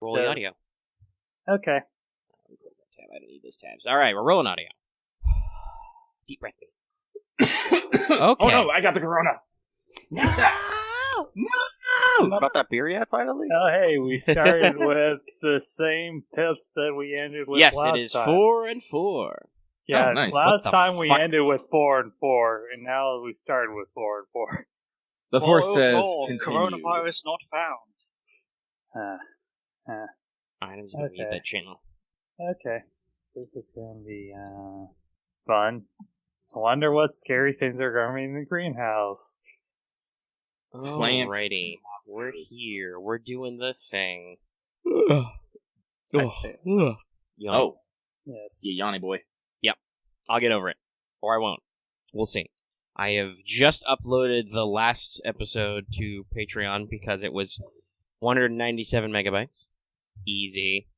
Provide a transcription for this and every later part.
Roll the audio. Okay. Let me close that tab. I don't need those tabs. All right, we're rolling audio. Deep breath. Okay. Oh no, I got the corona. No! About that beer yet, finally? Oh, hey, we started with the same pips that we ended with Yes, last it is time. 4 and 4. Yeah, Oh, nice. last What the time we fuck? ended with 4 and 4, and now we started with 4 and 4. The force says overall, continue. coronavirus not found. I'm just going to mute Okay. that channel. Okay. This is going to be, fun. I wonder what scary things are going to be in the greenhouse. Plants. Alrighty. We're here. We're doing the thing. say. Yawn. Oh, Yes. you Yanni boy. I'll get over it. Or I won't. We'll see. I have just uploaded the last episode to Patreon because it was 197 megabytes. Easy.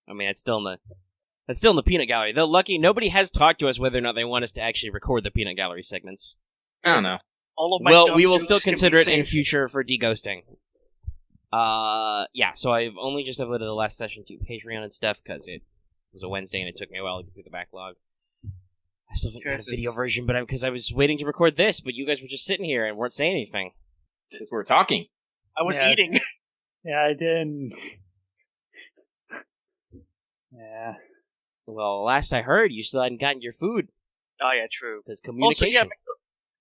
I mean, that's still in the peanut gallery. Though lucky, nobody has talked to us whether or not they want us to actually record the peanut gallery segments. I don't know. All of my Well, dumb we will jokes still can be consider it in saved. future for deghosting. Yeah, so I've only just uploaded the last session to Patreon and stuff because it was a Wednesday and it took me a while to get through the backlog. I still haven't got a Curses. video version, but because I was waiting to record this, but you guys were just sitting here and weren't saying anything. Because we're talking. I was Yes. eating. Yeah, I didn't. Yeah. Well, last I heard, you still hadn't gotten your food Oh yeah, true. because Also, communication. yeah,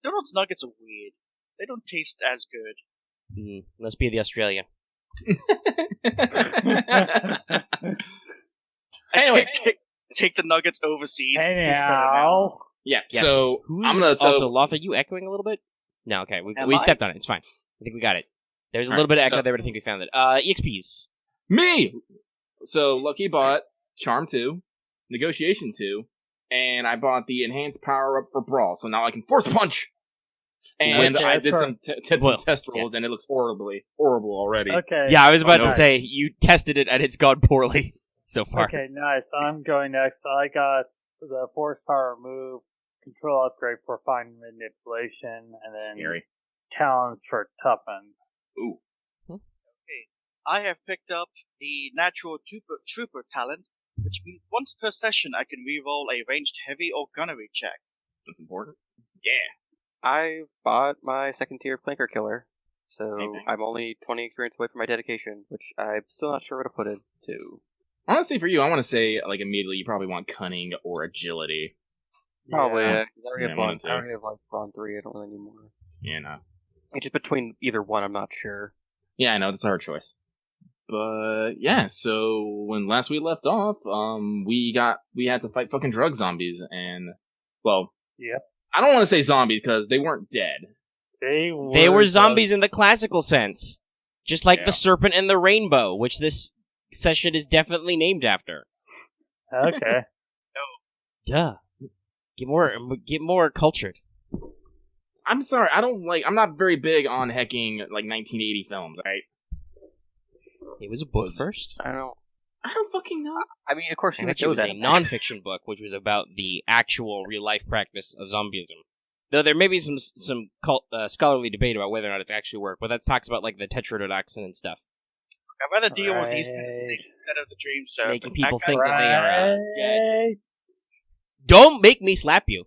McDonald's nuggets are weird. They don't taste as good. Must be the Australia. Anyway. Take the nuggets overseas. Taste better now. Anyhow. Yeah, Yes. so Who's I'm gonna also Loth. Are you echoing a little bit? No, okay. Am We I? stepped on it. It's fine. I think we got it. There's a All little bit of right, echo so- there, but I think we found it. EXPs. me. So Lucky bought Charm 2, Negotiation 2, and I bought the Enhanced Power Up for Brawl. So now I can Force Punch. And Okay, I that's did for- some test rolls, and it looks horrible already. Okay. Yeah, I was about to nice. say you tested it and it's gone poorly so far. Okay, nice. I'm going next. I got the Force Power move, Control upgrade for Fine Manipulation, and then Scary. Talents for Toughen. Ooh. I have picked up the Natural Trooper talent, which means once per session I can reroll a ranged heavy or gunnery check. That's important. Yeah. I bought my second tier flanker killer, so Maybe. I'm only 20 experience away from my dedication, which I'm still not sure where to put it to. Honestly, for you, I want to say, like, immediately, you probably want Cunning or Agility. Probably, Yeah. 'cause I already have one Brawn. and two. I already have like Brawn 3. I don't really need more. You know. It's just between either one. I'm not sure. Yeah, I know, that's a hard choice. But, yeah, so when last we left off, we had to fight fucking drug zombies, and, well... Yep. I don't want to say zombies, because they weren't dead. They were zombies in the classical sense. Just like Yeah. the serpent and the rainbow, which this session is definitely named after. Okay. Duh. Get more cultured. I'm sorry, I'm not very big on hecking, like, 1980 films, right? It was a book first. I don't fucking know. I mean, of course you And would actually, know it was that. a non-fiction book, which was about the actual real-life practice of zombieism. Though there may be some scholarly debate about whether or not it's actually worked, but that talks about like the tetrodotoxin and stuff, I'd rather deal with these Right. hallucinations instead of the dream serpent. making people That guy's think that they are dead. Right. Don't make me slap you.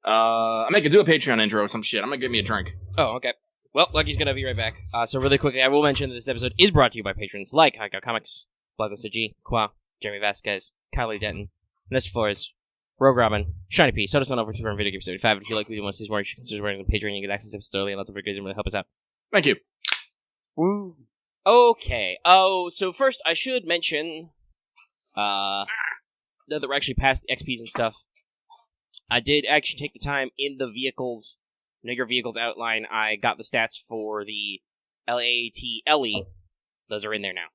I'm gonna do a Patreon intro or some shit. I'm gonna get me a drink. Oh, okay. Well, Lucky's gonna be right back. So really quickly, I will mention that this episode is brought to you by patrons like Haiku Comics, Bloodless G, Qua, Jeremy Vasquez, Kylie Denton, Nesta Flores, Rogue Robin, Shiny P. Soda Sun over to Video Game 75. If you like what you want to see more, you should consider supporting the Patreon. You get access to episodes early and lots of videos and really help us out. Thank you. Woo. Okay. Oh, so first I should mention, now that we're actually past the XPs and stuff, I did actually take the time in the vehicles, your vehicles outline, I got the stats for the LAAT LE. Those are in there now.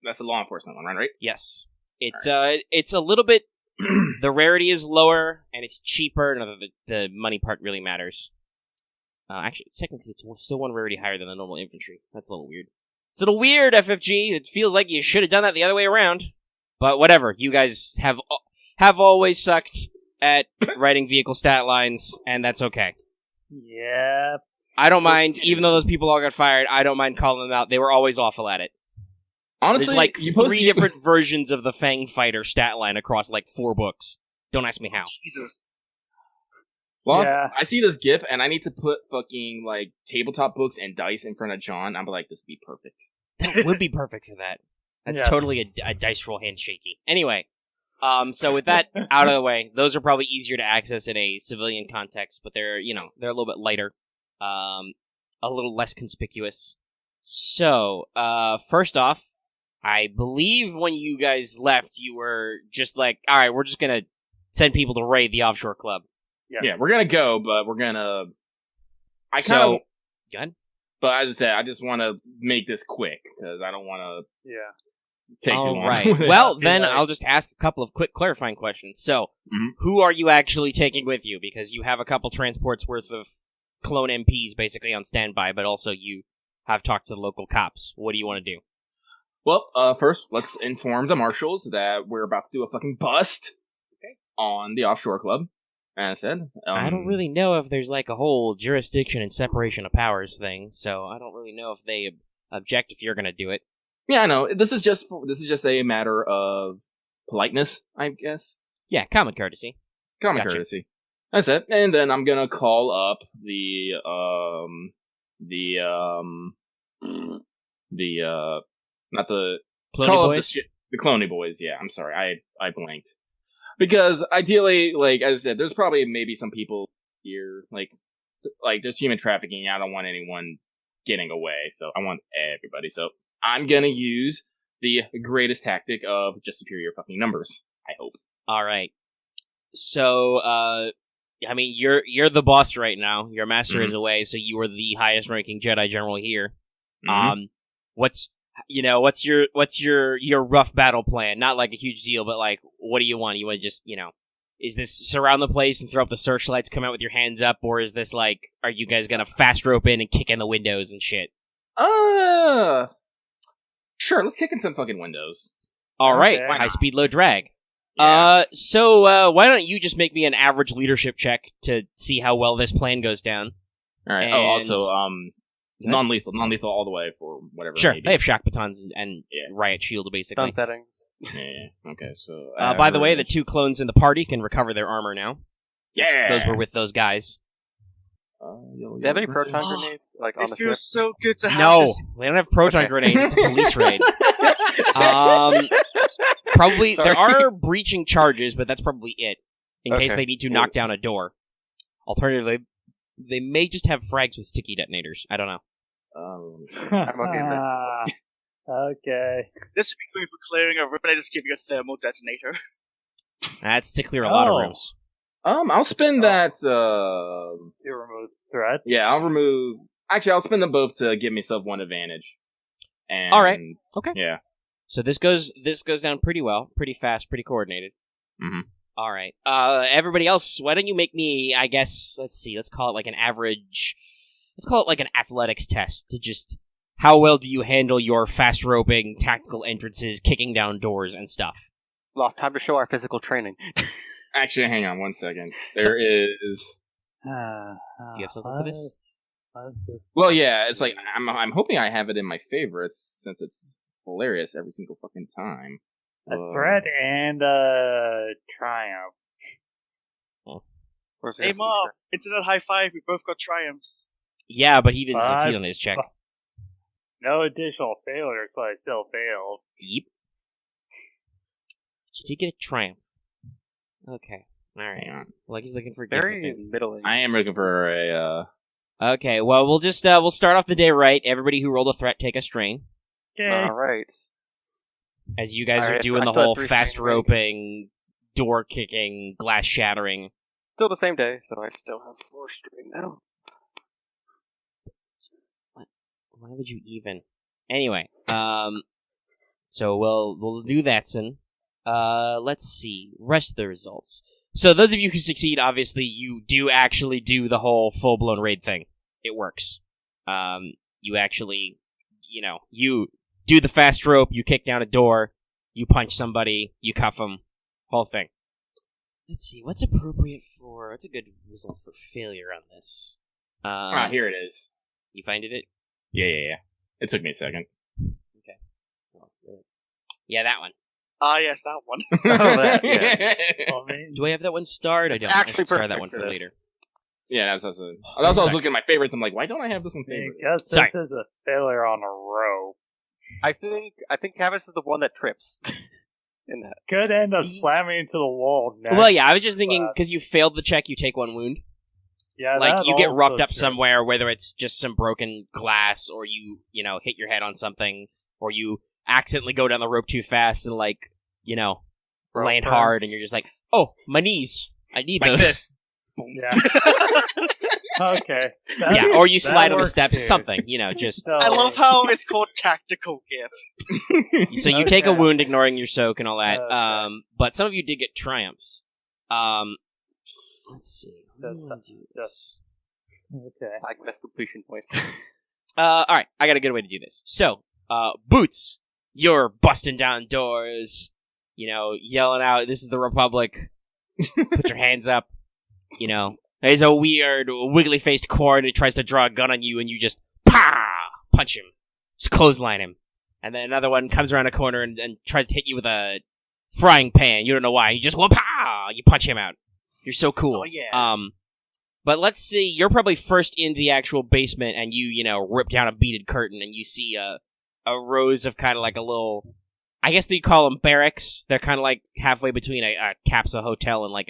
That's the law enforcement one, right? Yes. It's a little bit, the rarity is lower, and it's cheaper, and the money part really matters. Actually, technically, it's still one rarity higher than the normal infantry. That's a little weird. It's a little weird, FFG. It feels like you should have done that the other way around. But whatever. You guys have always sucked at writing vehicle stat lines, and that's okay. Yep. I don't mind, even though those people all got fired, I don't mind calling them out. They were always awful at it. Honestly, There's like three different versions of the Fang Fighter stat line across like 4 books. Don't ask me how. Jesus. Well, Yeah. I see this GIF, and I need to put fucking, like, tabletop books and dice in front of John. I'm like, this would be perfect. That would be perfect for that. That's Yes. totally a dice roll handshaky. Anyway, so with that out of the way, those are probably easier to access in a civilian context, but they're a little bit lighter, a little less conspicuous. So, first off, I believe when you guys left, you were just like, all right, we're just gonna send people to raid the offshore club. Yes. Yeah, we're gonna go, but we're gonna... Go ahead. But as I said, I just want to make this quick, because I don't want to Yeah. take too All long. right. Well, then Like- I'll just ask a couple of quick clarifying questions. So, Mhm. who are you actually taking with you? Because you have a couple transports worth of clone MPs basically on standby, but also you have talked to the local cops. What do you want to do? Well, first, let's inform the marshals that we're about to do a fucking bust on the offshore club. As I said, I don't really know if there's like a whole jurisdiction and separation of powers thing, so I don't really know if they object if you're going to do it. Yeah, I know. This is just a matter of politeness, I guess. Yeah, common courtesy. Common Gotcha. courtesy. That's it. And then I'm gonna call up the not the Cloney call up boys? the Cloney boys. Yeah, I'm sorry, I blanked. Because ideally, like as I said, there's probably maybe some people here, like there's human trafficking. I don't want anyone getting away, so I want everybody. So I'm gonna use the greatest tactic of just superior fucking numbers. I hope. All right. So, I mean, you're the boss right now. Your master is away, so you are the highest ranking Jedi general here. Mhm. What's your rough battle plan? Not like a huge deal, but like, what do you want? You want to just, is this surround the place and throw up the searchlights, come out with your hands up, or is this like, are you guys gonna fast rope in and kick in the windows and shit? Sure. Let's kick in some fucking windows. All right, Okay. high speed, low drag. Yeah. So why don't you just make me an average leadership check to see how well this plan goes down? All right. and- Oh, also, Good. non-lethal all the way for whatever. Sure, it may be. they have shock batons and Yeah. riot shield, basically. Stun settings. Yeah. Okay. So. By the way, the 2 clones in the party can recover their armor now. Yeah. Those were with those guys. Do Do they have any proton grenades like on It the ship? feels so good to have No, this. they don't have proton Okay. grenades. It's a police raid. Probably Sorry. there are breaching charges, but that's probably it. In case Okay. they need to knock down a door. Alternatively, they may just have frags with sticky detonators. I don't know. I'm okay with that. Okay. This would be great for clearing a room, and I just give you a thermal detonator. That's to clear a lot of Oh. rooms. I'll spend that. To remove threat. Yeah, I'll remove. Actually, I'll spend them both to give myself one advantage. And All right. Okay. Yeah. So this goes down pretty well, pretty fast, pretty coordinated. Mhm. All right. Everybody else, why don't you make me? I guess let's call it like an average. Let's call it like an athletics test to just how well do you handle your fast roping, tactical entrances, kicking down doors and stuff. Loth, time to show our physical training. Actually, hang on one second. There is. Do you have something for this? Well, yeah. It's like I'm hoping I have it in my favorites since it's hilarious every single fucking time. A threat and a triumph. Where's the Hey, rest of the Marth, internet high five. We both got triumphs. Yeah, but he didn't Five. succeed on his check. No additional failures, but I still failed. Yep. Did you get a triumph? Okay. All right. Hang on. Like he's looking for a ship? gift, I Very think. middling. I am looking for a. Okay. Well, we'll just we'll start off the day right. Everybody who rolled a threat take a strain. Okay. All right. As you guys All are right, doing I the still have whole 3 fast strain remaining. roping, door kicking, glass shattering. Still the same day, so I still have 4 strain now. Why would you even? Anyway, so we'll do that soon. Let's see rest of the results. So those of you who succeed, obviously, you do actually do the whole full blown raid thing. It works. You actually, you do the fast rope. You kick down a door. You punch somebody. You cuff them. Whole thing. Let's see what's appropriate for. What's a good result for failure on this? Here it is. You finded it? Yeah. It took me a second. Okay. Yeah, that one. Ah, yes, that one. Oh, that, yeah. Do I have that one starred? I don't. I Actually should star that perfect one for for this. later. Yeah, that's what I was looking at my favorites. I'm like, why don't I have this one I favorite? guess this is a failure on a row. I think Kavis is the one that trips. In that. Could end up slamming into the wall next. Well, yeah, I was just thinking, because you failed the check, you take 1 wound. Yeah, Like, that you get also roughed up true. somewhere, whether it's just some broken glass, or you hit your head on something, or you accidentally go down the rope too fast and, like, Rope land burn. hard, and you're just like, oh, my knees. I need Like those. this. Yeah. Okay. Yeah, or you that slide on the works steps, too. something, just... So, I love how it's called tactical gift. So you take a Okay. wound, ignoring your soak and all that. Okay. But some of you did get triumphs. Let's see. Just- Let's do this. Okay. Side quest completion points. Alright, I got a good way to do this. So, Boots, you're busting down doors, yelling out, "This is the Republic." Put your hands up. There's a weird, wiggly-faced Corn who tries to draw a gun on you, and you just, punch him. Just clothesline him. And then another one comes around a corner and tries to hit you with a frying pan. You don't know why. You just, you punch him out. You're so cool. Oh, yeah. But let's see, you're probably first into the actual basement, and you rip down a beaded curtain, and you see a rows of kind of like a little, I guess you call them barracks. They're kind of like halfway between a capsule hotel and like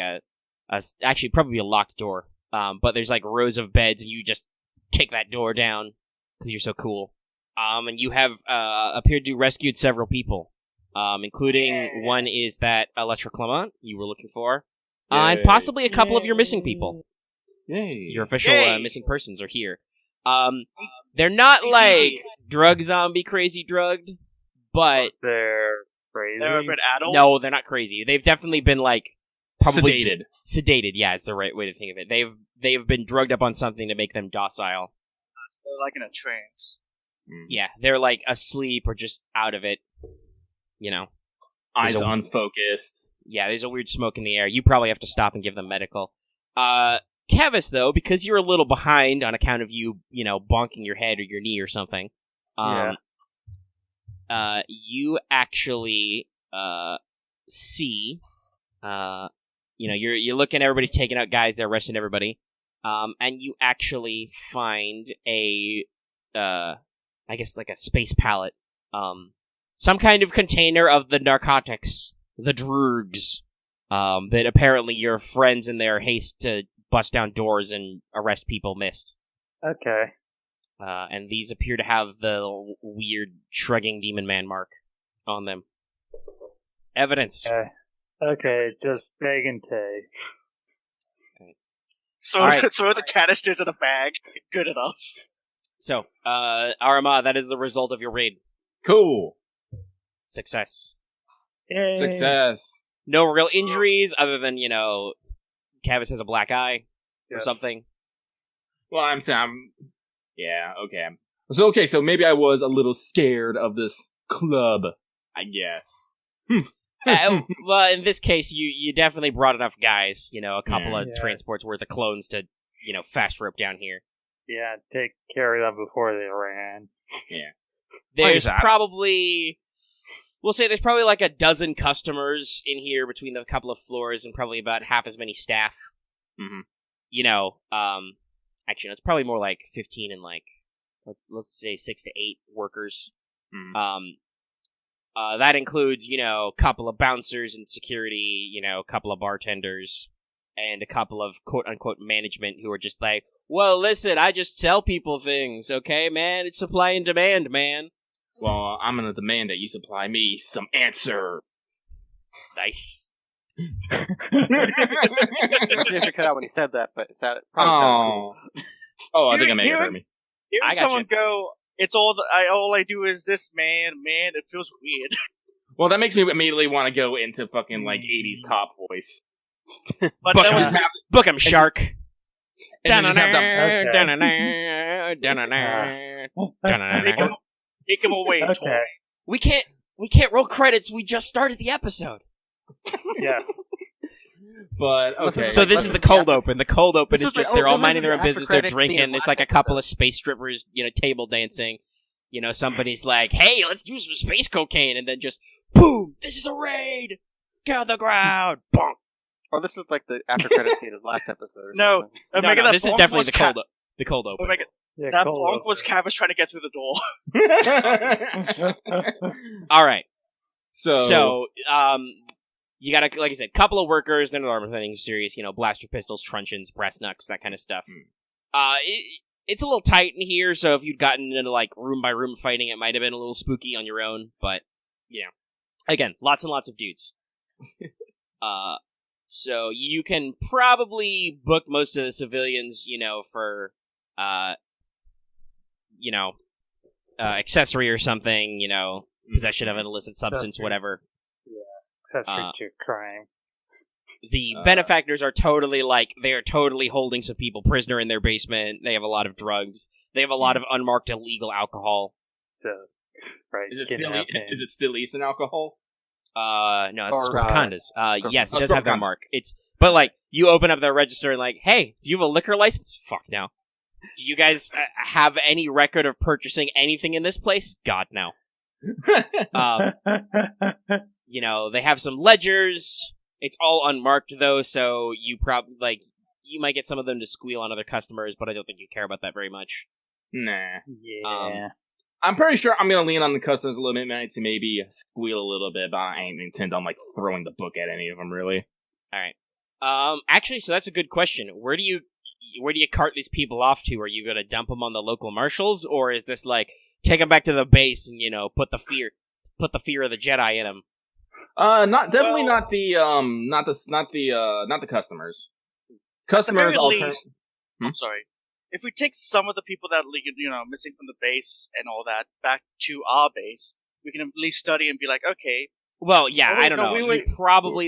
actually probably a locked door. But there's like rows of beds, and you just kick that door down because you're so cool. And you have appeared to rescued several people, including one is that Electra Clement you were looking for, and Yay. possibly a couple of your missing people. Yay. Your official Yay. missing persons are here. They're not like drug zombie crazy drugged, but They're crazy. They're a bit adult. no, they're not crazy. They've definitely been like probably Sedated. sedated. Yeah, it's the right way to think of it. They've been drugged up on something to make them docile. They're like in a trance. Yeah, they're like asleep or just out of it. Eyes There's a- unfocused. Yeah, there's a weird smoke in the air. You probably have to stop and give them medical. Kavis, though, because you're a little behind on account of you, bonking your head or your knee or something, you actually see, you're looking, everybody's taking out guys, they're arresting everybody, and you actually find I guess like a space pallet, some kind of container of the narcotics, the drugs, that apparently your friends in their haste to bust down doors and arrest people missed. Okay. And these appear to have the weird shrugging demon man mark on them. Evidence. Okay, just bag and take. Alright. Throw the canisters in a bag. Good enough. So, Aramaa, that is the result of your raid. Cool. Success. Yay. Success. No real injuries other than, Kavis has a black eye or Yes. something. Well, yeah, okay. So maybe I was a little scared of this club, I guess. Well, in this case, you definitely brought enough guys, a couple of Yeah. transports worth of clones to, fast rope down here. Yeah, take care of them before they ran. There's that? probably, we'll say there's probably like a dozen customers in here between the couple of floors and probably about half as many staff. Mhm. Actually, no, it's probably more like 15 and like, let's say 6 to 8 workers. Mhm. That includes, a couple of bouncers and security, a couple of bartenders, and a couple of quote-unquote management who are just like, well, listen, I just sell people things, okay, man? It's supply and demand, man. Well, I'm gonna demand that you supply me some answer. Nice. I didn't cut out when he said that, but it probably sounded cool. Oh, I think I may have heard me. Hearing I got someone you. go, all I do is this, man, it feels weird. Well, that makes me immediately want to go into fucking like 80s cop voice. But Book that was 'em. Book 'em, shark. And then just have them- take him away. Okay. Toy. We can't roll credits. We just started the episode. Yes. But okay. So this is the cold open. The cold open is just they're all minding their own after business. They're credits scene drinking. of There's last like a couple episode. of space strippers, table dancing. Somebody's like, "Hey, let's do some space cocaine," and then just boom! This is a raid. Get on the ground. Bonk. Or this is like the after credit scene of last episode. Or No. something. Omega, No, that this is bonk definitely was the cold open. Omega, Yeah, that cold bonk was open. Kavis trying to get through the door. All right. So, You got like I said, couple of workers. They're not anything serious. Blaster pistols, truncheons, brass knucks, that kind of stuff. It's a little tight in here, so if you'd gotten into like room by room fighting, it might have been a little spooky on your own. But again, lots and lots of dudes. So you can probably book most of the civilians, for accessory or something, possession of an illicit substance, Accessory. whatever. Accessory to crime. The benefactors are totally they are totally holding some people prisoner in their basement. They have a lot of drugs. They have a lot of unmarked illegal alcohol. So, right. is getting out there. it still Eastern alcohol? No, it's Or, Scorcondas. Yes, it does have that Scorcondas. mark. But you open up their register and hey, do you have a liquor license? Fuck no. Do you guys have any record of purchasing anything in this place? God, no. They have some ledgers. It's all unmarked though, so you probably you might get some of them to squeal on other customers, but I don't think you care about that very much. Nah. Yeah. I'm pretty sure I'm gonna lean on the customers a little bit, man, to maybe squeal a little bit, but I ain't intent on throwing the book at any of them, really. All right. Actually, so that's a good question. Where do you cart these people off to? Are you gonna dump them on the local marshals, or is this take them back to the base and put the fear of the Jedi in them? Not the customers. At the very Customers, least, I'm sorry. If we take some of the people that missing from the base and all that back to our base, we can at least study and be like, okay. Well, yeah, Oh, wait, I don't no, know. wait.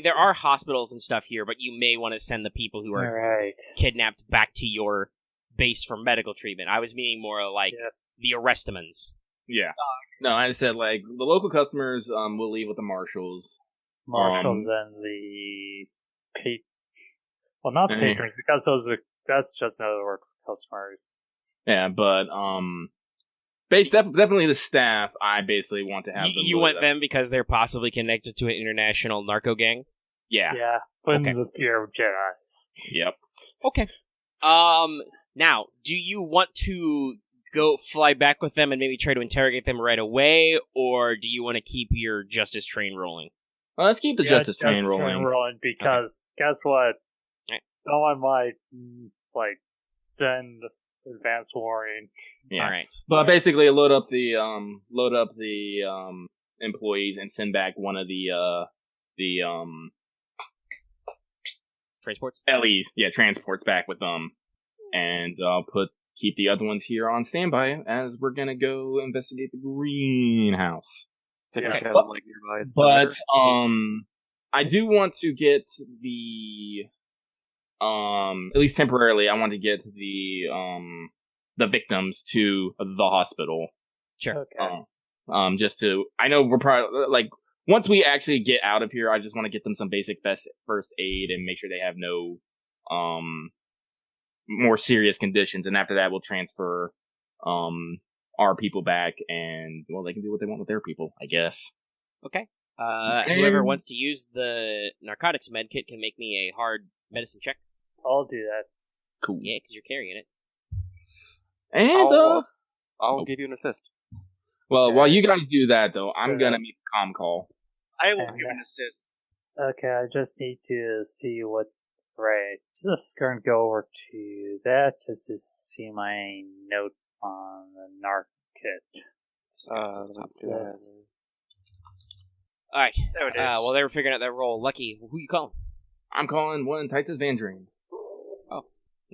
There are hospitals and stuff here, but you may want to send the people who All are right. kidnapped back to your base for medical treatment. I was meaning more Yes. the arrestaments. yeah. No, I said the local customers will leave with the marshals. Marshals and the not Eh. patrons, because that's just another word for customers. Yeah, but definitely the staff. I basically want to have them. You want them because they're possibly connected to an international narco gang? Yeah. Yeah. Put Okay. in the fear of Jedi's. Yep. Okay. Now, do you want to go fly back with them and maybe try to interrogate them right away, or do you want to keep your justice train rolling? Well, let's keep the justice train rolling. Because guess what? Right. Someone might send advance warning. Yeah. All right. But basically, load up the employees and send back one of the Transports? LEs. Yeah, transports back with them, and I'll keep the other ones here on standby as we're gonna go investigate the greenhouse. Figure Yes. out them, nearby. But I do want to get the at least temporarily, I want to get the victims to the hospital. Sure. Okay. Just to, I know we're probably once we actually get out of here, I just want to get them some basic first aid and make sure they have no more serious conditions, and after that we'll transfer our people back, and they can do what they want with their people, I guess. Okay. Whoever wants to use the narcotics med kit can make me a hard medicine check. I'll do that. Cool. Yeah, because you're carrying it. And I'll give you an assist. well, while you guys do that though, I'm Sure. gonna make a comm call. I will give an assist. Okay, I just need to see what. Right. Just gonna go over to that just to see my notes on the narc kit. Let me do that. All right. There it is. While they were figuring out that role, Lucky, who you calling? I'm calling one Titus Van Drain.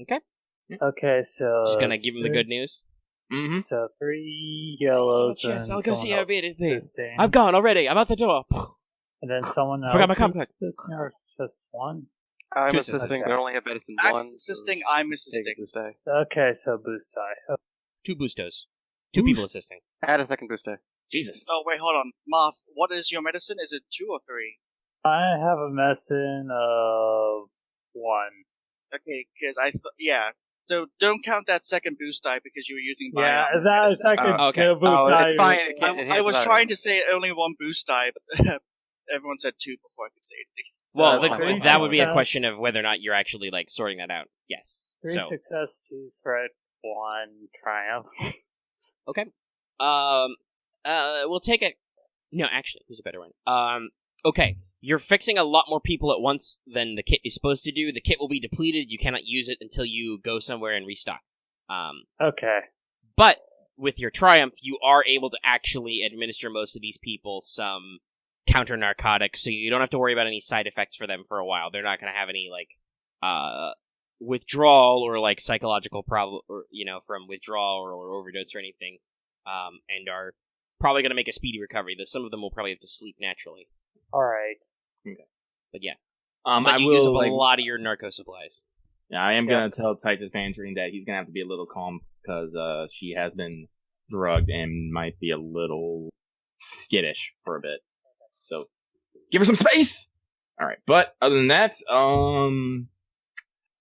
Okay. Okay, so Just gonna give him the good news. Mm-hmm. So 3 yellows. so much, yes, and I'll go someone see how else it is there. assisting. I'm gone already. I'm out the door. And then someone else. Forgot my compact. assisting, or just one. I'm Two assisting. assistants. I only have medicine I'm one. assisting, I'm assisting. Boost day. Okay, so boost die. 2 boostos. 2 people assisting. Add a second boost day. Jesus. Oh, wait, hold on. Marth, what is your medicine? Is it 2 or 3? I have a medicine of 1. Okay, because So don't count that second boost die because you were using Yeah, Bionic that medicine. second okay. boost Oh, die it's fine. is- I was trying to say only 1 boost die, but everyone said 2 before I could say anything. Well, that's fine. that would be a Success. question of whether or not you're actually like sorting that out. Yes. 3 So success, 2 threat, 1 triumph. okay. We'll take it. No, actually, here's a better one. Okay. You're fixing a lot more people at once than the kit is supposed to do. The kit will be depleted. You cannot use it until you go somewhere and restock. Okay. But with your Triumph, you are able to actually administer most of these people some counter narcotics, so you don't have to worry about any side effects for them for a while. They're not going to have any like withdrawal or like psychological problem, or from withdrawal or overdose or anything, and are probably going to make a speedy recovery. Though some of them will probably have to sleep naturally. Alright. But yeah, I but you use up will a lot of your narco supplies. Yeah, I am gonna tell Titus Vantrine that he's gonna have to be a little calm because she has been drugged and might be a little skittish for a bit. So give her some space. All right, but other than that,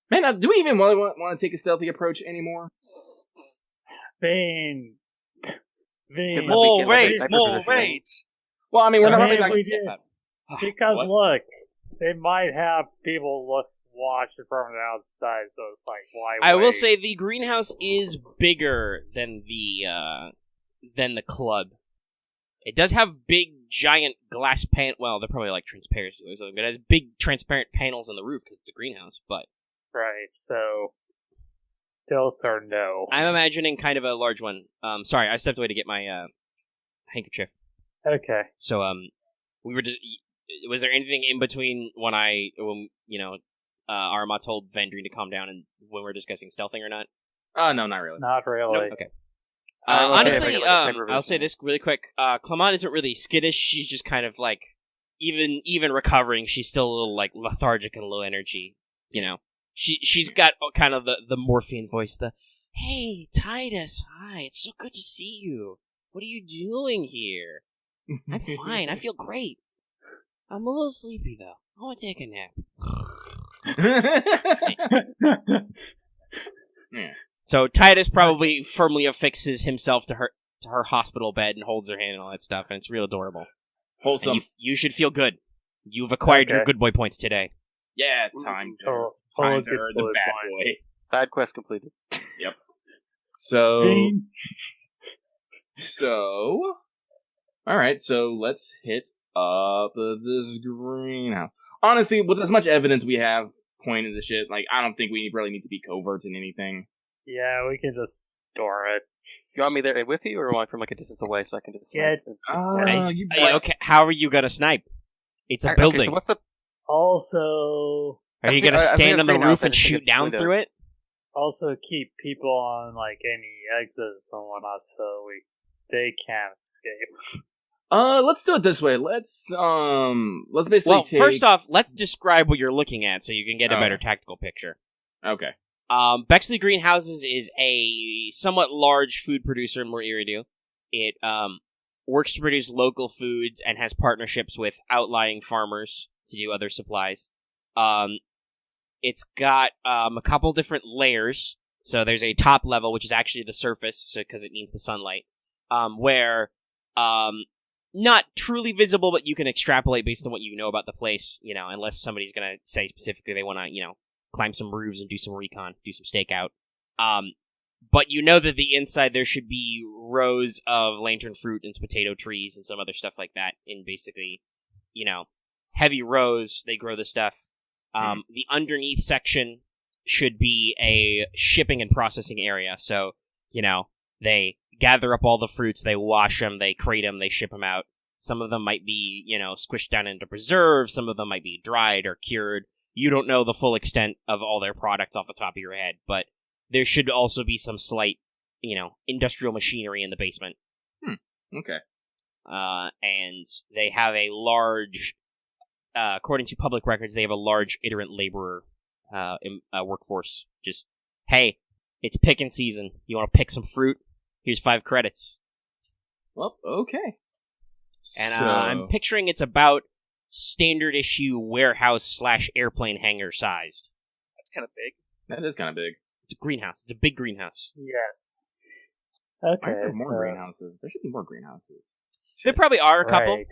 man, do we even want to take a stealthy approach anymore? Vane. More get, like, raids, hyper more positioning. raids. Well, I mean, we're So not maybe really we like did- up. Because What? look, they might have people watching from the outside, so it's like, why I will wait? say the greenhouse is bigger than the club. It does have big, giant glass well, they're probably like transparent or something, but it has big, transparent panels on the roof because it's a greenhouse, but Right, so stealth or no. I'm imagining kind of a large one. Sorry, I stepped away to get my handkerchief. Okay. So, we were just... Was there anything in between when Aramaa told Vandrine to calm down and when we were discussing stealthing or not? No, not really. Not really. Okay. I'm okay if I Honestly, get, like, a hyper I'll say positioning. this really quick. Clement isn't really skittish. She's just kind of like, even recovering, she's still a little like lethargic and low energy. She's got kind of the morphine voice. Hey Titus, hi, it's so good to see you. What are you doing here? I'm fine. I feel great. I'm a little sleepy though. I want to take a nap. Yeah. So Titus probably firmly affixes himself to her hospital bed and holds her hand and all that stuff, and it's real adorable. Wholesome. And you should feel good. You've acquired your Okay. good boy points today. Yeah, time to Oh, time good to earn the bullet bad points. boy. Side quest completed. So, Vane. all right. So let's hit up this greenhouse. Honestly, with as much evidence we have pointing to shit, like I don't think we really need to be covert in anything. Yeah, we can just store it. You want me there with you, or want from like a distance away so I can just? Yeah. Okay, how are you gonna snipe? It's a Okay, building. so what's the? Also, Are you I gonna think- I stand think on the greenhouse, roof I and just think shoot it's down windows. through it? also keep people on like any exits and whatnot, so they can't escape. Let's do it this way. Let's basically Well, take... first off, let's describe what you're looking at so you can get a Oh. better tactical picture. Okay. Bexley Greenhouses is a somewhat large food producer in More Iridu. It works to produce local foods and has partnerships with outlying farmers to do other supplies. It's got a couple different layers. So there's a top level, which is actually the surface, because it needs the sunlight, where not truly visible, but you can extrapolate based on what you know about the place, unless somebody's going to say specifically they want to, climb some roofs and do some recon, do some stakeout. But you know that the inside there should be rows of lantern fruit and potato trees and some other stuff like that in basically, heavy rows. They grow the stuff. The underneath section should be a shipping and processing area. So, they gather up all the fruits, they wash them, they crate them, they ship them out. Some of them might be, squished down into preserves. Some of them might be dried or cured. You don't know the full extent of all their products off the top of your head, but there should also be some slight, industrial machinery in the basement. Okay. And they have a large, according to public records, they have a large iterant laborer workforce. Just, hey, it's picking season. You want to pick some fruit? Here's 5 credits. Well, okay. And So- I'm picturing it's about standard issue warehouse / airplane hangar sized. That's kind of big. That is kind of big. It's a greenhouse. It's a big greenhouse. Yes. Why Okay. are there more so, greenhouses? There should be more greenhouses. There probably are a couple, right.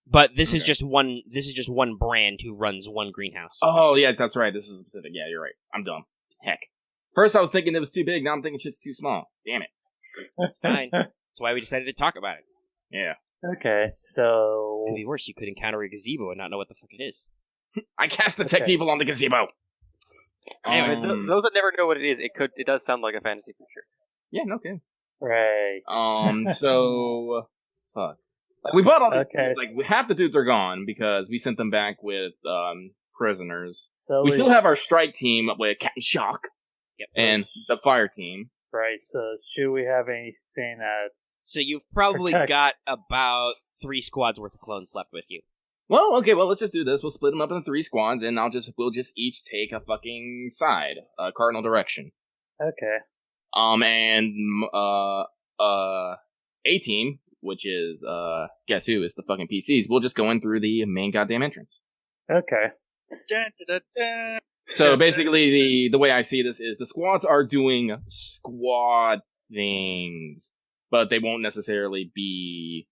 but this is Okay. just one. This is just one brand who runs one greenhouse. Oh, yeah, that's right. This is specific. Yeah, you're right. I'm dumb. Heck. First I was thinking it was too big, now I'm thinking shit's too small. Damn it. That's fine. That's why we decided to talk about it. Yeah. Okay, so Could be worse. You could encounter a gazebo and not know what the fuck it is. I cast Detect Okay. Evil on the gazebo. Anyway, those that never know what it is, it does sound like a fantasy creature. Yeah, no kidding. right. So fuck. Like, we bought all the Okay. half the dudes are gone because we sent them back with prisoners. So We still have our strike team with Captain Shock Yep. and the fire team. right. So should we have anything that? So you've probably Protect. got about 3 squads worth of clones left with you. Well, okay, let's just do this. We'll split them up into 3 squads, and we'll just each take a fucking side, cardinal direction. Okay. A team, which is guess who? It's the fucking PCs. We'll just go in through the main goddamn entrance. Okay. Dun, dun, dun, dun. So basically, the way I see this is the squads are doing squad things, but they won't necessarily be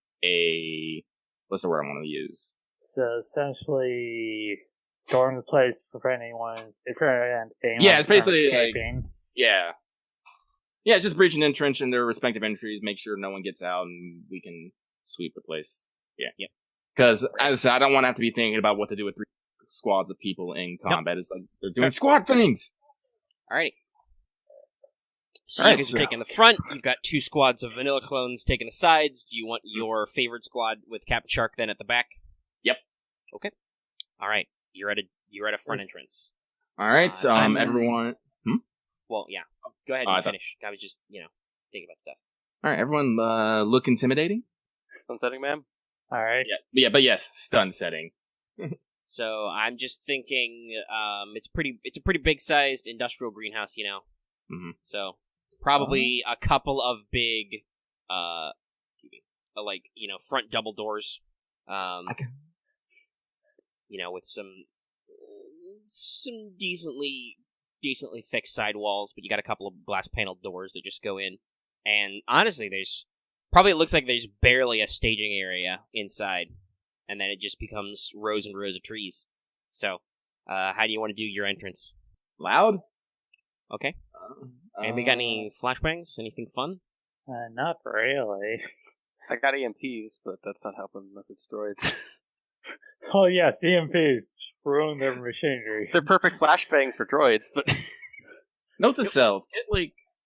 what's the word I want to use? So essentially, storm the place, prevent anyone Yeah, it's from basically like- escaping. Yeah. Yeah, it's just breach and entrench in their respective entries, make sure no one gets out, and we can sweep the place. Yeah. Yep. Because, as I said, I don't want to have to be thinking about what to do with 3 squads of people in combat. It's like, they're doing squad things! Alrighty. So Alright, you guys so- are taking the front. You've got 2 squads of vanilla clones taking the sides. Do you want your favorite squad with Captain Shark then at the back? Yep. Okay. Alright. You're at a front entrance. Alright, I'm- everyone... Well, yeah. Go ahead I and thought- finish. I was just, thinking about stuff. Alright, everyone look intimidating? Sunsetting, ma'am? Alright. Yeah, but yes, stun setting. So I'm just thinking, it's a pretty big sized industrial greenhouse, Mhm. So probably a couple of big, front double doors. Okay. With some decently thick side walls, but you got a couple of glass paneled doors that just go in. And honestly, it looks like there's barely a staging area inside. And then it just becomes rows and rows of trees. So, how do you want to do your entrance? Loud? Okay. And we got any flashbangs? Anything fun? Not really. I got EMPs, but that's not helping unless it's droids. Oh yes, EMPs ruin their machinery. They're perfect flashbangs for droids, but Note to self,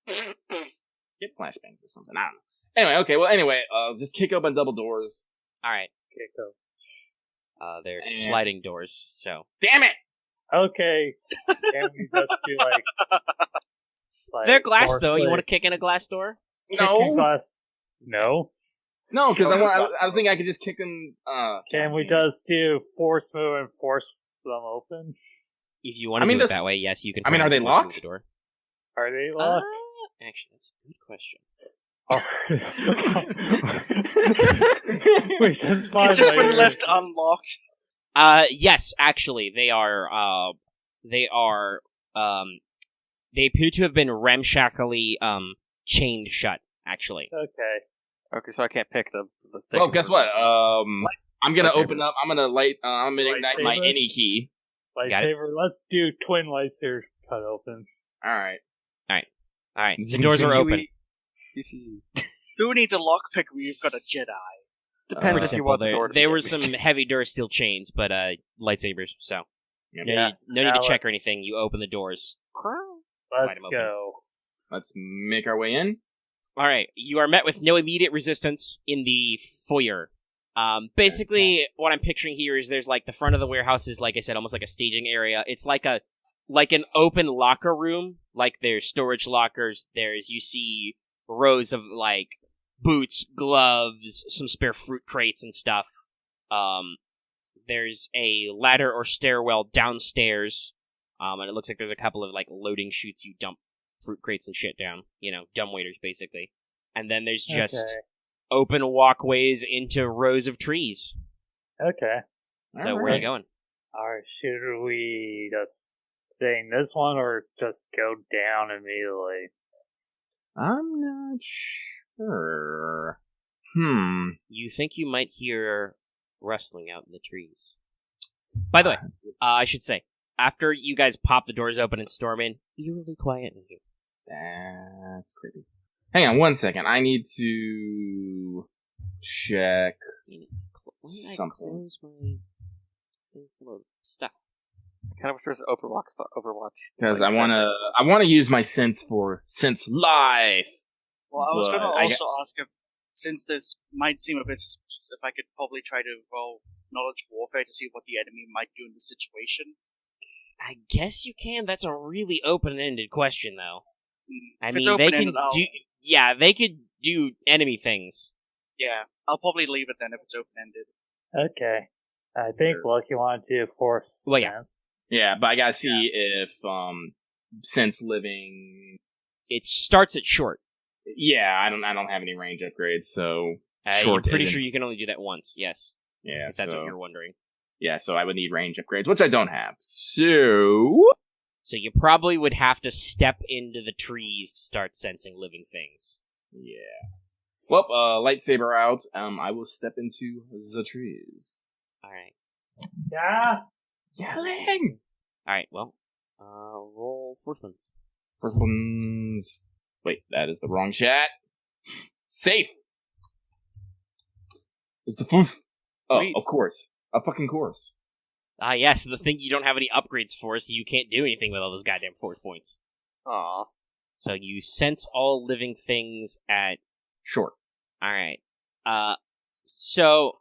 get flashbangs or something. I don't know. Anyway, just kick open double doors. Alright. Okay, go. They're And- sliding doors, so. Damn it! Okay. Can we just do like They're glass, force though. You like, want to kick in a glass door? kicking glass? No. No, because I was thinking I could just kick them. Can we just do force move and force them open? If you want to I mean, do it this- that way, yes, you can. I mean, try are and they force locked? move The door. Are they locked? Actually, that's a good question. We should find It's just been later. left unlocked. Yes, actually, they are. They appear to have been ramshackly chained shut. Actually, Okay. so I can't pick the Well, guess what? I'm gonna Lightsaber. open up. I'm gonna ignite my Lightsaber? any key. Got it. Lightsaber. Let's do twin lightsabers cut open. All right. all right, the doors are open. Who needs a lockpick when you've got a Jedi? Depends Pretty if you simple. want the door to There be were empty. some heavy door steel chains, but lightsabers. So Yep. Yeah. no need to Now check or let's- anything. You open the doors. Slide Let's 'em open. go. Let's make our way in. All right, you are met with no immediate resistance in the foyer. Basically, what I'm picturing here is there's like the front of the warehouse is, like I said, almost like a staging area. It's like an open locker room. Like there's storage lockers. You see rows of like boots, gloves, some spare fruit crates and stuff. There's a ladder or stairwell downstairs. And it looks like there's a couple of like loading chutes you dump fruit crates and shit down. Dumbwaiters basically. And then there's just open walkways into rows of trees. Okay. So where are you going? Alright, should we just stay in this one or just go down immediately? I'm not sure. You think you might hear rustling out in the trees. By the way, I should say, after you guys pop the doors open and storm in, eerily quiet in here. That's creepy. Hang on 1 second. I need to check something. Close my thing full of stuff. I kind of wish there was Overwatch. Because I want to use my sense life. Well, I was But going to I also ask if, since this might seem a bit suspicious, if I could probably try to roll knowledge warfare to see what the enemy might do in this situation. I guess you can. That's a really open-ended question, though. I If mean, it's they open-ended, can do. Yeah, they could do enemy things. Yeah, I'll probably leave it then if it's open-ended. Okay. I think Lucky wanted to force Well, yeah. sense. Yeah, but I gotta see if sense living. It starts at short. Yeah, I don't have any range upgrades, so You're short pretty isn't- sure you can only do that once. Yes, Yeah, if that's so what you're wondering. yeah, so I would need range upgrades, which I don't have. So So you probably would have to step into the trees to start sensing living things. yeah. Well, lightsaber out. I will step into the trees. All right. Yeah. Yelling. All right. Well, roll forcements. First one. Wait, that is the wrong chat. Safe. It's the foof. Oh, Sweet. of course. A fucking course. Ah, yes, the thing you don't have any upgrades for, so you can't do anything with all those goddamn force points. Aw. So you sense all living things at. Short. All right. So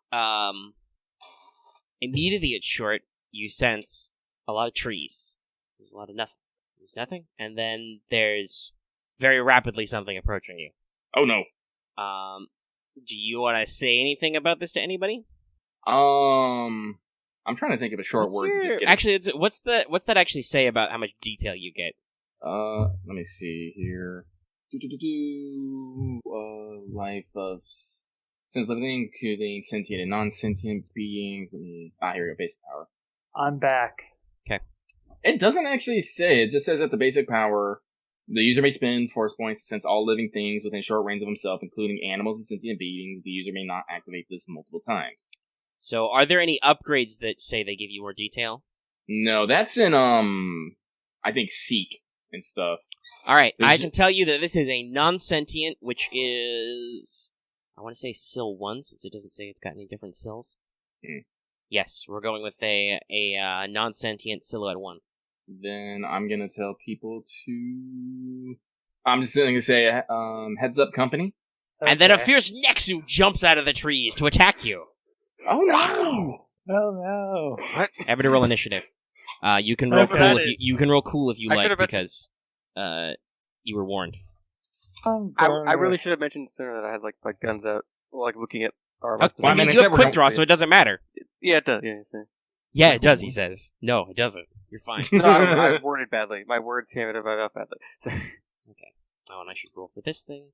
immediately at short, you sense a lot of trees. There's a lot of nothing. There's nothing, and then there's very rapidly something approaching you. Oh no. Do you want to say anything about this to anybody? I'm trying to think of a short word. to just get Actually, what's that actually say about how much detail you get? let me see here. Life of since living, including sentient and non-sentient beings. Here we go. Basic power. I'm back. It doesn't actually say. It just says that the basic power, the user may spend force points to sense all living things within short range of himself, including animals and sentient beings. The user may not activate this multiple times. So, are there any upgrades that say they give you more detail? No, that's in I think Seek and stuff. All right, I There's- can tell you that this is a non-sentient, which is, I want to say Sill 1, since it doesn't say it's got any different Sills. Yes, we're going with a non-sentient Silhouette 1. Then I'm gonna tell people to. I'm just gonna say, heads up, company. And then a Okay. fierce Nexu jumps out of the trees to attack you. Oh no! Oh no. Everybody roll initiative. You can roll Okay. cool if you can roll cool if you I like should've been- because you were warned. I really should have mentioned sooner that I had like my guns out, like looking at our. I Well, I mean, mean, I you said have we're quick going- draw, so it doesn't matter. Yeah, it does. Yeah, yeah. Yeah, it does. He says. No, it doesn't. You're fine. No, I worded badly. My words came out badly. So, Oh, and I should roll for this thing.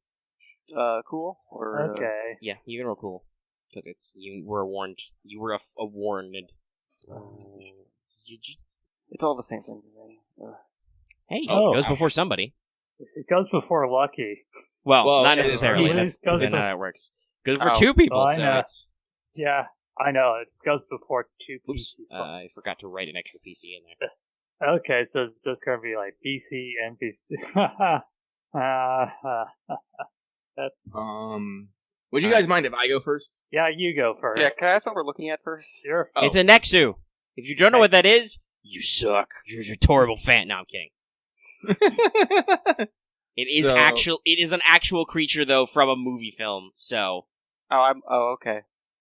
cool. Or Okay. Yeah, you can roll cool because it's you were warned. You were a warned. it's all the same thing. Right? Hey, Oh. it goes before somebody. It goes before Lucky. Well, not it- necessarily. it That's goes not bef- how it works. It goes for Oh. two people, Well, I so know. it's. Yeah, I know. It goes before two Oops, PC I slots. forgot to write an extra PC in there. Okay, so it's just gonna be like PC, NPC. That's Would you guys mind if I go first? yeah. You go first. Yeah, can I ask what we're looking at first? Sure. Oh. It's a Nexu. If you don't know what that is, you suck. You're a horrible fan. No, I'm kidding. It is So- actual. It is an actual creature though from a movie film. So Oh, okay.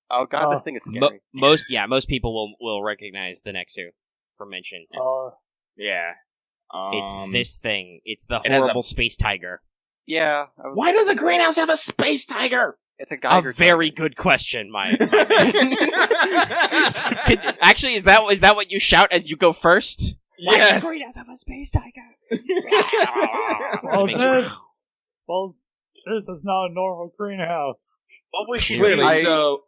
Oh god, Oh. this thing is scary. most people will recognize the Nexu from mention. Yeah. It's this thing. It's the it has a- horrible space tiger. Yeah. Why does a greenhouse have a space tiger? It's a A Geiger very counter. good question, my man. Actually, is that what you shout as you go first? Why does Yes. the greenhouse have a space tiger? Well, It makes- this is not a normal greenhouse. What we should Clearly, do, so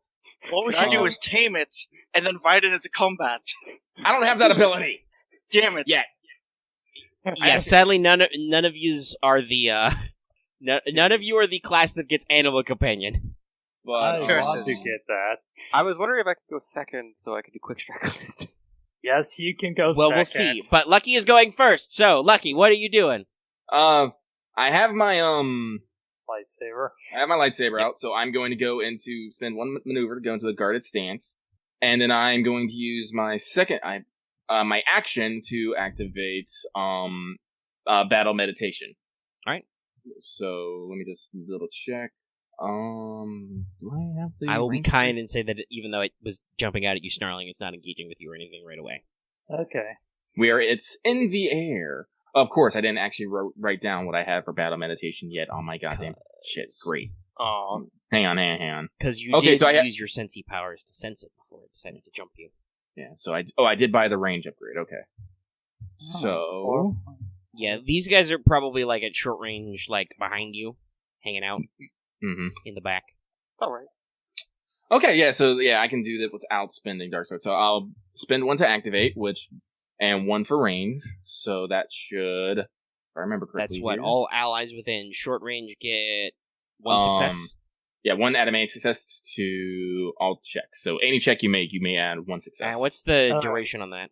what we should do is tame it and then ride it into combat. I don't have that ability. Damn it! Yet. Yeah, sadly, none of yous are the none of you are the class that gets animal companion. But I want curses. to get that. I was wondering if I could go second so I could do quick strike on this. Yes, you can go Well, second. we'll see. But Lucky is going first. So, Lucky, what are you doing? I have my Lightsaber. out, so I'm going to go into spend one maneuver to go into a guarded stance, and then I'm going to use my my action to activate battle meditation. All right. So let me just double check. Do I have the? I will be range? kind and say that even though it was jumping out at you, snarling, it's not engaging with you or anything right away. Okay. It's in the air. Of course, I didn't actually write down what I had for battle meditation yet. Oh my goddamn shit! Great. Oh, Hang on. Because you Okay, did so use your sensei powers to sense it before it decided to jump you. Yeah. So I did buy the range upgrade. Okay. So Yeah, these guys are probably like at short range, like behind you, hanging out in the back. all right. Okay, yeah, so yeah, I can do that without spending Dark Sword. So I'll spend one to activate, and one for range. So that should, if I remember correctly, That's what here. all allies within short range get one success. Yeah, one automatic success to all checks. So any check you make, you may add one success. And what's the duration on that?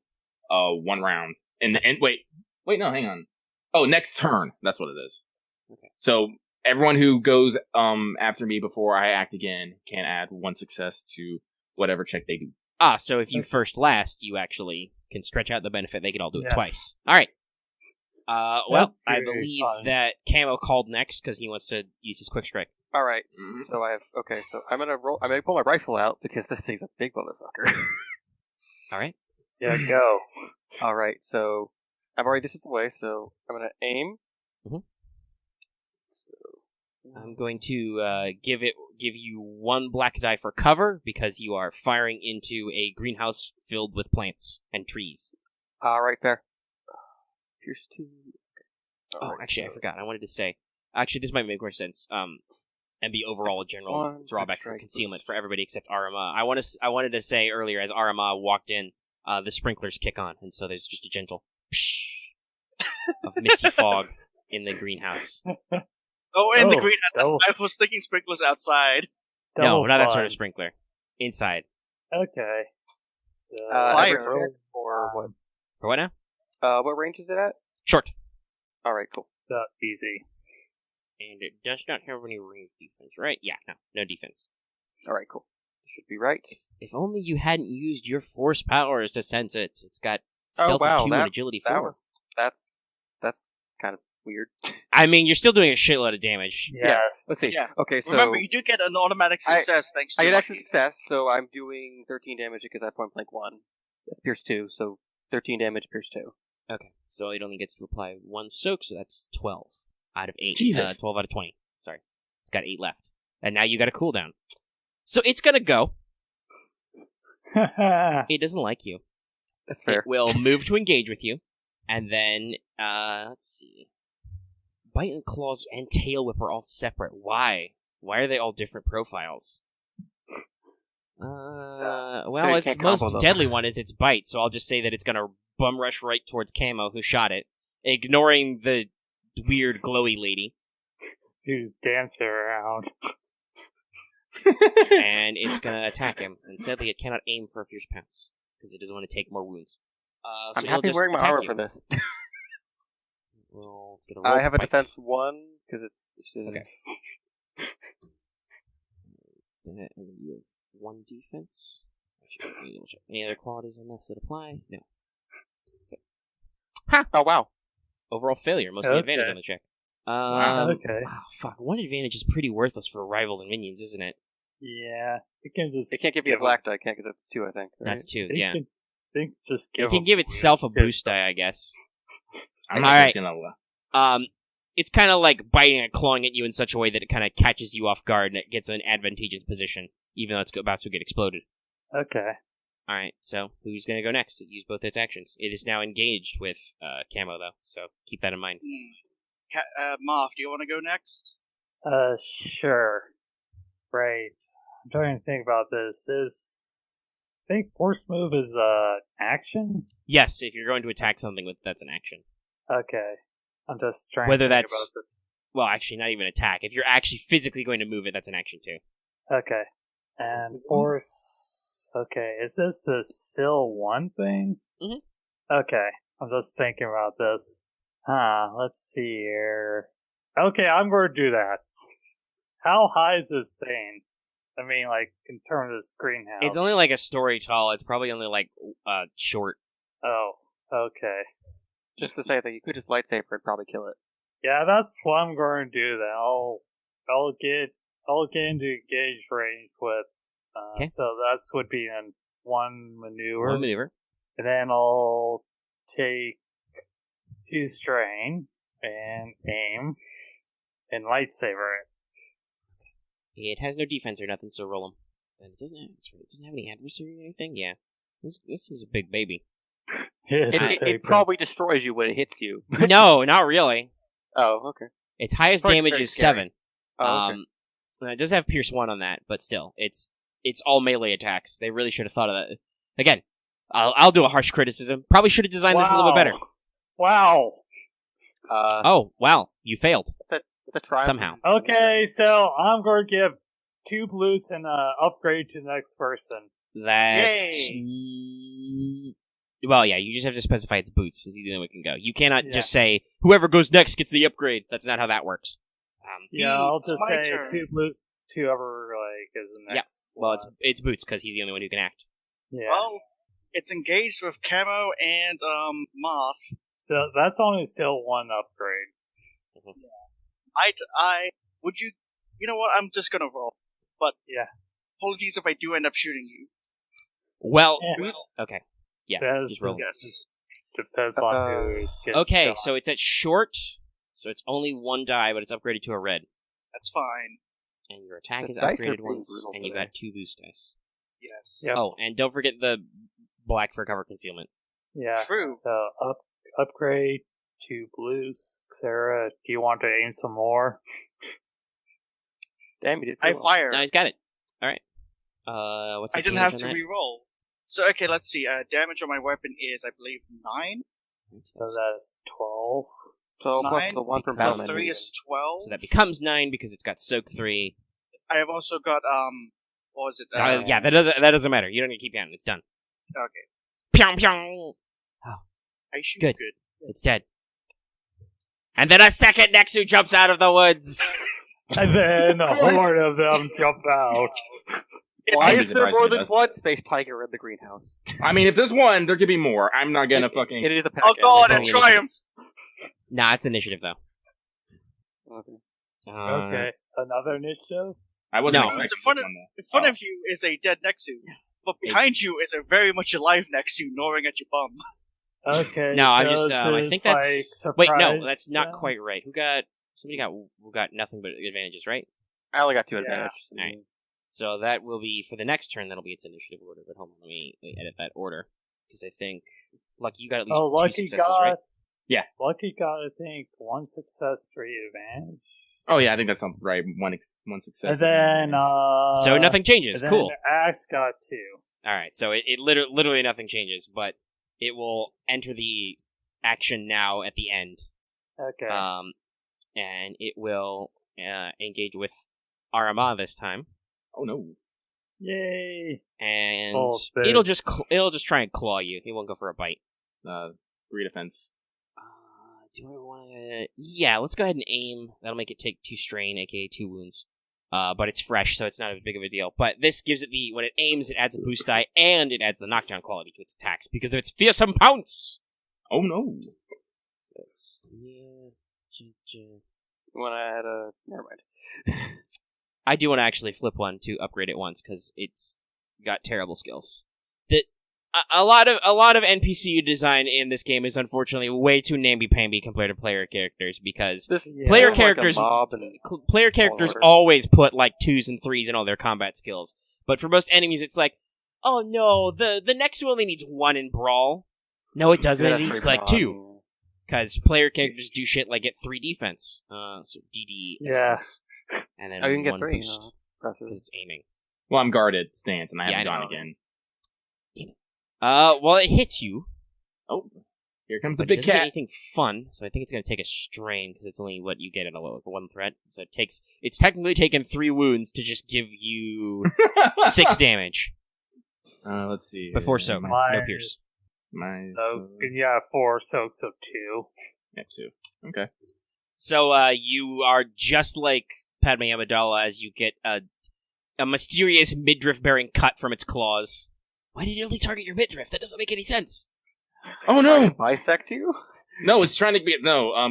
1 round. And wait, no, hang on. Oh, next turn. That's what it is. Okay. So everyone who goes after me before I act again can add one success to whatever check they do. Ah, so if you first last, you actually can stretch out the benefit. They can all do it Yes. twice. All right. Well, That's I very believe fun. that Camo called next because he wants to use his quick strike. All right. Mhm. So I have. Okay. So I'm gonna roll. I'm gonna pull my rifle out because this thing's a big motherfucker. All right. Yeah, go. All right. So I'm already distance away. So I'm gonna aim. Mhm. So I'm going to give you one black die for cover because you are firing into a greenhouse filled with plants and trees. all right, fair. Here's 2. Okay. Oh, actually, I forgot. I wanted to say. Actually, this might make more sense. And be overall a general One drawback for strike concealment for everybody except Aramaa. I wanted to say earlier as Aramaa walked in, the sprinklers kick on, and so there's just a gentle psh of misty fog in the greenhouse. Oh, in the Oh, greenhouse. double- I was thinking sprinklers outside. No, Double not that fun. sort of sprinkler. Inside. Okay. So, Fire. average check or what? For what now? What range is it at? Short. All right, cool. easy. And it does not have any range defense, right? Yeah, no defense. All right, cool. Should be right. If only you hadn't used your force powers to sense it. It's got stealth wow, of 2 and that- agility That 4. was that's kind of weird. I mean, you're still doing a shitload of damage. Yes. Let's see. Yeah. Okay, so Remember, you do get an automatic success thanks to I get Lucky. extra success, so I'm doing 13 damage because I have point blank 1. That's Pierce 2, so 13 damage, Pierce 2. Okay, so it only gets to apply 1 soak, so that's 12 out of 8. Jesus. 12 out of 20. Sorry. It's got 8 left. And now you got a cooldown. So it's gonna go. It doesn't like you. That's fair. It will move to engage with you. And then, let's see. Bite and Claws and Tail Whip are all separate. Why? Why are they all different profiles? So Well, you its can't most combo them. deadly one is its bite, so I'll just say that it's gonna bum rush right towards Camo, who shot it, ignoring the weird glowy lady, Who's dancing around. and it's gonna attack him. And sadly, it cannot aim for a fierce pounce because it doesn't want to take more wounds. So I'm it'll happy just wearing my attack armor you. for this. Well, it's gonna roll I have to a bite. defense 1 because it's Okay. And then you have 1 defense. Actually, let me double check. Any other qualities on this that apply? No. Oh wow. Overall failure. Mostly Okay. advantage on the check. Okay. Wow, fuck. 1 advantage is pretty worthless for rivals and minions, isn't it? Yeah. It can just. It can't give you a black die, can't, because that's 2, I think. Right? That's 2, They yeah. Can, they can just It give. can them give itself a weird boost die, I guess. I'm not Alright. gonna It's kind of like biting and clawing at you in such a way that it kind of catches you off guard and it gets an advantageous position, even though it's about to get exploded. Okay. Alright, so who's going to go next? Use both its actions. It is now engaged with Camo, though, so keep that in mind. Marth, do you want to go next? Sure. Right. I'm trying to think about this. think force move is action. Yes, if you're going to attack something with that's an action. Okay, I'm just trying. Whether to think that's- about this. Well, actually, not even attack. If you're actually physically going to move it, that's an action too. Okay, and force. Okay, is this a Sil 1 thing? Mhm. Okay, I'm just thinking about this. Let's see here. Okay, I'm going to do that. How high is this thing? I mean, like, in terms of this greenhouse. It's only like a story tall. It's probably only like short. Oh, okay. Just to say that you could just lightsaber and probably kill it. Yeah, that's what I'm going to do then. I'll get into engage range with. Okay. So that's would be in one maneuver. One maneuver. And then I'll take 2 strain and aim and lightsaber it. It has no defense or nothing, so roll them. And it doesn't have any adversary or anything. Yeah, this is a big baby. It probably destroys you when it hits you. No, not really. Oh, okay. Its highest Probably damage very is scary. 7. Oh, okay. It does have Pierce 1 on that, but still, it's all melee attacks. They really should have thought of that. Again, I'll do a harsh criticism. Probably should have designed this a little bit better. Wow. Oh, wow, you failed That's right. somehow. Okay, so I'm going to give 2 blues and upgrade to the next person. That's well, yeah. You just have to specify it's boots. It's the only way it can go. You cannot just say whoever goes next gets the upgrade. That's not how that works. Yeah, I'll just my say turn. 2 blues to whoever is the next. Well, one. it's boots because he's the only one who can act. Yeah. Well, it's engaged with Camo and Marth. So that's only still 1 upgrade. Would you? You know what? I'm just gonna roll. But Yeah. apologies if I do end up shooting you. Well, Yeah. okay. Yeah, That's just roll. Yes. Depends on who gets Okay, shot. so it's at short, so it's only 1 die, but it's upgraded to a red. That's fine. And your attack The is dice are upgraded pretty once, brutal and you today. got 2 boost dice. Yes. Yep. Oh, and don't forget the black for cover concealment. Yeah. True. So upgrade to blues. Sarah, do you want to aim some more? Damn, you did. I well. fire. No, he's got it. All right. What's the I didn't damage have to on that? re-roll. So okay, let's see. Damage on my weapon is, I believe, 9. So that's 12. So plus 9 the 1 from plus battle 3 menus. is 12. So that becomes 9 because it's got soak 3. I have also got what was it? Yeah, that doesn't matter. You don't need to keep counting. It's done. Okay. Pyong pyong. I shoot Good. good. It's dead. And then a second Nexu jumps out of the woods. And then a horde of them jump out. Why I'd be is there surprised more if it than does. one space tiger in the greenhouse? I mean, if there's one, there could be more. I'm not gonna fucking. It is a pack. Oh god, a Like, triumph! Nah, it's initiative though. Okay. Okay, another initiative? I wasn't No. expecting In front this of- one, though. In front Oh. of you is a dead Nexu, but behind you is a very much alive Nexu gnawing at your bum. Okay. No, I'm so just. this I is, think that's. like, Wait, no, surprise that's not then? quite right. Who got nothing but advantages, right? I only got 2 Yeah. advantages. Alright. So that will be for the next turn. That'll be its initiative order. But hold on, let me edit that order because I think Lucky, you got at least 2 Lucky successes, got, right? Yeah. Lucky got, I think, 1 success, 3 advantage. Oh yeah, I think that sounds right. One success. And then, So nothing changes. and then Cool. Axe got 2. All right. So it literally nothing changes, but it will enter the action now at the end. Okay. And it will engage with Aramaa this time, Oh no. Yay! and Oh, bitch. it'll just try and claw you. It won't go for a bite. 3 defense. Do I want to? Yeah, let's go ahead and aim. That'll make it take 2 strain, aka 2 wounds. But it's fresh, so it's not as big of a deal. But this gives it when it aims, it adds a boost die, and it adds the knockdown quality to its attacks because of its fearsome pounce. Oh no. So it's When I had a... Never mind. I do want to actually flip one to upgrade it once because it's got terrible skills. That a lot of NPC design in this game is unfortunately way too namby-pamby compared to player characters because This Yeah. player feels like a characters mob and- player characters order. always put like 2s and 3s in all their combat skills. But for most enemies, it's like, oh no, the Nexu only needs 1 in brawl. No, it doesn't. Yeah, It that's needs pretty like broad, 2 because player characters do shit like get 3 defense. So DD. Yeah. And then Oh, you can get 1 3. boost Impressive. because it's aiming. Well, I'm guarded stance, and I Yeah, haven't I gone know. again. Well, it hits you. Oh, here comes the But it big doesn't get cat. anything fun, so I think it's going to take a strain, because it's only what you get in a one threat. So it's technically taken 3 wounds to just give you 6 damage. Let's see. Before soak. Mine No pierce. So you have 4 soaks of 2. Yeah, 2. Okay. So you are just like Padme Amidala as you get a mysterious midriff-bearing cut from its claws. Why did it only target your midriff? That doesn't make any sense. Oh no! Bisect you? No, it's trying to be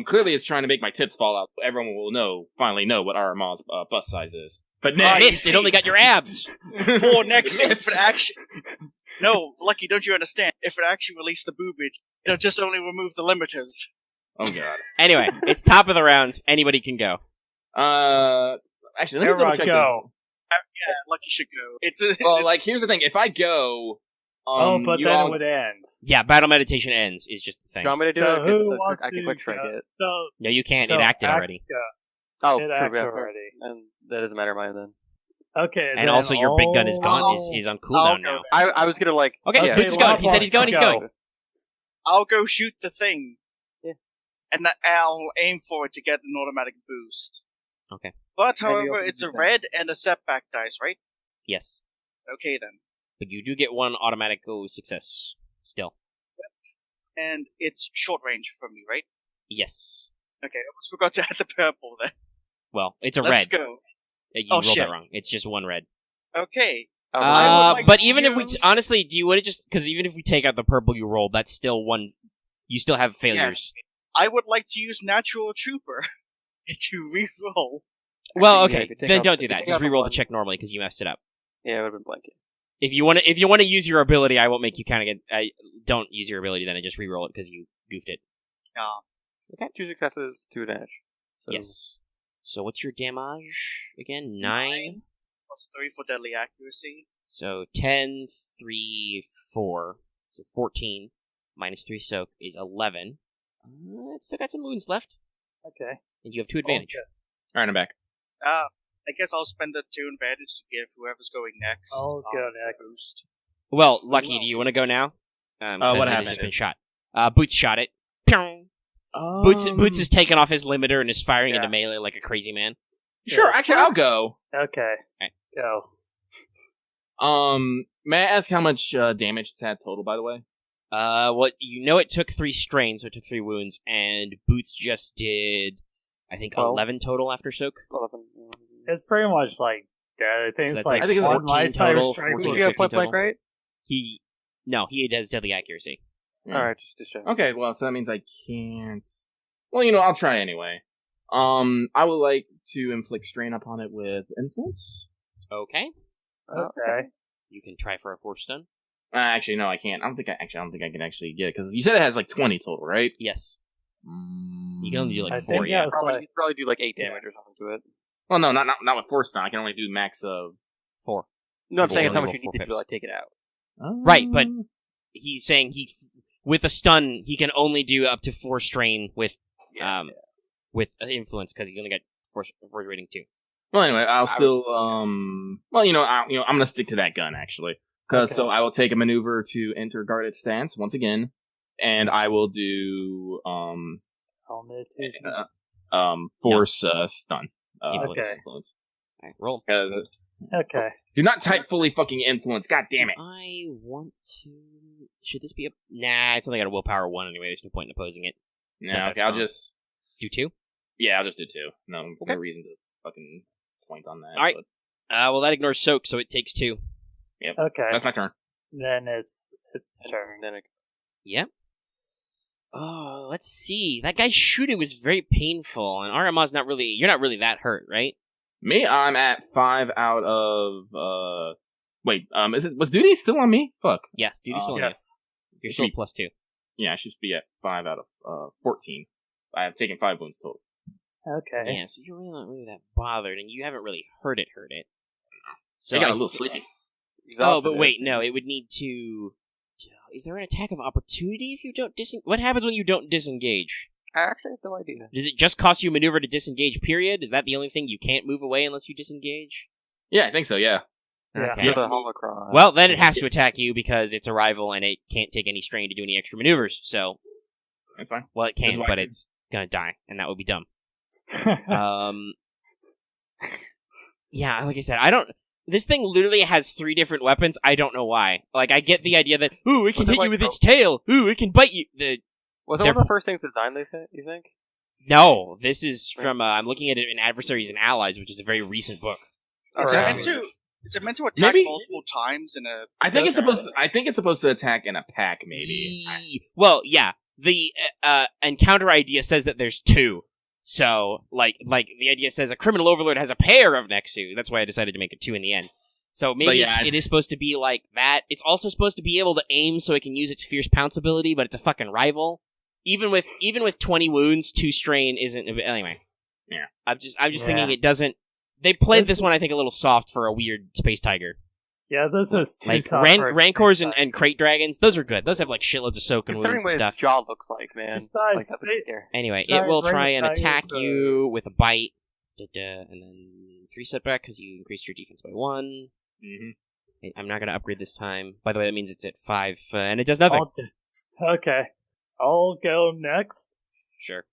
clearly it's trying to make my tits fall out. Everyone will finally know what Aramaa's bust size is. But Oh, missed! It only got your abs! Or next, if it actually... No, Lucky, don't you understand? If it actually released the boobage, it'll just only remove the limiters. Oh god. Anyway, it's top of the round. Anybody can go. Actually, let me double check. Go. Yeah, Lucky should go. Well, like, here's the thing. If I go, but you then all... it would end. Yeah, battle meditation ends is just the thing. Do you want me to do So it? who 'Cause wants I can to quick strike go? it. So, No, you can't. so It acted Axe already. Oh, It true, acted yeah, already. and that doesn't matter mine then. Okay, And then also your big gun is gone. I'll- Is on I'll cooldown go now. I was gonna like. Okay, Okay, Boots is going. He said he's going. He's go. going. I'll go shoot the thing. Yeah. And I'll aim for it to get an automatic boost. Okay. But, Maybe however, open it's a the red and a setback dice, right? Yes, Okay, then. but you do get 1 automatic success still. And it's short range for me, right? Yes. Okay, I almost forgot to add the purple there. Well, it's a Let's red. go. You Oh, rolled shit. that wrong. It's just 1 red. Okay. I would like But to even if we use- honestly, do you want to just because even if we take out the purple you rolled, that's still 1. You still have failures. Yes. I would like to use Natural Trooper to re-roll. Well, Actually, yeah, okay, if you take then out- don't if do you that. take Just out the re-roll the one- check normally because you messed it up. Yeah, it would have been blanket. If you want to use your ability, I won't make you count again. Don't use your ability then, and just re-roll it because you goofed it. Yeah. 2 successes, 2 dash. So Yes. So what's your damage again? 9. Plus 3 for deadly accuracy. So 10, 3, 4. So 14 minus 3 soak is 11. It's still got some wounds left, Okay. and you have 2 advantage. Okay. Alright, I'm back. I guess I'll spend the 2 advantage to give whoever's going next. I'll go a next. Boost. Well, Lucky, do you want to go now? what As it has happened? just been shot. Boots shot it. Pyong! Boots is taking off his limiter and is firing Yeah. into melee like a crazy man. Sure, actually, I'll go. Okay. Alright. Go. May I ask how much damage it's had total, by the way? Well, you know it took 3 strains, so it took 3 wounds, and Boots just did, I think, 12. 11 total after soak. 11. It's pretty much like dead. I think So it's that's like I think it's 1 14 life-size total, strike 14 Did wound. you have 15 point blank, total. right? He does deadly accuracy. Yeah. Alright, just check. Okay, well, so that means I can't... Well, I'll try anyway. I would like to inflict strain upon it with influence. Okay. Okay. You can try for a force stun. Actually, no, I can't. I don't think I can actually get it, because you said it has like 20 total, right? Yes. You You can only do like I 4, think yeah. that's Probably, like- you probably do like 8 damage or something to it. Well, no, not with force stun. I can only do max of... 4. No, I'm Four, saying it's how roll much you 4 need to pips. like take it out. Right, but he's saying with a stun, he can only do up to 4 strain with with influence because he's only got force rating 2. Well, anyway, I'll still, I'm gonna stick to that gun, actually. Okay. So I will take a maneuver to enter guarded stance once again, and I will do, force, stun. Influence. Okay. Influence. Alright, roll. 'Cause, Okay. do not type fully fucking influence, god damn it. I want to... Should this be a... Nah, it's only got a willpower 1 anyway. There's no point in opposing it. No, So okay, that's I'll fine. just, Do 2? yeah, I'll just do 2. No Okay. reason to fucking point on that. Alright. but Well, that ignores soak, so it takes 2. Okay. That's my turn. Then it's turn. And then it, Yeah. Oh, let's see. That guy's shooting was very painful, and Aramaa's not really... You're not really that hurt, right? Me, I'm at 5 out of, wait, was duty still on me? Fuck. Yes, duty's still on Yes. you. You're still Sweet. plus 2. Yeah, I should be at 5 out of 14. I have taken 5 wounds total. Okay. Yeah, so you're really not really that bothered, and you haven't really hurt it. So I got I a little th- sleepy. Oh, but wait, no, it would need to... Is there an attack of opportunity if you don't What happens when you don't disengage? I actually have no idea. Does it just cost you maneuver to disengage, period? Is that the only thing you can't move away unless you disengage? Yeah, I think so, yeah. Yeah. Okay. You're the holocron. Well, then it has to attack you because it's a rival and it can't take any strain to do any extra maneuvers. So, That's fine. well, it can, That's but why- it's gonna die, and that would be dumb. Yeah, like I said, I don't. This thing literally has 3 different weapons. I don't know why. Like, I get the idea that ooh, it can Was it hit you like with its tail. Ooh, it can bite you. Was it they're- one of the first things designed, you think? No, this is from. I'm looking at it in Adversaries and Allies, which is a very recent book. Is it Alright. meant to attack Maybe- multiple times in a? I think it's supposed to attack in a pack, maybe. Well, yeah. The encounter idea says that there's 2. So, like the idea says a criminal overlord has a pair of Nexu. That's why I decided to make it 2 in the end. So maybe yeah, it is supposed to be like that. It's also supposed to be able to aim so it can use its fierce pounce ability, but it's a fucking rival. Even with 20 wounds, 2 strain isn't. Anyway. Yeah. I'm just thinking it doesn't. They played this one, I think, a little soft for a weird space tiger. Yeah, this is too Like soft for a Rancors space and Crate Dragons, those are good. Those have like shitloads of soak and wounds Considering and what stuff. his jaw looks like, man. Besides, Like, that would scare. Anyway, Sorry, it will Ranger try and Tigers, attack you with a bite, and then 3 setback because you increased your defense by 1. Mm-hmm. I'm not going to upgrade this time. By the way, that means it's at 5, and it does nothing. Okay, I'll go next. Sure.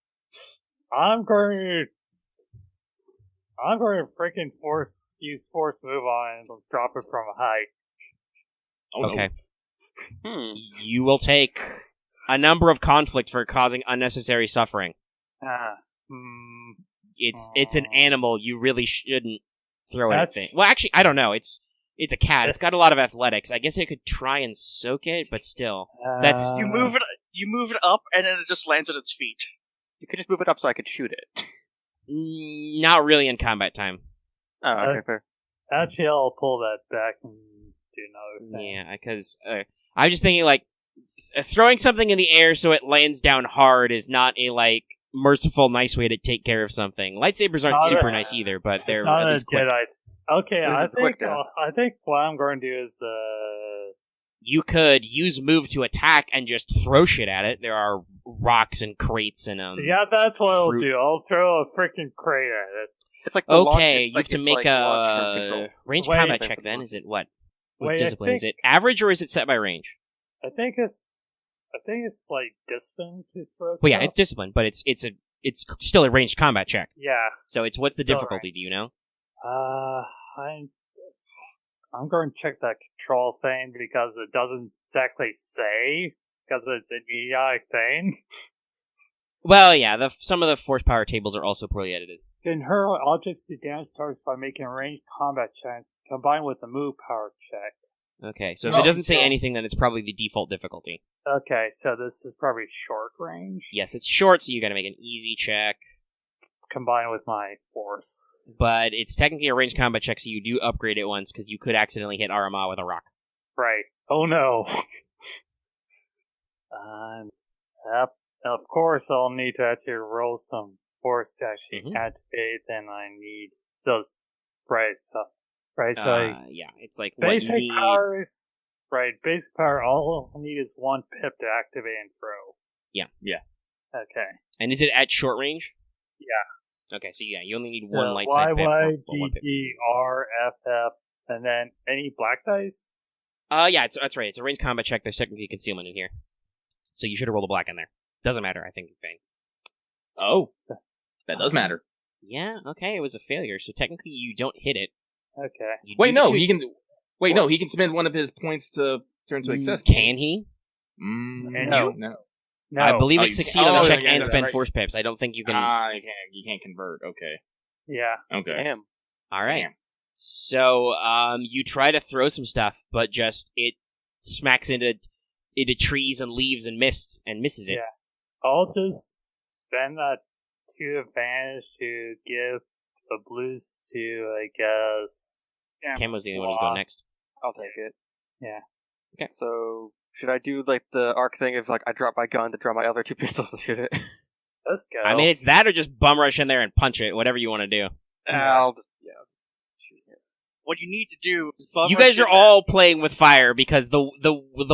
I'm going to freaking use force move on and drop it from a height. Oh, no. Okay. Hmm. You will take a number of conflict for causing unnecessary suffering. It's an animal. You really shouldn't throw at That's- it. Well, actually, I don't know. It's a cat. It's got a lot of athletics. I guess it could try and soak it, but still. That's- You move it up, and then it just lands on its feet. You could just move it up so I could shoot it. Not really in combat time. Oh, okay, fair. Actually, I'll pull that back and do another thing. Yeah, because I'm just thinking, like, throwing something in the air so it lands down hard is not a, like, merciful, nice way to take care of something. Lightsabers aren't not super a- nice either, but It's they're not at a least quick. Jedi. Okay, It I is quick, think though. I think what I'm going to do is You could use move to attack and just throw shit at it. There are rocks and crates and yeah, that's what I'll fruit. do. I'll throw a freaking crate at it. It's like the launch- Okay, it's you like have to it's make like launch from a control. range Wait, combat I check think then. it's- Is it what? What Wait, I discipline? Is think- it average or is it set by range? I think it's like discipline to throw. Well, yeah, stuff. it's discipline, but it's still a ranged combat check. Yeah. So it's what's the Still difficulty? Do you know? I'm going to check that control thing because it doesn't exactly say because it's an EI thing. Well, yeah, some of the force power tables are also poorly edited. Can hurl objects to damage targets by making a ranged combat check combined with a move power check. Okay, so if No, it doesn't say no. anything, then it's probably the default difficulty. Okay, so this is probably short range Yes, it's short, so you gotta make an easy check. combined with my force. But it's technically a ranged combat check, so you do upgrade it once, because you could accidentally hit Aramaa with a rock. Right. Oh no. Yep. Of course, I'll need to actually roll some force to actually Mhm. activate. Then I need so Yeah, it's like what you basic need. powers. Right. Basic power. All I need is 1 pip to activate and throw. Yeah. Yeah. Okay. And is it at short range? Yeah. Okay, so yeah, you only need 1 light Y side pip. Y or G 1 pip. G R F F, and then any black dice. Yeah, that's right. It's a ranged combat check. There's technically concealment in here. So you should have rolled a black in there. Doesn't matter, I think, Fane. Oh, that does matter. Yeah, okay, it was a failure, so technically you don't hit it. Okay. You Wait, do no, get to- he can. Wait, no, he can spend one of his points to turn to excess. Can he? Mm, No. no. No. I believe Oh, it you succeed can't- on the oh, check yeah, and that's spend right. force pips. I don't think you can. You can't convert. Okay. Yeah. Okay. Damn. All right. Damn. So, you try to throw some stuff, but just it smacks into trees and leaves and mist and misses it. Yeah. I'll just spend that 2 advantage to give a boost to, I guess. Damn. Camo's the only one who's going next. I'll take it. Yeah. Okay. So, should I do, like, the arc thing of, like, I drop my gun to draw my other 2 pistols to shoot it? Let's go. I mean, it's that or just bum rush in there and punch it. Whatever you want to do. I'll just, shoot it. What you need to do is bum You rush guys are in all playing with fire because the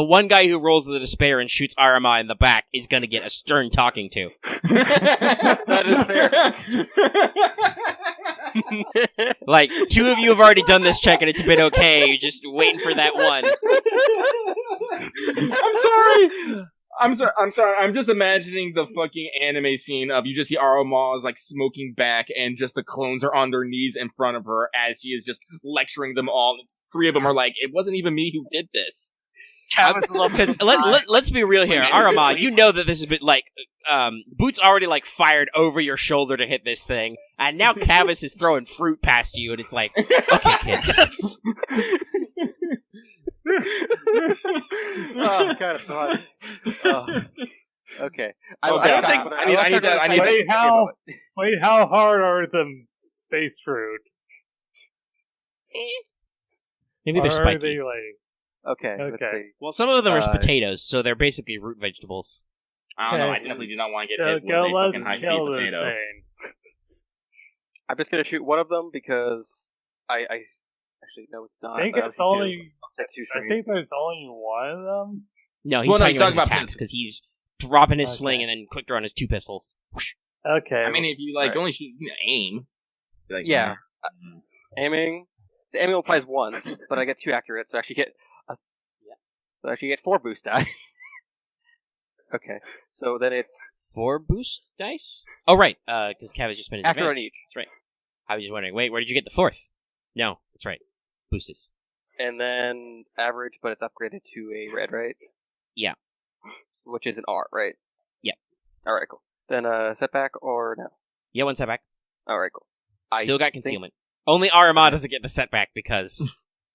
one guy who rolls the despair and shoots Aramaa in the back is going to get a stern talking to. That is fair. Like, 2 of you have already done this check and it's been okay. You're just waiting for that one. I'm sorry. I'm just imagining the fucking anime scene of you just see Aramaa is like smoking back and just the clones are on their knees in front of her as she is just lecturing them all. And 3 of them are like, it wasn't even me who did this. Because let's be real here, Aramaa, you know that this has been like Boots already like fired over your shoulder to hit this thing, and now Kavis is throwing fruit past you, and it's like, okay, kids. Oh, kind of thought. Oh. Okay. I need. Wait, how hard are the space fruit? Maybe they're Or spiky. are they like? Okay. Let's Okay. see. Well, some of them are potatoes, so they're basically root vegetables. I don't know. I Okay. definitely do not want to get So hit with go, a let's fucking high-speed kill this potato. thing. I'm just gonna shoot one of them because I actually no, it's not. I think it's two. only. That's too I strange. think there's only one of them. No, he's Well, no, talking he's about his talking about attacks, because he's dropping his sling Okay. and then quick draw on his 2 pistols. Okay. I mean, if you like Right. only shoot, aim. Like, Yeah. Aiming. The aiming applies once, but I get 2 accurate, so I actually get. So I actually get 4 boost die. Okay, so then it's 4 boost dice? Oh, right, because Kavis just spent his after on advantage. each, That's right. I was just wondering, wait, where did you get the 4th? No, that's right. Boostus. and then average, but it's upgraded to a red, right? Yeah. Which is an R, right? Yeah. All right, cool. Then setback or no? Yeah, 1 setback. All right, cool. Still got concealment. Only Aramaa doesn't get the setback because,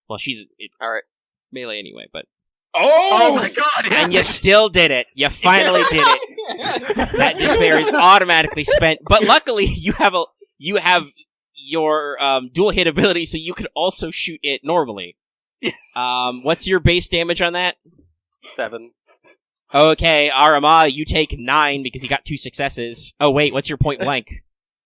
well, she's All right. melee anyway, but... Oh my god! And you still did it. You finally did it. That despair is automatically spent. But luckily, you have your dual hit ability, so you could also shoot it normally. Yes. What's your base damage on that? 7. Okay, Aramaa, you take 9 because you got 2 successes. Oh wait, what's your point blank?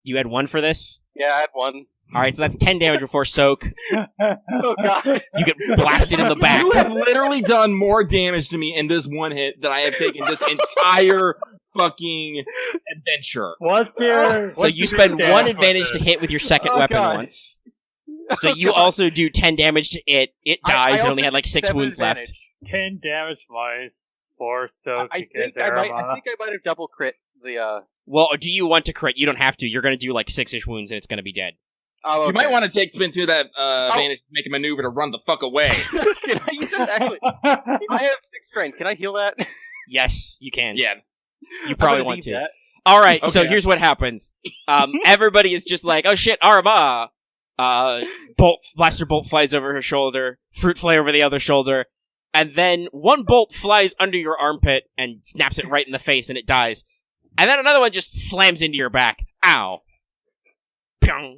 You had 1 for this? Yeah, I had 1. Alright, so that's 10 damage before soak. Oh god! You get blasted in the back. You have literally done more damage to me in this one hit than I have taken this entire fucking adventure. What's your? So you spend 1 advantage to hit with your second weapon God. once. So you also do 10 damage to it. It dies and only had like 6 wounds left. 10 damage minus 4 soak I against think Aramaa. I might have double crit the. Well, do you want to crit? You don't have to. You're going to do like 6-ish wounds and it's going to be dead. Oh, okay. You might want to take spin to that advantage to make a maneuver to run the fuck away. Can I use that? Actually, I have 6 strength. Can I heal that? Yes, you can. Yeah. You probably I'm gonna want need to. that. Alright, so Okay. here's what happens. Everybody is just like, oh shit, Aramaa! Blaster bolt flies over her shoulder, fruit fly over the other shoulder, and then 1 bolt flies under your armpit and snaps it right in the face and it dies. And then another one just slams into your back. Ow. Pyong.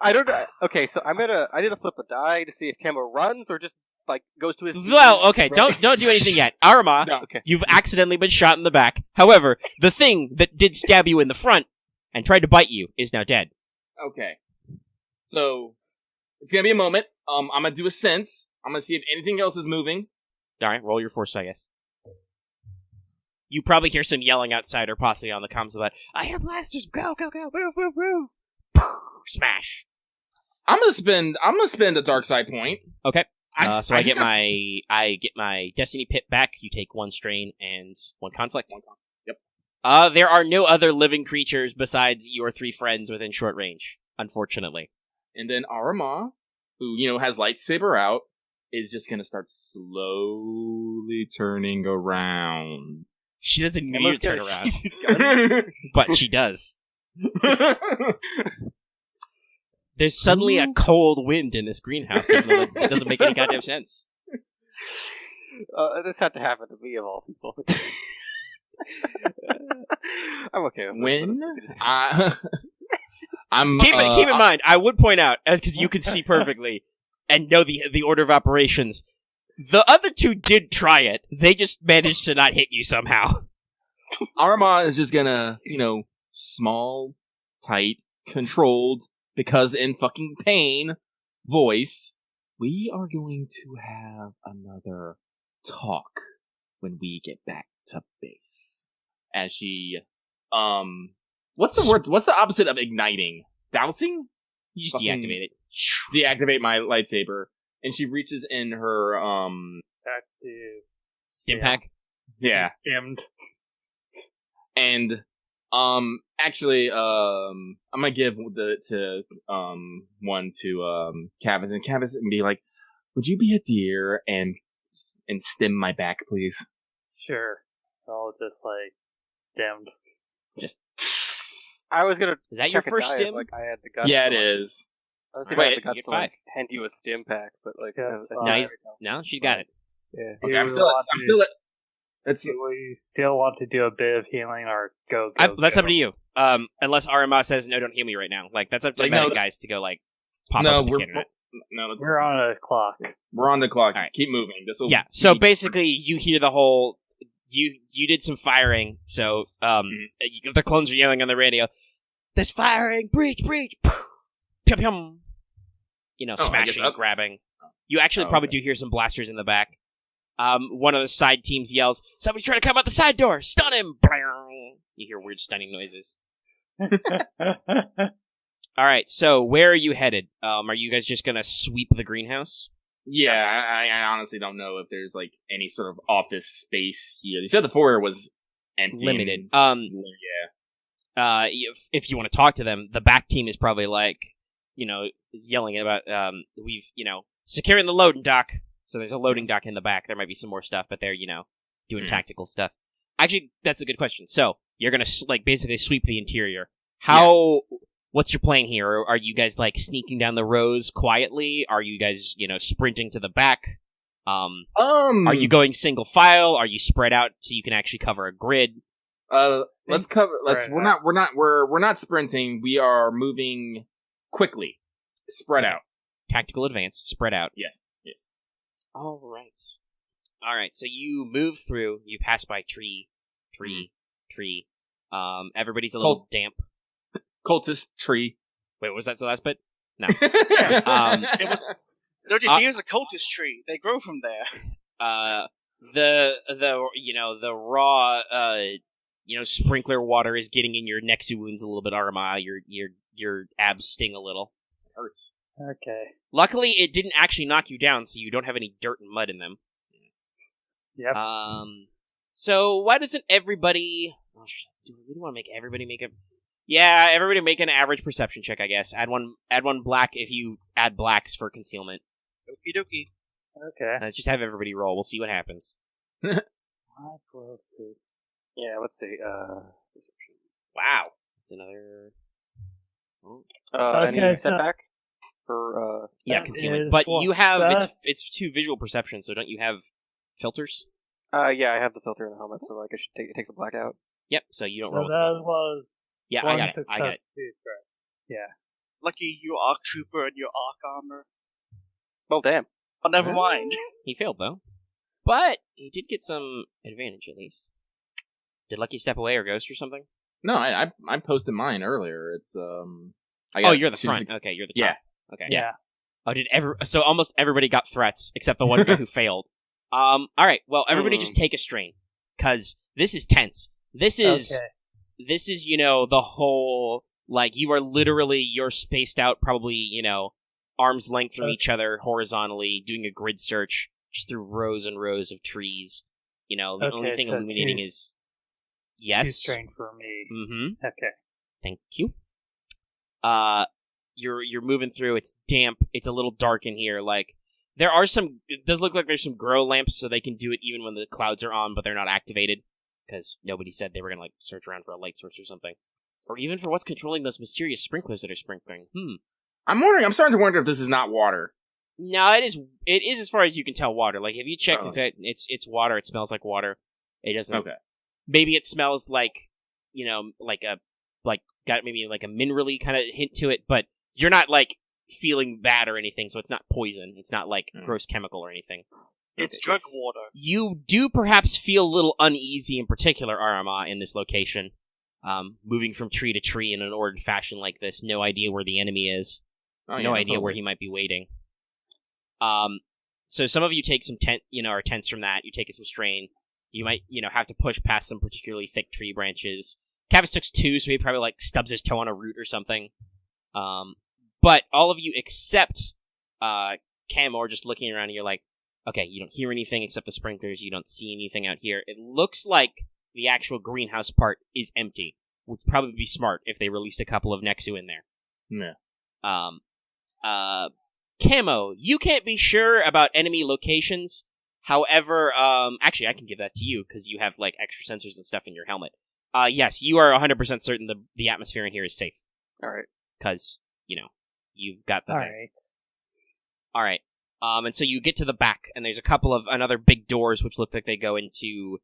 I don't know. Okay, so I need to flip a die to see if Camo runs or just like goes to his. Well, okay, don't do anything yet. Aramaa, No. Okay. you've accidentally been shot in the back. However, the thing that did stab you in the front and tried to bite you is now dead. Okay. So, it's gonna be a moment. I'm gonna do a sense. I'm gonna see if anything else is moving. Alright, roll your force, I guess. You probably hear some yelling outside or possibly on the comms about, I hear blasters, go, go, go, move, move, move. Smash. I'm gonna spend a dark side point. Okay. So I just get my Destiny Pit back. You take 1 strain and 1 conflict. Yep. There are no other living creatures besides your 3 friends within short range, unfortunately. And then Aramaa, who, has lightsaber out, is just gonna start slowly turning around. She doesn't Camo's need to turn gonna around, shoot his gun. but she does. There's suddenly a cold wind in this greenhouse. Even though it doesn't make any goddamn sense. This had to happen to me of all people. I'm okay with When this. I'm Keep in mind, I would point out, because you can see perfectly and know the order of operations, the other 2 did try it. They just managed to not hit you somehow. Aramaa is just gonna, small, tight, controlled, because in fucking pain, voice. We are going to have another talk when we get back to base. As she, what's the word? What's the opposite of igniting? dousing? You just Fucking deactivate it. Deactivate my lightsaber, and she reaches in her Back to Stim pack. yeah, Stimmed. and actually I'm gonna give one to Kavis, and Kavis and be like, would you be a dear and stim my back, please? Sure. All just like stemmed. Just I was gonna. Is that your check a first die if, stim? like I had the guts. yeah, it to, like, is. I was thinking I Wait, had the you guts get to like 5. hand you a stim pack, but like Yes, Nice. No, she's got it. yeah. Okay, I'm still at. Do we still want to do a bit of healing or go? That's go? up to you. Unless Aramaa says no, don't heal me right now. Like that's up to Like, meta no, guys to go like pop No, up with the we're kid or not. no, it's, We're on a clock. we're on the clock. All right. Keep moving. This will Yeah. So basically, you hear the whole. You did some firing. So the clones are yelling on the radio. There's firing! Breach! Breach! Pum pum. You know, Oh, I guess smashing, up- grabbing. You actually Oh, probably okay. do hear some blasters in the back. One of the side teams yells, "Somebody's trying to come out the side door! Stun him!" You hear weird stunning noises. All right, so where are you headed? Are you guys just gonna sweep the greenhouse? Yeah, Yes. I honestly don't know if there's like any sort of office space here. You said the foyer was empty. Limited. Yeah. If you want to talk to them, the back team is probably like, yelling about, we've, securing the loading dock. So there's a loading dock in the back. There might be some more stuff, but they're, doing tactical stuff. Actually, that's a good question. So you're gonna basically sweep the interior. What's your plan here? Are you guys like sneaking down the rows quietly? Are you guys, sprinting to the back? Are you going single file? Are you spread out so you can actually cover a grid? Let's cover. Right. We're not sprinting. We are moving quickly, spread out. Tactical advance, spread out. Yes. All right. So you move through. You pass by tree. Everybody's a little damp. Cultist tree. Wait, was that the last bit? No. Don't you see? It's a cultist tree. They grow from there. The raw sprinkler water is getting in your Nexu wounds a little bit, Aramaa. Your abs sting a little. It hurts. Okay. Luckily, it didn't actually knock you down, so you don't have any dirt and mud in them. Yep. So why doesn't everybody? Do we really want to make everybody make a? Yeah, everybody make an average perception check, I guess. Add one black if you add blacks for concealment. Okie dokie. Okay. Let's just have everybody roll. We'll see what happens. My growth is Yeah, let's see. Wow, that's another. Any Okay, so- setback for Yeah, That concealment. is But what- you have that- it's 2 visual perception, so don't you have filters? yeah, I have the filter in the helmet, so like I should it takes a black out. Yep. So you don't so roll. that was Yeah, one I got it. success. I got it. Yeah. Lucky you arc trooper and your arc armor. Well, damn. Oh, never mind. He failed though, but he did get some advantage at least. Did Lucky step away or ghost or something? No, I posted mine earlier. It's I Oh, got you're the 2 front. Okay, you're the Yeah. top. Okay. Yeah. Oh, so almost everybody got threats except the one guy who failed. All right. Well, everybody just take a strain, cause this is tense. This is Okay. the whole you're spaced out probably arm's length from each other horizontally, doing a grid search just through rows and rows of trees. The only thing so illuminating two- is two yes. strain for me. Mm-hmm. Okay. Thank you. You're moving through. It's damp. It's a little dark in here. Like there are some. It does look like there's some grow lamps, so they can do it even when the clouds are on, but they're not activated because nobody said they were gonna search around for a light source or something, or even for what's controlling those mysterious sprinklers that are sprinkling. I'm starting to wonder if this is not water. No, it is. It is as far as you can tell. Water. Like if you check, Oh. it's water. It smells like water. It doesn't. Okay. Maybe it smells like got maybe like a minerally kind of hint to it, but you're not feeling bad or anything, so it's not poison. It's not gross chemical or anything. It's drug water. You do perhaps feel a little uneasy in particular, Aramaa, in this location. Moving from tree to tree in an ordered fashion like this, no idea where the enemy is. Oh, No yeah, idea where totally. he might be waiting. So some of you take some are tense from that. You're taking some strain. You might, have to push past some particularly thick tree branches. Kavis took 2, so he probably stubs his toe on a root or something. But all of you except Camo are just looking around and you're like, okay, you don't hear anything except the sprinklers, you don't see anything out here. It looks like the actual greenhouse part is empty. Would probably be smart if they released a couple of Nexu in there. Yeah. Camo, you can't be sure about enemy locations. However, actually, I can give that to you because you have like extra sensors and stuff in your helmet. Yes, you are 100% certain the atmosphere in here is safe. All right. Because you've got the All thing. All right. And so you get to the back, and there's a couple of another big doors which look like they go into,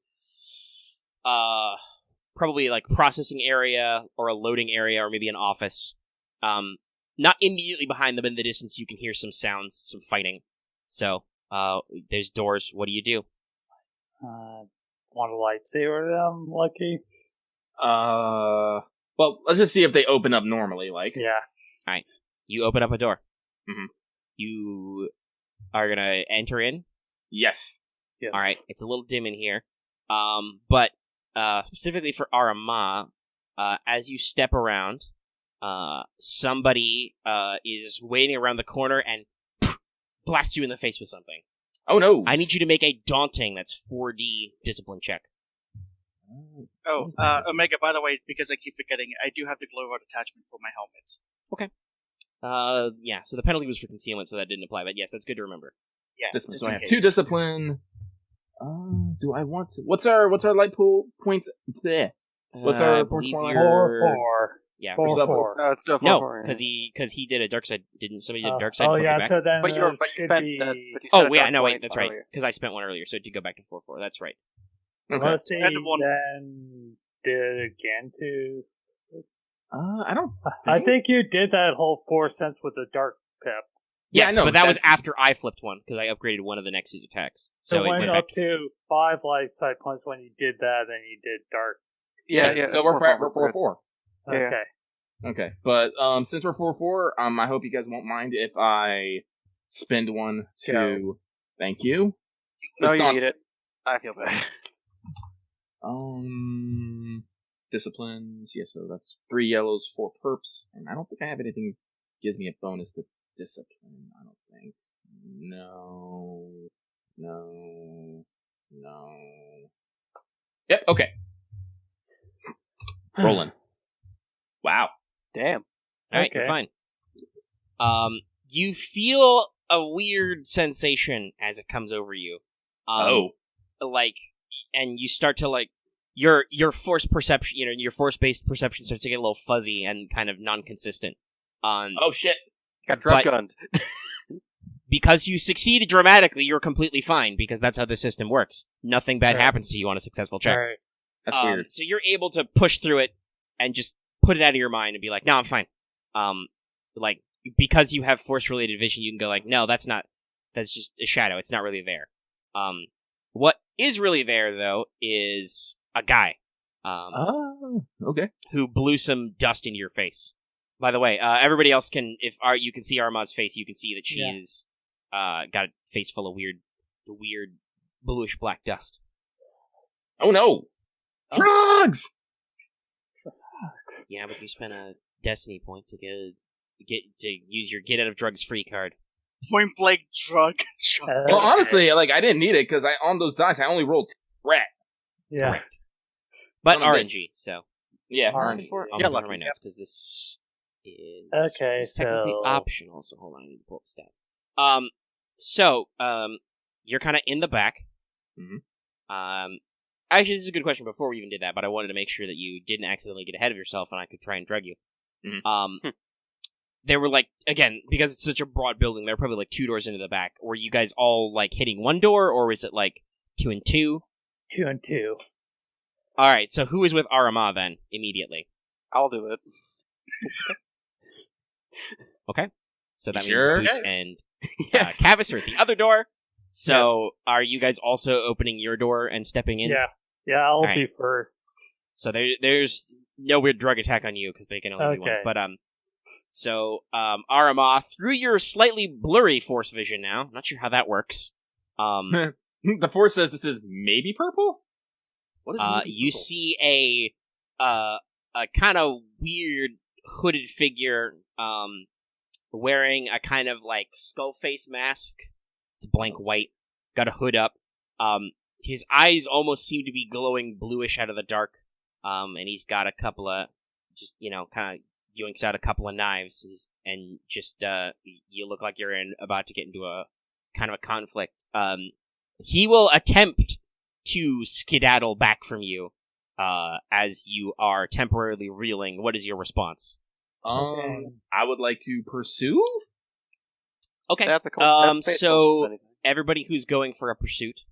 probably like processing area or a loading area or maybe an office. Not immediately behind them in the distance, you can hear some sounds, some fighting. So, there's doors. What do you do? Want a lightsaber them, Lucky? Well, let's just see if they open up normally, like. Yeah. Alright. You open up a door. Mhm. You are gonna enter in. Yes. Yes. Alright. It's a little dim in here. But, specifically for Aramaa, as you step around, somebody, is waiting around the corner and blasts you in the face with something. Oh, no. I need you to make a daunting, that's 4D discipline check. Oh, Omega, by the way, because I keep forgetting, I do have the glow rod attachment for my helmet. Yeah, so the penalty was for concealment, so that didn't apply, but yes, that's good to remember. Yeah, Discipline. just So I in have case. 2 discipline. Do I want to... What's our light pool points there? What's our I believe point? you're- 4-4. Yeah, 4-4. No, it's still no, 4-4, yeah. because he did a dark side. Didn't somebody did a dark side? Oh before yeah, back? so then But you it spent should but be... you spent Oh a yeah, dark no wait, point that's right. earlier. Because I spent one earlier, so it did go back to 4-4. That's right. Okay. Let's see, And one- then did it again to... I don't... I think you did that whole 4 cents with the dark pip. Yeah, Yes, I know, but that was that's- after I flipped one because I upgraded one of the Nexus attacks. So So it it went went up back to 5 light side points when you did that, then you did dark. Yeah, yeah. So it's we're 4-4, 4-4. Yeah. Okay. Okay, but since we're 4-4, I hope you guys won't mind if I spend one to... Go. Thank you. No, If you not- need it. I feel bad. Disciplines. Yeah, so that's 3 yellows, 4 perps, and I don't think I have anything gives me a bonus to discipline. I don't think. No. Yep. Okay. Rolling. Wow. Damn. All right, you're fine. You feel a weird sensation as it comes over you. And you start to your force perception, your force-based perception starts to get a little fuzzy and kind of non-consistent. Oh shit. Got drug But- gunned. Because you succeeded dramatically, you're completely fine because that's how the system works. Nothing bad Right. happens to you on a successful check. Alright. That's weird. So you're able to push through it and just put it out of your mind and be like, no, I'm fine. Because you have force-related vision, you can go no, that's just a shadow. It's not really there. What is really there, though, is a guy. Okay. Who blew some dust into your face. By the way, everybody else can, you can see Aramaa's face, you can see that she is, got a face full of weird bluish black dust. Oh no! Drugs! Yeah, but you spent a destiny point to use your get out of drugs free card. Point blank drug. Well, honestly, I didn't need it because on those dice I only rolled rat. Yeah. Correct. But Son of a bitch. RNG, so. Yeah, RNG. I'm Yeah, looking at my lucky. notes because this is Okay, it's technically so- optional. So hold on, I need to pull up stats. You're kind of in the back. Mhm. Actually, this is a good question. Before we even did that, but I wanted to make sure that you didn't accidentally get ahead of yourself, and I could try and drug you. Mhm. There were again because it's such a broad building. There were probably 2 doors into the back. Were you guys all hitting one door, or was it 2 and 2? 2 and 2. All right. So who is with Aramaa then immediately? I'll do it. Okay. So that You means sure? Boots and Yes. Kavis are at the other door. So are you guys also opening your door and stepping in? Yeah. Yeah, I'll Alright. be first. So there's no weird drug attack on you because they can only be one. Okay. But Aramaa, through your slightly blurry force vision now, I'm not sure how that works. The force says this is maybe purple. What is maybe You purple? see a kind of weird hooded figure, wearing a kind of like skull face mask. It's blank white. Got a hood up. His eyes almost seem to be glowing bluish out of the dark. And he's got a couple of, just, kind of yoinks out a couple of knives, and just, you look like you're about to get into a kind of a conflict. He will attempt to skedaddle back from you, as you are temporarily reeling. What is your response? I would like to pursue. Okay. That's So everybody who's going for a pursuit,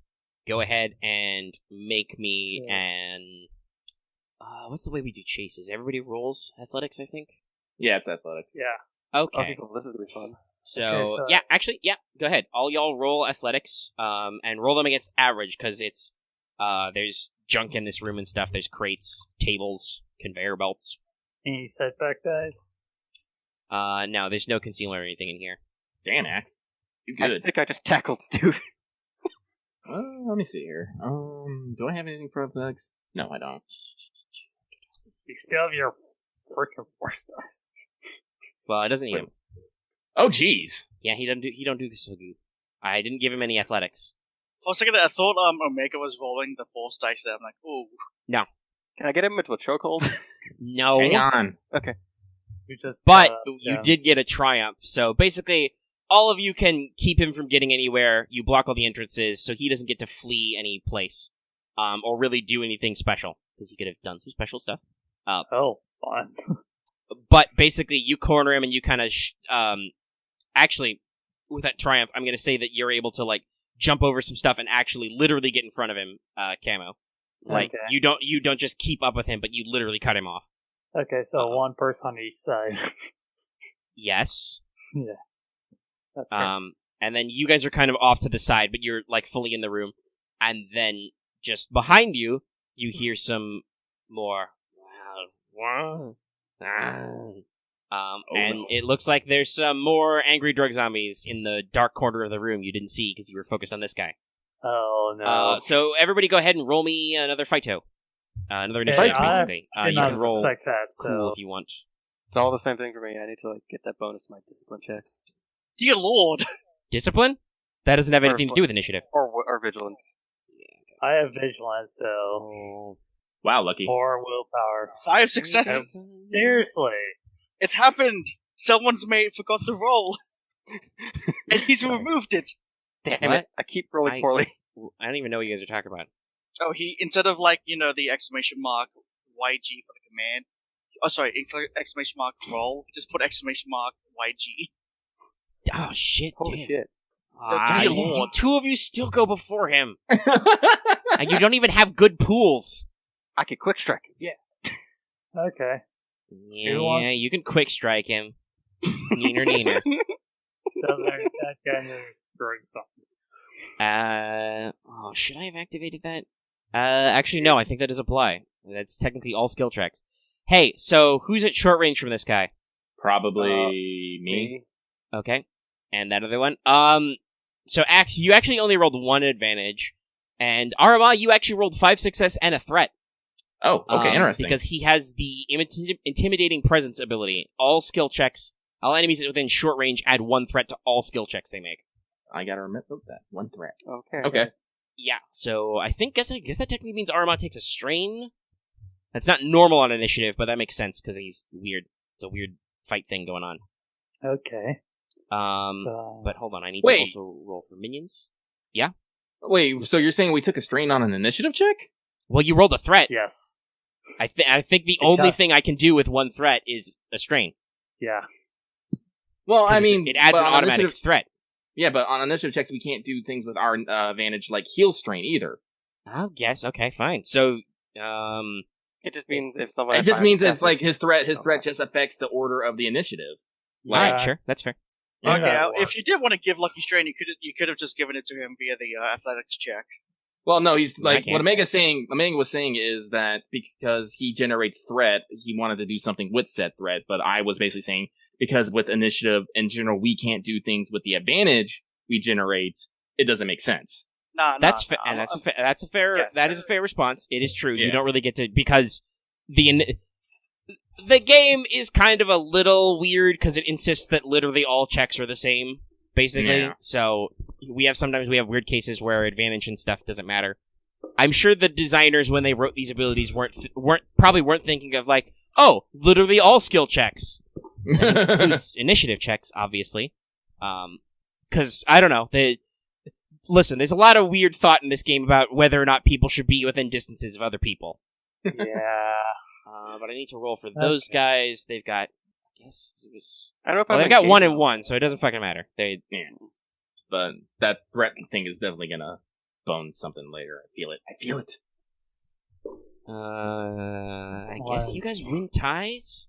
go ahead and make me an. What's the way we do chases? Everybody rolls athletics, I think. Yeah, it's athletics. Yeah. Okay. cool. This is gonna be fun. So go ahead. All y'all roll athletics, and roll them against average, because it's there's junk in this room and stuff. There's crates, tables, conveyor belts. Any setback dice? No, there's no concealer or anything in here. Damn, Axe. You I good. think I just tackled the dude. Let me see here. Do I have anything for athletics? No, I don't. You still have your freaking force dice. Well, it doesn't need him. Oh, jeez. Yeah, he don't do this so good. I didn't give him any athletics. For a second, I thought Omega was rolling the force dice there. I'm like, ooh. Can I get him into a chokehold? No. Hang on. You just. But you did get a triumph, so basically, all of you can keep him from getting anywhere. You block all the entrances, so he doesn't get to flee any place, or really do anything special, because he could have done some special stuff. Oh, fun. But basically, you corner him, and you kind of, actually, with that triumph, I'm going to say that you're able to, like, jump over some stuff and actually literally get in front of him, Camo. Like, you don't just keep up with him, but you literally cut him off. Okay, so one person on each side. Yes. Yeah. That's fair. And then you guys are kind of off to the side, but you're, like, fully in the room. And then, just behind you, you hear some more... and it looks like there's some more angry drug zombies in the dark corner of the room you didn't see because you were focused on this guy. Oh, no. So everybody go ahead and roll me another fighto. Another initiative, basically. I did You not can roll suspect that, so... cool if you want. It's all the same thing for me. I need to get that bonus to my discipline checks Dear Lord. Discipline? That doesn't have anything to do with initiative. or vigilance. I have vigilance, so... Wow, lucky. More willpower. 5 successes. Seriously. It's happened. Someone's forgot to roll. And he's removed it. Damn What? it! I keep rolling poorly. I don't even know what you guys are talking about. Oh, he, instead of the exclamation mark YG for the command. Oh, sorry, exclamation mark roll. He just put exclamation mark YG. Oh, shit, Holy damn. shit! Dear You Lord. two of you still go before him. And you don't even have good pools. I can quick strike. Yeah. Okay. Yeah, wants- you can quick strike him. Neener, neener. So there's that kind of drug zombies. Should I have activated that? Actually, no, I think that does apply. That's technically all skill checks. Hey, so who's at short range from this guy? Probably me. Okay. And that other one? So Axe, you actually only rolled one advantage. And Aramaa, you actually rolled 5 success and a threat. Oh, okay, interesting. Because he has the intimidating presence ability. All skill checks, all enemies within short range add 1 threat to all skill checks they make. I gotta remember that. 1 threat. Okay. Yeah, so I guess that technically means Aramaa takes a strain. That's not normal on initiative, but that makes sense because he's weird. It's a weird fight thing going on. Okay. But hold on, I need to also roll for minions. Yeah? Wait, so you're saying we took a strain on an initiative check? Well, you rolled a threat. Yes. I think the only thing I can do with 1 threat is a strain. Yeah. Well, I mean... It adds but an on automatic threat. Yeah, but on initiative checks, we can't do things with our advantage like heal strain either. I guess, okay, fine. So, It just means if someone. It has just five means it's successes- like his threat just affects the order of the initiative. alright, sure, that's fair. Yeah, Okay, that if you did works. want to give Lucky Strain, you could have just given it to him via the athletics check. Well, no, he's like can't. what Omega was saying is that because he generates threat, he wanted to do something with said threat. But I was basically saying because with initiative in general, we can't do things with the advantage we generate. It doesn't make sense. That's fair, and that is a fair response. It is true. You Yeah. don't really get to because the the game is kind of a little weird because it insists that literally all checks are the same, basically. Yeah. So sometimes we have weird cases where advantage and stuff doesn't matter. I'm sure the designers, when they wrote these abilities, weren't thinking of like, oh, literally all skill checks. It includes initiative checks, obviously. Because I don't know. Listen, there's a lot of weird thought in this game about whether or not people should be within distances of other people. Yeah. But I need to roll for those guys. They've got, I guess it was. I don't know if Well, I'm they've got 1 engaged. and 1, so it doesn't fucking matter. Yeah. But that threat thing is definitely gonna bone something later. I feel it. I guess you guys win ties?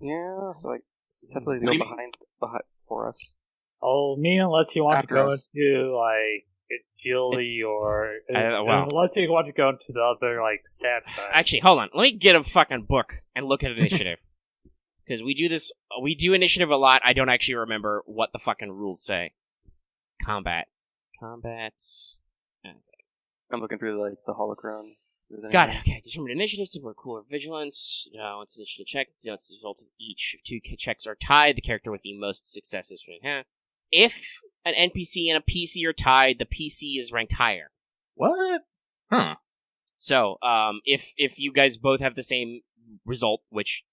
Yeah, so like technically they What do go you mean? behind for us. Oh, me, unless you want After to go us. into, like, agility or... well. Unless you want to go into the other, like, stat side. Actually, hold on. Let me get a fucking book and look at initiative. Because we do initiative a lot. I don't actually remember what the fucking rules say. Combats. I'm looking through like the holocron. Got it. Okay. Determine initiative, similar cooler vigilance. Once initiative check, denotes the result of each. If 2 checks are tied, the character with the most successes. If an NPC and a PC are tied, the PC is ranked higher. What? Huh. So, if you guys both have the same result, which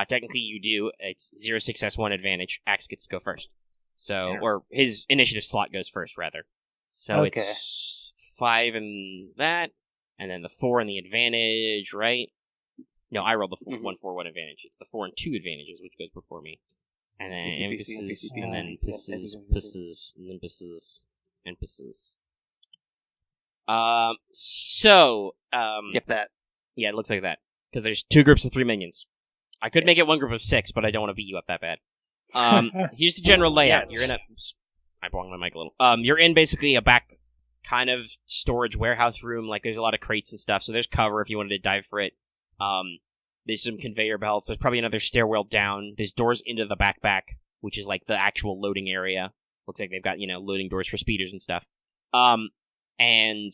technically you do, it's 0 success, 1 advantage. Axe gets to go first. So, Yeah. or his initiative slot goes first, rather. So Okay. it's 5 and that, and then the 4 and the advantage, right? No, I rolled the 4, 1, 4, 1 advantage. It's the 4 and 2 advantages, which goes before me. And then emphasis, and then pisses, and then pisses. Get that. Yeah, it looks like that. Because there's 2 groups of 3 minions. I could make it 1 group of 6, but I don't want to beat you up that bad. Here's the general layout. You're in a... I bonged my mic a little. You're in basically a back kind of storage warehouse room. Like, there's a lot of crates and stuff, so there's cover if you wanted to dive for it. There's some conveyor belts. There's probably another stairwell down. There's doors into the back, which is like the actual loading area. Looks like they've got, loading doors for speeders and stuff. And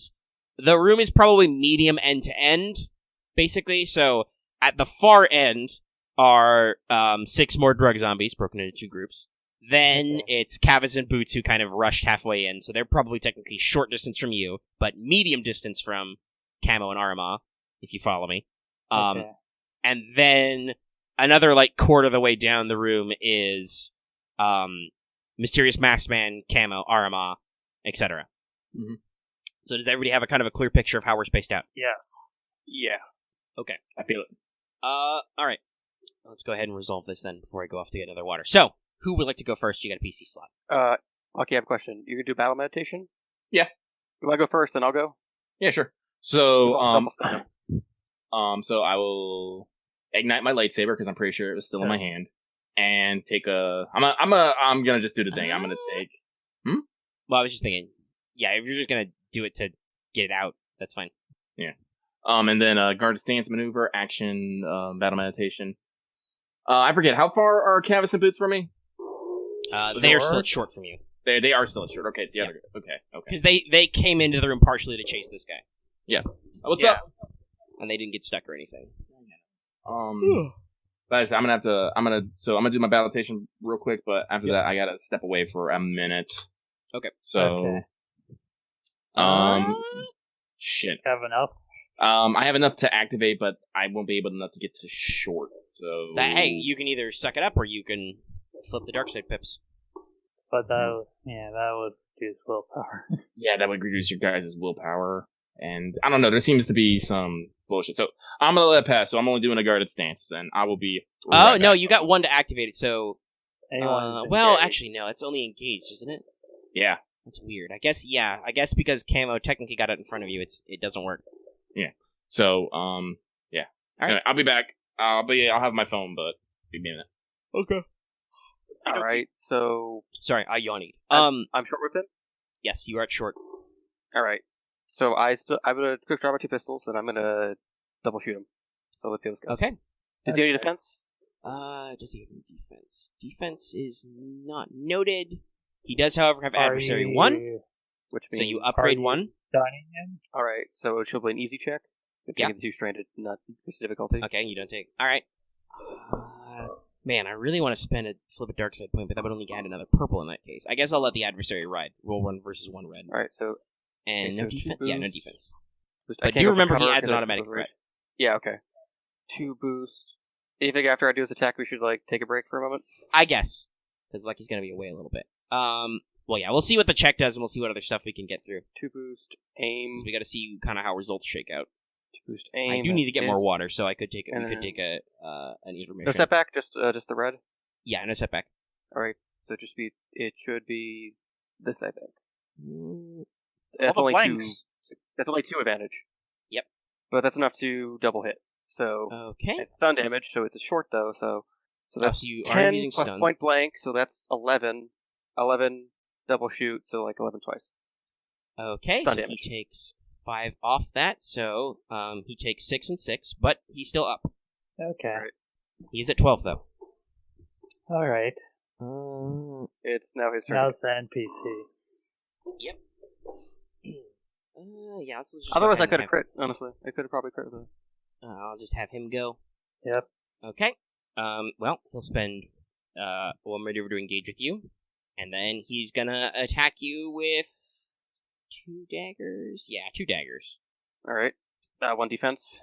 the room is probably medium end to end, basically. So at the far end are 6 more drug zombies broken into 2 groups. Then it's Kavis and Boots who kind of rushed halfway in, so they're probably technically short distance from you, but medium distance from Camo and Aramaa, if you follow me. Okay. And then another, like, quarter of the way down the room is Mysterious Masked Man, Camo, Aramaa, etc. Mm-hmm. So does everybody have a kind of a clear picture of how we're spaced out? Yes. Yeah. Okay. I feel it. Alright. Let's go ahead and resolve this then before I go off to get another water. So, who would like to go first? You got a PC slot. Okay, I have a question. You can do battle meditation? Yeah. You want to go first, then I'll go? Yeah, sure. So, Double step. so I will ignite my lightsaber because I'm pretty sure it was still in my hand, and take a. I'm gonna just do the thing. I'm gonna take. Well, I was just thinking, yeah, if you're just gonna do it to get it out, that's fine. Yeah. And then guard stance maneuver, action, battle meditation. I forget how far are Kavis and Boots from me. They are still short from you. They are still short. Okay, it's the other. Okay. Because they came into the room partially to chase this guy. Yeah. What's up? And they didn't get stuck or anything. Guys, I'm gonna do my battle meditation real quick, but after that, I gotta step away for a minute. Okay. So, shit. Have enough? I have enough to activate, but I won't be able enough to get to short. So, Hey, you can either suck it up or you can flip the dark side pips. But that would reduce willpower. Yeah, that would reduce your guys' willpower. And I don't know, there seems to be some bullshit. So I'm gonna let it pass. So I'm only doing a guarded stance, and I will be. Oh right no, back. you got 1 to activate it. So, Engaged. actually no, it's only engaged, isn't it? Yeah. That's weird. I guess because Camo technically got it in front of you, it doesn't work. Yeah. So yeah. All right. Anyway, I'll be back. I'll have my phone, but give me a minute. Okay. All right, so Sorry, I yawned. I'm short with it. Yes, you are at short. All right, so I'm gonna quick draw my 2 pistols, and I'm gonna double shoot him. So let's see how this goes. Okay. Does he have any defense? Does he have any defense? Defense is not noted. He does, however, have adversary 1, Which means so you upgrade you- 1. Dining in? All right, so it should be an easy check. If Yeah. you get the 2 stranded, not increase the difficulty. Okay, you don't take. All right. Man, I really want to spend a flip a dark side point, but that would only add another purple in that case. I guess I'll let the adversary ride. Roll 1 versus 1 red. Alright, so... And okay, no so defense. 2 Yeah, no boost. defense. I But can't do go for remember he cover adds an 'cause I automatic can threat. Yeah, okay. 2 boost. Anything after I do this attack, we should, like, take a break for a moment? I guess. Because Lucky's going to be away a little bit. Well, yeah, we'll see what the check does, and we'll see what other stuff we can get through. 2 boost, aim. 'Cause we got to see kind of how results shake out. 2 boost, aim. I do need to get hit. more water, so I could take And we could then- take an intermission. No setback, just the red? Yeah, no setback. Alright, so it should be this, I think. Mm, That's All the only blanks. that's only 2 advantage. Yep. But that's enough to double hit. So, Okay. it's stun damage, so it's a short though, so that's so you 10 are using plus stun. point blank, so that's 11. 11 double shoot, so like 11 twice. Okay, Stun so damage. he takes 5 off that, so he takes 6 and 6, but he's still up. Okay. Alright. He's at 12 though. All right. It's now his turn. Now it's the NPC. Yep. Yeah, let's just Otherwise, go I ahead could and have crit, honestly. I could have probably crit with it. I'll just have him go. Yep. Okay. Well, he'll spend 1 maneuver to engage with you, and then he's gonna attack you with 2 daggers. Yeah, 2 daggers. Alright. 1 defense.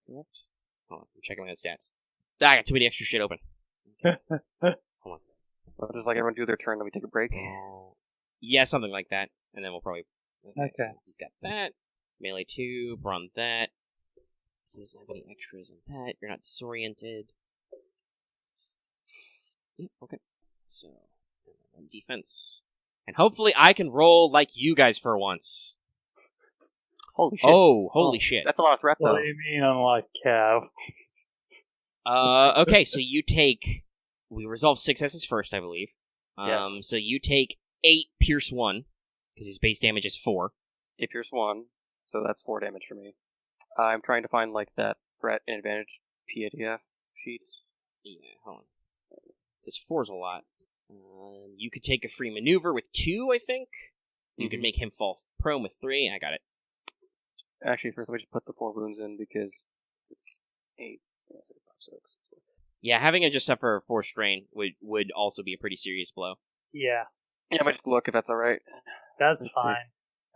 Correct. Hold on, I'm checking my own stats. I got too many extra shit open. Well, just like everyone do their turn, then we take a break. Yeah, something like that, and then we'll probably. Okay. So he's got that. Melee 2, brawn that. He doesn't have any extras on that. You're not disoriented. Okay. So, defense. And hopefully I can roll like you guys for once. Holy shit. Oh, holy shit. That's a lot of threat, What though. do you mean, unlike Cav? Okay, so you take... We resolve successes first, I believe. Yes. So you take 8 Pierce 1, because his base damage is 4. 8 pierce 1, so that's 4 damage for me. I'm trying to find, like, that threat and advantage PDF sheets. Yeah, hold on. This 4's a lot. You could take a free maneuver with 2, I think. You could make him fall prone with 3. I got it. Actually, first let me just put the 4 wounds in, because it's 8. Yeah, 6, 5, 6. Yeah, having him just suffer 4 strain would also be a pretty serious blow. Yeah, Yeah, I might just look if that's alright. that's Let's see. fine.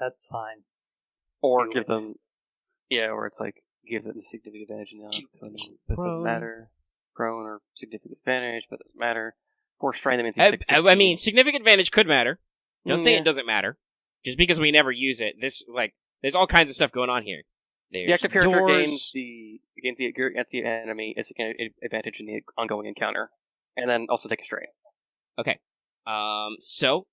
That's fine. Or He give wins. them... Yeah, or it's like, give them a significant advantage now. That Prone. doesn't matter. Prone or significant advantage, but it doesn't matter. 4 strain, that means he's I 616. mean, significant advantage could matter. Don't say Yeah. it doesn't matter. Just because we never use it, there's all kinds of stuff going on here. The There's active character doors. gains the enemy is an advantage in the ongoing encounter, and then also take a strain. So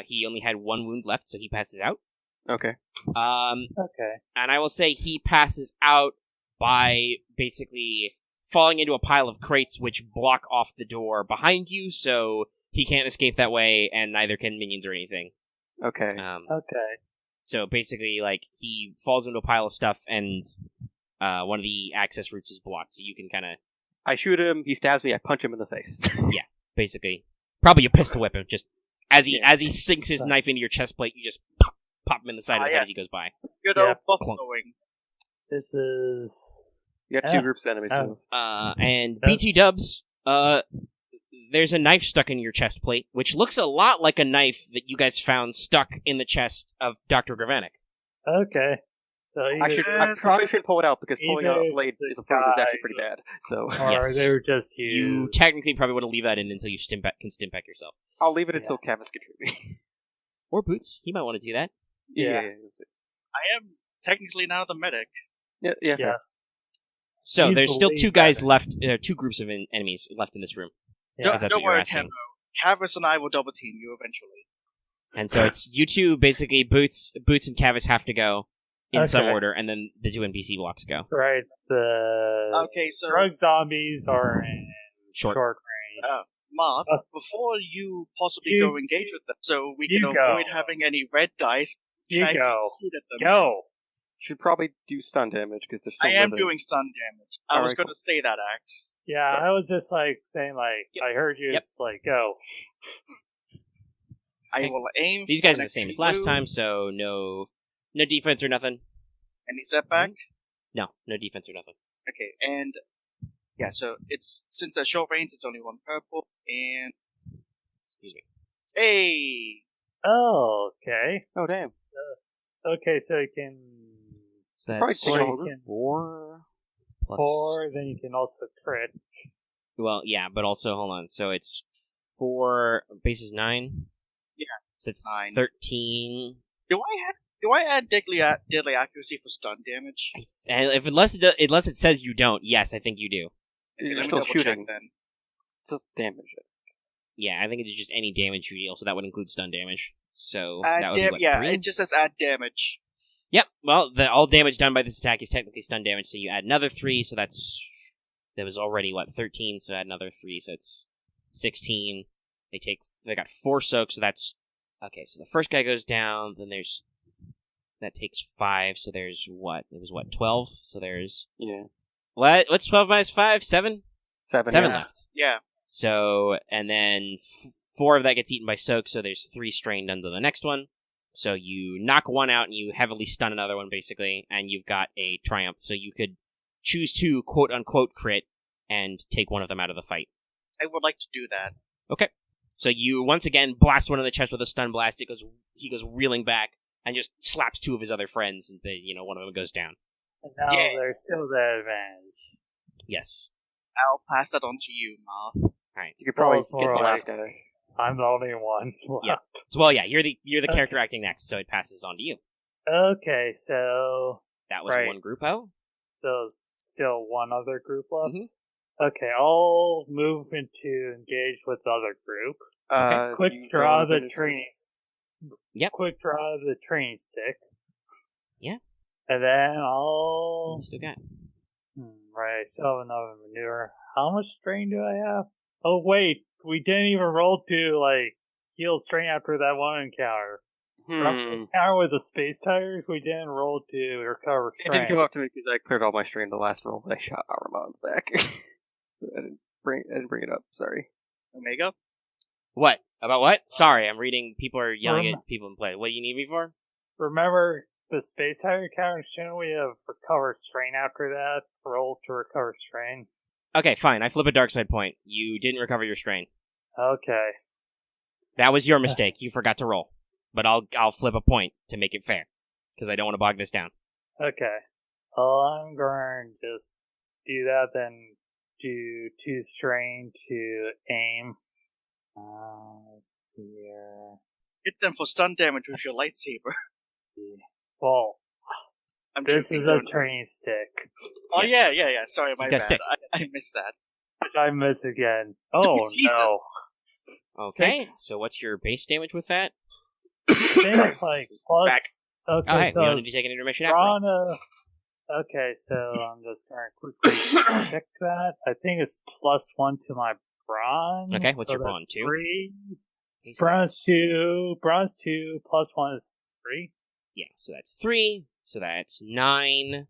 he only had 1 wound left, so he passes out. Okay. Okay. And I will say he passes out by basically falling into a pile of crates which block off the door behind you, so he can't escape that way, and neither can minions or anything. Okay. Okay. So basically, like, he falls into a pile of stuff, and one of the access routes is blocked, so you can kind of, I shoot him. He stabs me. I punch him in the face. basically, probably a pistol whip him. Just as he Yeah. sinks his knife into your chest plate, you just pop him in the side of the head as he goes by. Good Yeah. old buffaloing. This is. You got Yeah. 2 groups of enemies. Oh. so- And That's- BT Dubs, there's a knife stuck in your chest plate, which looks a lot like a knife that you guys found stuck in the chest of Dr. Gravanek. Okay. So I either, probably should pull it out because pulling out Either a blade it's is the a food is guy- actually pretty bad. So or Yes. they were just You used. technically probably want to leave that in until you can stim pack yourself. I'll leave it Yeah. until Kavis can treat me. Or Boots, he might want to do that. Yeah. I am technically now the medic. Yeah. Yes. So He's there's the still lead 2 guys medic. left, 2 groups of enemies left in this room. Yeah. If that's Don't what you're worry, asking. Camo. Kavis and I will double team you eventually. And so it's you two, basically, Boots and Kavis have to go in some Okay. order, and then the 2 NPC blocks go. Right. The Okay, so drug zombies are in Short. short range. Marth, Uh, before you possibly you- go engage with them, so we can you go. avoid having any red dice, You can I go. shoot at them? Go. Should probably do stun damage because they're still I am living. doing stun damage. I was Alright, going cool. to say that, Axe. Yeah, I was just like saying like Yep. I heard you. Yep. It's like go. I Okay. will aim. These for guys an are the same extra as last blue. time, so no defense or nothing. Any setback? No defense or nothing. Okay, and Yeah, so since it's short range, it's only 1 purple, and... Excuse me. Hey! Oh, okay. Oh, damn. Okay, so you can... So Probably that's take a whole 4 plus 4, then you can also crit. Well, yeah, but also hold on. So it's 4 base is 9. Yeah, so it's 9. 13. Do I add deadly accuracy for stun damage? And unless it says you don't, yes, I think you do. Okay, You're let me still double check shooting. then. Still damage it. Yeah, I think it's just any damage you deal, so that would include stun damage. So Add that would be what, yeah, 3? it just says add damage. Yep. Well, all damage done by this attack is technically stun damage, so you add another 3, so that was already 13, so add another 3, so it's 16. They got 4 soaks, so that's okay. So the first guy goes down, then that takes 5, so there's what? It was 12, so there's what's 12 minus 5? 7? 7 yeah. left. Yeah. So, and then 4 of that gets eaten by soak, so there's 3 strained under the next one. So you knock one out and you heavily stun another one, basically, and you've got a triumph. So you could choose to quote-unquote crit and take one of them out of the fight. I would like to do that. Okay. So you, once again, blast one in the chest with a stun blast. He goes reeling back and just slaps 2 of his other friends, and one of them goes down. And now Yeah. there's still the advantage. Yes. I'll pass that on to you, Marth. Alright. You could probably Well, it's skip more the like- last guy. I'm the only one left. Yeah. So, well, yeah, you're the Okay. character acting next, so it passes on to you. Okay, so That was Right. one group out. it's still one other group left. Mhm. Okay, I'll move into engage with the other group. Quick you draw go the into- training. Yep. Quick draw the training stick. Yeah. And then I'll. You still got. Right, I still have another maneuver. How much strain do I have? Oh wait, we didn't even roll to heal strain after that one encounter. Encounter with the space tigers, we didn't roll to recover It strain. didn't come up to me because I cleared all my strain the last roll, but I shot Aramaa in the back. So I didn't bring it up. Sorry. Omega? What? About what? Sorry, I'm reading. People are yelling at people in play. What do you need me for? Remember the space tiger encounter? Shouldn't we have recovered strain after that? Roll to recover strain. Okay, fine. I flip a dark side point. You didn't recover your strain. Okay. That was your mistake. You forgot to roll. But I'll flip a point to make it fair, because I don't want to bog this down. Okay. Well, I'm going to just do that, then do 2 strain to aim. Let's see here. Hit them for stun damage with your lightsaber. Well, I'm this joking, is a don't- training stick. Oh, Yes. yeah. Sorry, my He's got a bad. stick. I missed that. Which I miss again. Oh, Jesus. no. Okay, 6. so what's your base damage with that? I think it's plus. Back. Okay, Oh, hey, so we don't need to take an intermission after all. Okay, so I'm just going to quickly check that. I think it's +1 to my bronze. Okay, what's your that's bronze? 2? 3. Okay, so Bronze that's- 2. Bronze 2 +1 is 3. Yeah, so that's 3. So that's 9.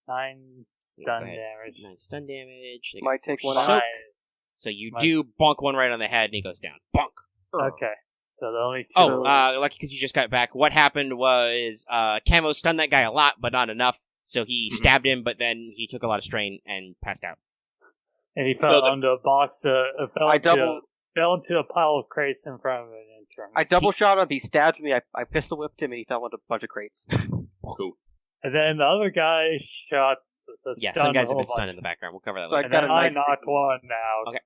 9 Yeah, stun go ahead. damage. 9 stun damage. They Might get take four one out. soak. So you do bonk one right on the head, and he goes down. Bonk. Okay, so the only 2. Oh, lucky because you just got back. What happened was Camo stunned that guy a lot, but not enough. So he stabbed him, but then he took a lot of strain and passed out. and he fell so the- onto a box. Fell into a pile of crates in front of an entrance. I double shot him. He stabbed me. I pistol whipped him, and he fell into a bunch of crates. Cool. And then the other guy shot. The Yeah, stun some guys a have been whole stunned bunch. in the background. We'll cover that So I later. And got then a I nice knocked one out. Okay.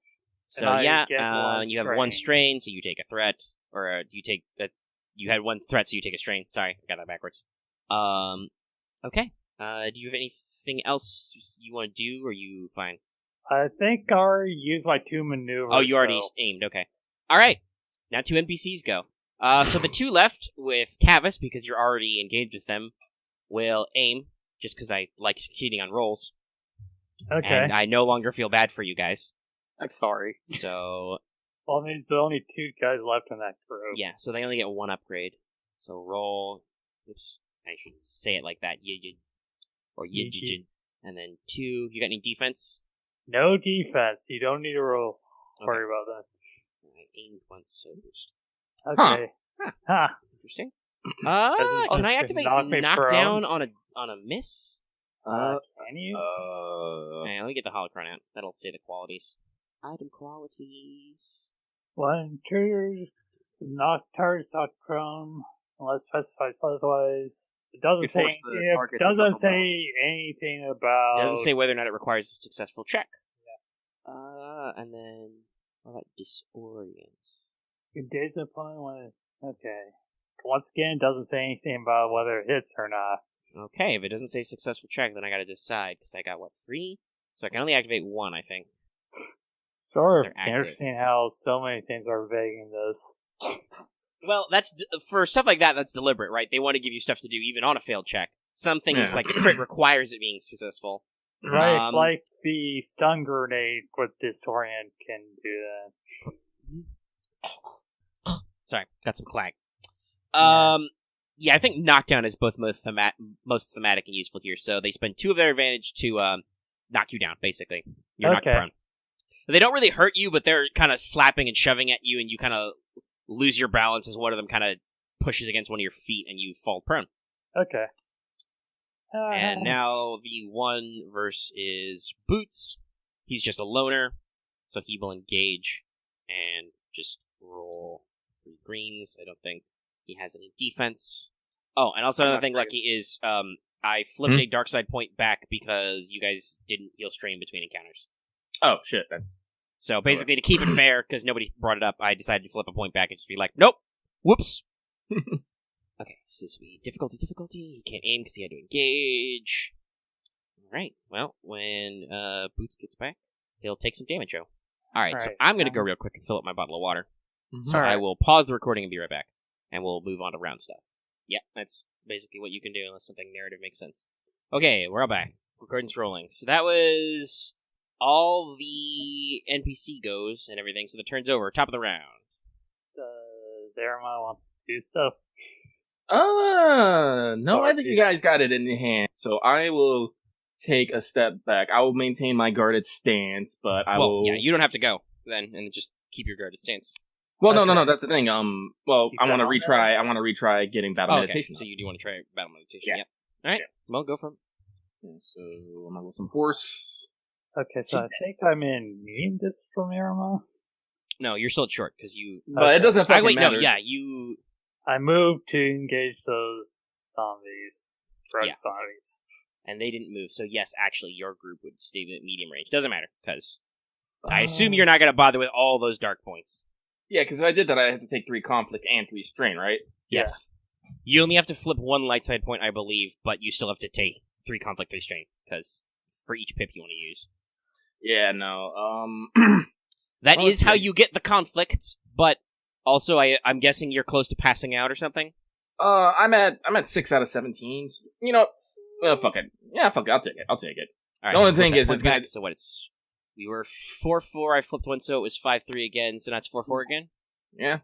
So And I yeah, get one you have one strain. strain, so you take a threat, or you take that. You had one threat, so you take a strain. Sorry, I got that backwards. Okay. Do you have anything else you want to do, or are you fine? I think I already used my 2 maneuvers. Oh, you already so- aimed. Okay. All right. Now 2 NPCs go. So the 2 left with Kavis, because you're already engaged with them, will aim, just because I like succeeding on rolls. Okay. And I no longer feel bad for you guys. I'm sorry. So, Well, it means there's only 2 guys left in that group. yeah, so they only get 1 upgrade. So roll. Oops. I should say it like that. Yijid. Or Yijid. And then 2. You got any defense? No defense. You don't need to roll. Okay. Worry about that. I aimed once, so boost. Okay. Ha! Interesting. This is Can I just activate knock me knockdown prone. on a miss? Okay. any? Hey, let me get the holocron out. That'll say the qualities. Item qualities. One trigger, not target chrome, unless specified otherwise. It doesn't It say. forces the It target to doesn't double say anything about. It doesn't say whether or not it requires a successful check. And then what about disorient? Your days upon when. Okay. Once again, it doesn't say anything about whether it hits or not. Okay, if it doesn't say successful check, then I gotta decide, because I got, 3? So I can only activate 1, I think. Sort of They're active. interesting how so many things are vague in this. Well, that's for stuff like that, that's deliberate, right? They want to give you stuff to do even on a failed check. Some things, like the crit, requires it being successful. Right, like the stun grenade with Disorient can do that. Sorry, got some clag. Yeah, I think Knockdown is both most thematic and useful here. So they spend 2 of their advantage to knock you down, basically. You're knocked prone. They don't really hurt you, but they're kind of slapping and shoving at you, and you kind of lose your balance as one of them kind of pushes against one of your feet, and you fall prone. Okay. And now the one verse is Boots. He's just a loner, so he will engage and just roll 3 greens. I don't think he has any defense. Oh, and also another thing, Lucky, is I flipped a dark side point back because you guys didn't heal strain between encounters. Oh, shit, then. So basically, to keep it fair, because nobody brought it up, I decided to flip a point back and just be like, nope, whoops. Okay, so this will be difficulty. He can't aim because he had to engage. Alright, well, when Boots gets back, he'll take some damage, Joe. Alright, so I'm going to go real quick and fill up my bottle of water. So I will pause the recording and be right back. And we'll move on to round stuff. Yeah, that's basically what you can do unless something narrative makes sense. Okay, we're all back. Recording's rolling. So that was all the NPC goes and everything, so the turn's over. Top of the round. Does Aramaa want to do stuff? No, I think you guys got it in hand. So I will take a step back. I will maintain my guarded stance, but I will... yeah, you don't have to go, then, and just keep your guarded stance. Well, no, that's the thing. Well, I want to retry. I want to retry getting battle meditation. So you do want to try battle meditation? Yeah. All right. Yeah. Well, go for it. Yeah, so I'm gonna go some horse. Okay, so I think I'm in medium this from Aramaa. No, you're still short because you. But it doesn't fucking matter. No, yeah, you. I moved to engage those zombies, zombies, and they didn't move. So yes, actually, your group would stay at medium range. Doesn't matter because I assume you're not going to bother with all those dark points. Yeah, because if I did that, I have to take 3 conflict and 3 strain, right? Yes. Yeah. You only have to flip 1 light side point, I believe, but you still have to take 3 conflict, 3 strain, because for each pip you want to use. Yeah, no, That is how you get the conflicts, but also I'm guessing you're close to passing out or something? I'm at 6 out of 17. You know, fuck it. Yeah, fuck it, I'll take it. All right, the only thing is, it's back, so what, we were 4-4, I flipped 1, so it was 5-3 again, so now it's 4-4 again? Yeah.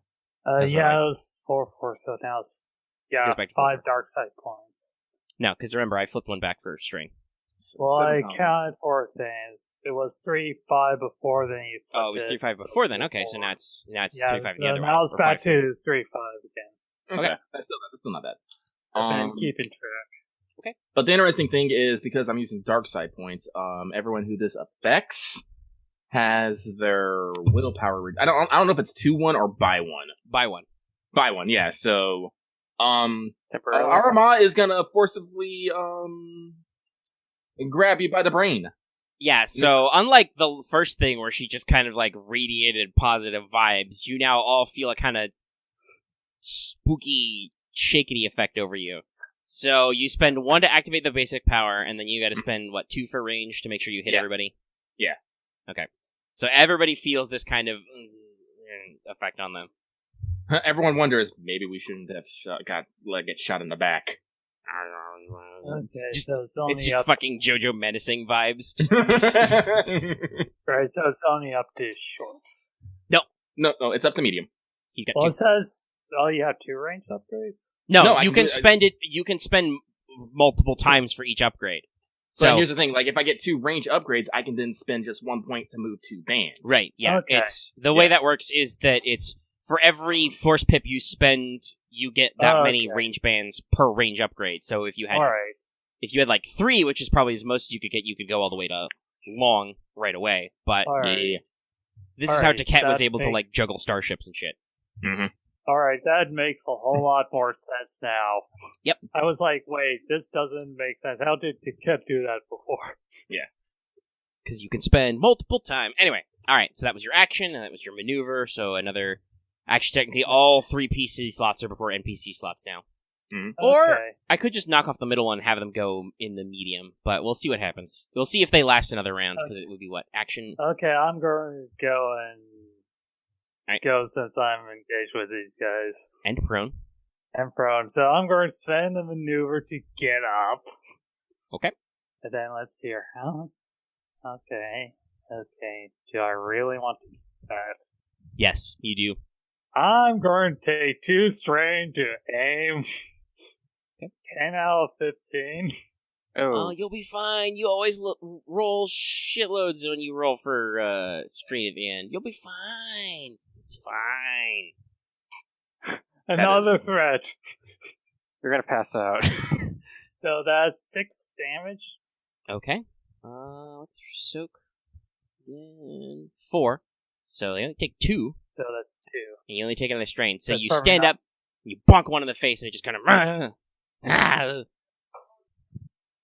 It was 4-4, so now it's 5 dark side points. No, because remember, I flipped 1 back for string. Well, I counted 4 things. It was 3-5 before, then you flipped it was 3-5 before then, okay, so now it's 3-5 the other way. Now it's back to 3-5 again. Okay. That's still not bad. I've been keeping track. Okay. But the interesting thing is, because I'm using dark side points, everyone who this affects has their willpower. I don't know if it's 2-1 or by 1. By 1. By 1, yeah. So, Aramaa is gonna forcibly grab you by the brain. Yeah. So unlike the first thing where she just kind of like radiated positive vibes, you now all feel a kind of spooky, shakety effect over you. So you spend 1 to activate the basic power, and then you got to spend 2 for range to make sure you hit everybody. Yeah. Okay. So everybody feels this kind of effect on them. Everyone wonders, maybe we shouldn't have get shot in the back. Okay, it's just fucking JoJo menacing vibes. Right, so it's only up to short. No, it's up to medium. He's got 2. It says, you have 2 range upgrades? No, you can spend it. You can spend multiple times for each upgrade. So here's the thing: like, if I get 2 range upgrades, I can then spend just 1 point to move 2 bands. Right? Yeah. Okay. It's the way that works is that it's for every force pip you spend, you get that many range bands per range upgrade. So if you had, if you had like 3, which is probably as most as you could get, you could go all the way to long right away. But Alright. this is how Alright, Taket was that able to makes- like juggle starships and shit. Mm-hmm. Alright, that makes a whole lot more sense now. Yep. I was like, wait, this doesn't make sense. How did Taket do that before? Because you can spend multiple time. Anyway, all right. So that was your action, and that was your maneuver. So another actually, technically, all 3 PC slots are before NPC slots now. Or Okay. I could just knock off the middle one and have them go in the medium, but we'll see what happens. We'll see if they last another round because it would be what action. Okay, I'm going to go and Alright. go since I'm engaged with these guys. And prone. And prone. So I'm going to spend the maneuver to get up. Okay. And then let's see your house. Okay. Okay. Do I really want to do that? Yes, you do. I'm going to take 2 strain to aim. 10 out of 15. Oh, you'll be fine. You always roll shitloads when you roll for screen at the end. You'll be fine. It's fine. Another threat. You're gonna pass out. So that's 6 damage. Okay. What's your soak? Then 4. So they only take 2, So that's 2. and you only take another strain. So That's you probably stand not- up, you bonk one in the face, and it just kind of.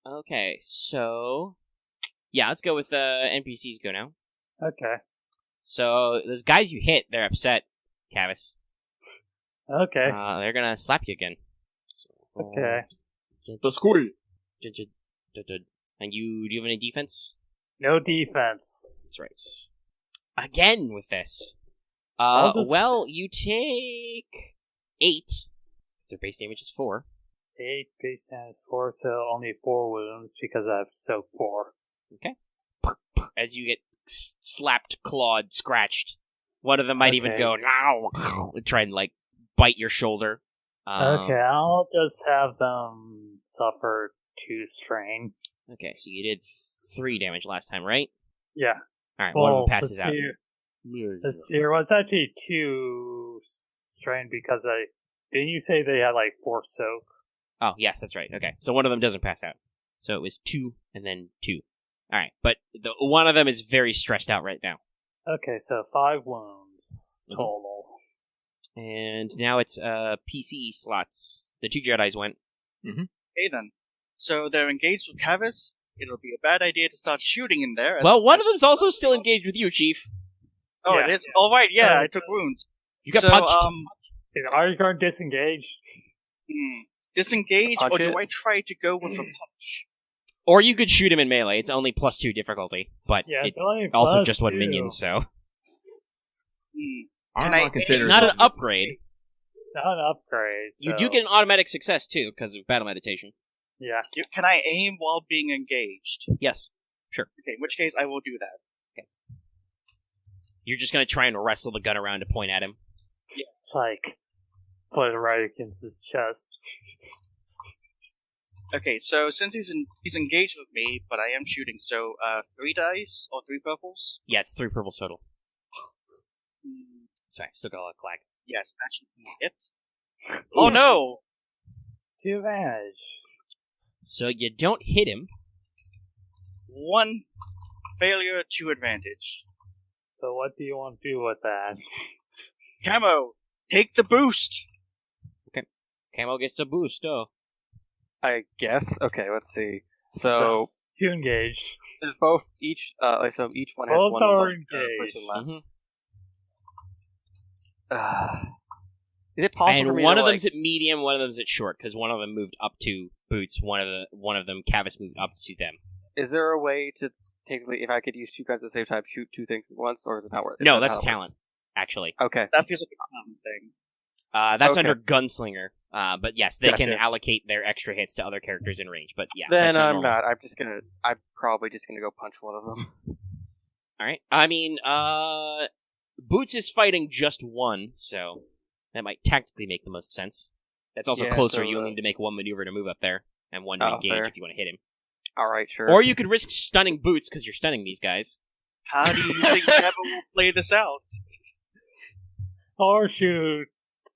Okay, so yeah, let's go with NPCs. Go now. Okay. So those guys you hit, they're upset. Kavis. Okay. They're gonna slap you again. So, Okay. The school. And do you have any defense? No defense. That's right. Again with this. I'll just- Well, you take 8. Their base damage is 4. 8 base damage 4, so only 4 wounds because I have soak 4. As you get slapped, clawed, scratched. One of them might even Okay. go, now, try and, like, bite your shoulder. Okay, I'll just have them suffer 2 strain. Okay, so you did 3 damage last time, right? Yeah. Alright, one of them Well, passes out. Let's see. It was actually 2 strain because didn't you say they had like 4 soak? Oh, yes, that's right. Okay, so one of them doesn't pass out. So it was 2 and then 2. Alright, but one of them is very stressed out right now. Okay, so 5 wounds Mhm. total. And now it's PC slots. The 2 Jedis went. Okay then. So they're engaged with Kavis. It'll be a bad idea to start shooting in there. Well, one of them's also still engaged with you, Chief. Oh, Yeah. it is? All right, yeah, So- I took wounds. You got so, punched. Are you going to disengage? Disengage, Punch or do it? I try to go with a punch? Or you could shoot him in melee. It's only +2 difficulty, but Yeah, it's only also plus just one 2. minion, so Can I- it's not an upgrade. Not an upgrade. You so- do get an automatic success too because of battle meditation. Yeah. Can I aim while being engaged? Yes, Okay, in which case I will do that. you're just gonna try and wrestle the gun around to point at him. It's like put it right against his chest. Okay, so since he's engaged with me, but I am shooting, so 3 dice or 3 purples? Yeah, it's 3 purples total. Hmm, Sorry, still got a clag. yes, that should be it. Oh no! 2 advantage. So you don't hit him. 1 failure, 2 advantage. So what do you want to do with that? Camo, take the boost! Camo gets a boost. Oh, I guess. Okay, let's see. So 2 engaged. there's both each so each one has Both one are person engaged. left. hmm Is it possible for and me one to, of like, them's at medium, one of them's at short because one of them moved up to boots. One of them, Kavis moved up to them. is there a way to technically, if I could use 2 guns at the same time, shoot 2 things at once, or is it not worth it? No, Is that that's how it talent. Actually, works? Okay. That feels like a common thing. that's Okay. under gunslinger. But yes, they can Gotcha. allocate their extra hits to other characters in range. But yeah, Then that's not I'm normal. not. I'm probably just gonna go punch one of them. All right. I mean, Boots is fighting just one, so that might tactically make the most sense. That's also Yeah, closer. so, You'll need to make one maneuver to move up there and one to Oh, engage fair. if you want to hit him. Alright, sure. Or you could risk stunning Boots because you're stunning these guys. How do you think Camo will play this out? Or shoot.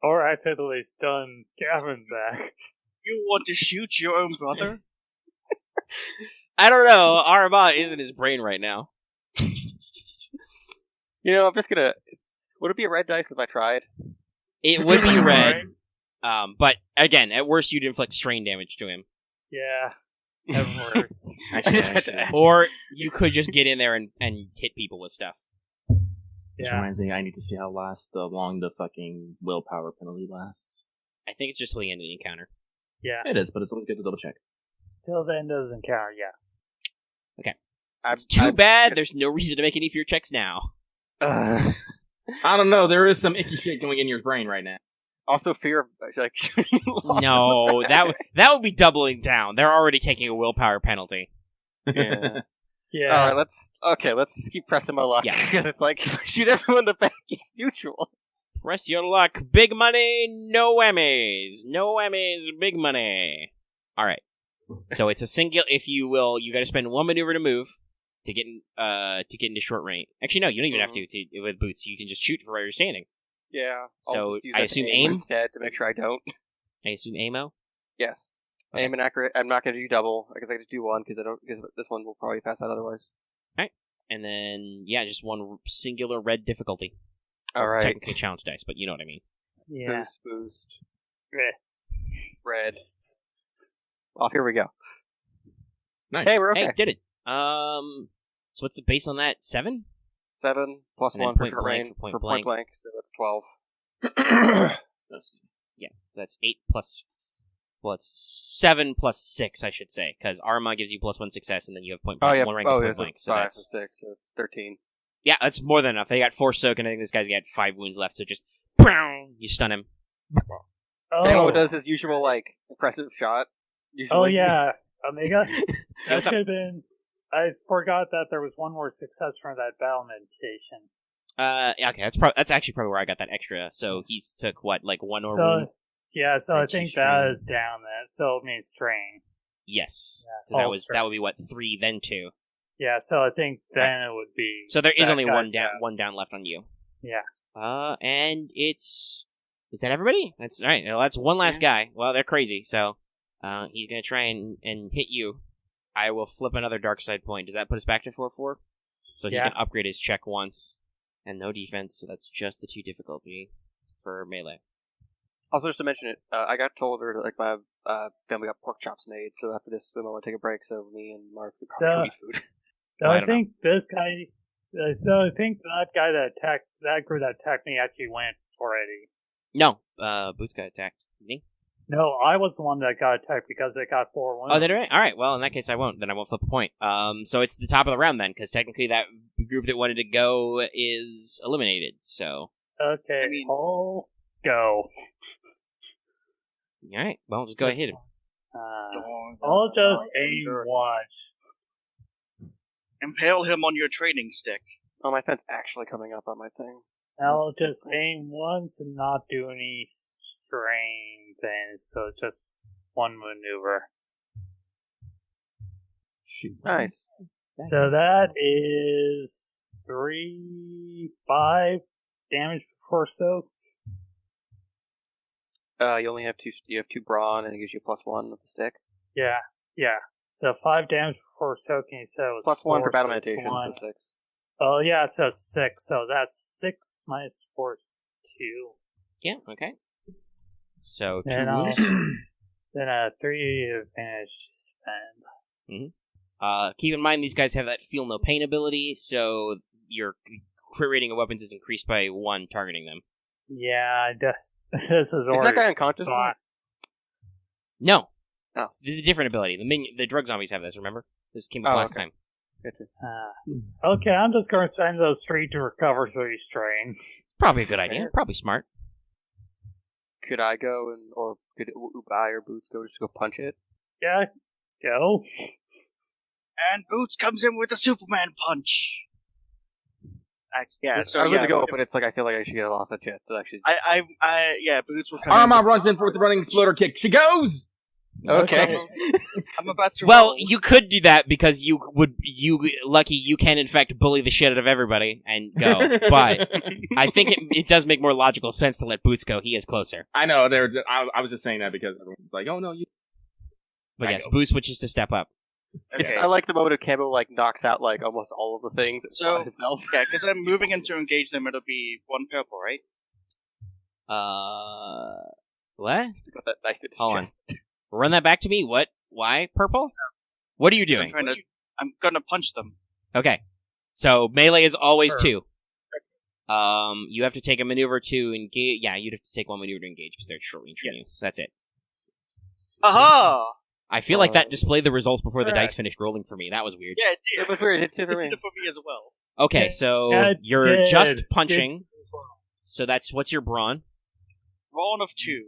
Or accidentally stun Gavin back. You want to shoot your own brother? I don't know. Aramaa isn't his brain right now. I'm just gonna. Would it be a red dice if I tried? It would be red. But again, at worst, you'd inflict strain damage to him. Yeah. At worst. Or you could just get in there and hit people with stuff. This reminds me, I need to see how long the fucking willpower penalty lasts. I think it's just till the end of the encounter. Yeah. It is, but it's always good to double check. Till the end of the encounter, yeah. Okay. It's too bad there's no reason to make any fear checks now. I don't know, there is some icky shit going in your brain right now. Also, fear of like. No, that would be doubling down. They're already taking a willpower penalty. Yeah. Yeah. All right, let's keep pressing my luck. Yeah. Because it's like if I shoot everyone in the back, it's neutral. Press your luck. Big money, no whammies. No whammies, big money. All right. So it's a single. If you will, you got to spend one maneuver to move to get into short range. Actually, no, you don't even have to with boots. You can just shoot for where you're standing. Yeah. So use I that assume aim instead to make sure I don't. I assume ammo. Yes. Okay. Aim and accurate. I'm not going to do double. I guess I just do one because this one will probably pass out otherwise. All right. And then just one singular red difficulty. All right. Technically challenge dice, but you know what I mean. Yeah. Boost. Red. Red. Off. Here we go. Nice. Hey, we're okay. Hey, did it. So what's the base on that? 7? 7 plus And then 1 for point short blank range for point for blank. point blank, so that's 12. Yeah, so that's 8 plus. Well, it's 7 plus 6, I should say, because Aramaa gives you +1 success, and then you have point blank, one rank of point blank. So 5 that's and 6, so it's 13. yeah, that's more than enough. They got 4 soak, and I think this guy's got 5 wounds left. So just you stun him. Oh. Does his usual impressive shot. Usually. Oh yeah, Omega. That what's up? should have been. I forgot that there was one more success from that battle meditation. Okay, that's actually probably where I got that extra. So he's took what, like 1 or wound? Yeah, so I And think two that strain. is down then. So it means strain. Yes, Yeah, because that would be what, 3 then 2. Yeah, so I think then it would be. So there is that only guy's one down left on you. Yeah. And is that everybody? That's all right. Well, that's one last guy. Well, they're crazy, so he's gonna try and hit you. I will flip another dark side point. Does that put us back to 4/4? So he Yeah. can upgrade his check once and no defense. So that's just the 2 difficulty for melee. Also, just to mention it, I got told that my family got pork chops made, so after this, we might want to take a break. So me and Marth could probably eat food. So I I don't think this guy. So I think that guy that group that attacked me actually went already. No, Boots got attacked. Didn't he? No, I was the one that got attacked because it got 4 wounds. Oh, did it? All right. Well, in that case, I won't. Then I won't flip a point. So it's the top of the round then, because technically that group that wanted to go is eliminated. So. Okay, all go. All right. Well, just go ahead and hit him. I'll just aim watch. Impale him on your training stick. Oh, my pen's actually coming up on my thing. I'll just aim once and not do any strain things, so it's just one maneuver. Shoot. Nice. So that is 5 damage before soak. You only have 2. You have 2 brawn, and it gives you +1 with the stick. Yeah. So 5 damage before soaking, so it's +1 for 4, battle so it's meditation, 1. so 6. Oh yeah, so 6. So that's 6 minus 4 is 2. Yeah. Okay. So 2 Then wounds. Then 3 advantage to spend. Keep in mind these guys have that feel no pain ability, so your crit rating of weapons is increased by 1 targeting them. Yeah, this is Is already that guy unconscious? fought. No. Oh. This is a different ability. The drug zombies have this. Remember? This came up Oh, last okay. time. Okay, I'm just going to spend those 3 to recover 3 strain. Probably a good idea. Probably smart. Could I go or could Ubai or Boots go just to go punch it? Yeah, go. And Boots comes in with a Superman punch. I would to go, but it's like I feel like I should get off the chest. So actually, Boots will come in. Aramaa runs in with the running exploder kick. She goes! okay. I'm about to Well, roll. you could do that because you can in fact bully the shit out of everybody and go. But I think it does make more logical sense to let Boots go. He is closer. I know, I was just saying that because everyone's like, oh no, you... But I yes, go. Boots switches to step up. Okay. I like the moment of Camo like knocks out like almost all of the things. So- by himself. Yeah, because I'm moving in to engage them. It'll be 1 purple, right? What? Got that knife in his Hold on. chest. Run that back to me. What? Why purple? What are you 'Cause doing? I'm gonna punch them. Okay. So melee is always Sure. 2. You have to take a maneuver to engage. Yeah, you'd have to take 1 maneuver to engage because they're short range from Yes. you. That's it. Aha! I feel like that displayed the results before the correct. dice finished rolling for me. That was weird. Yeah, it did. It was weird. It It did for did me. it for me as well. Okay, Yeah, so it you're did. just punching. So what's your brawn? Brawn of 2.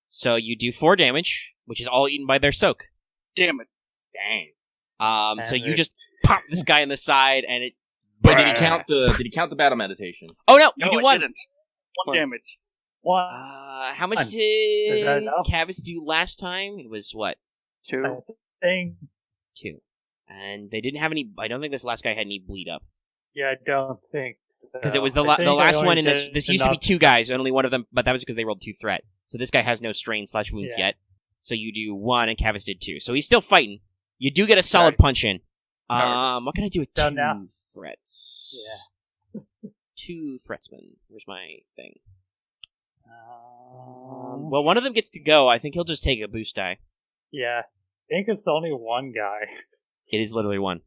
So you do 4 damage, which is all eaten by their soak. Damn it. Dang. So And you it- just pop this guy in the side, and it. But did he count the battle meditation? Oh no, you No, do I 1. didn't. 1 One. damage. One. How much Is that did enough? Kavis do last time? It was what? 2. I think. 2. And they didn't have any. I don't think this last guy had any bleed up. Yeah, I don't think so. Because it was the I think I last only one in this. did This used to be enough- 2 guys, and only one of them. But that was because they rolled 2 threat. So this guy has no strain/wounds Yeah. yet. So you do 1, and Kavis did 2. So he's still fighting. You do get a solid punch in. What can I do with So 2 now- threats? Yeah. 2 threatsmen. Where's my thing? Well, one of them gets to go. I think he'll just take a boost die. yeah. I think it's only one guy. It is literally 1.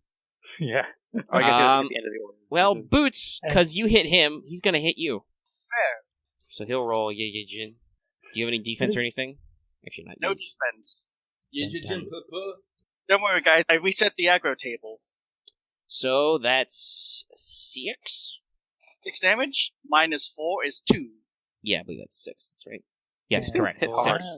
Yeah. Oh, I guess it was Um, at the end of the order. Well, Boots, because you hit him, he's gonna hit you. Fair. So he'll roll Jin. Do you have any defense or This- anything? Actually, not No yours. defense. Dun, Don't worry, guys. I reset the aggro table. So that's 6? 6 damage minus 4 is 2. Yeah, I believe that's 6. That's right. Yes, Yeah. correct. Hit 6.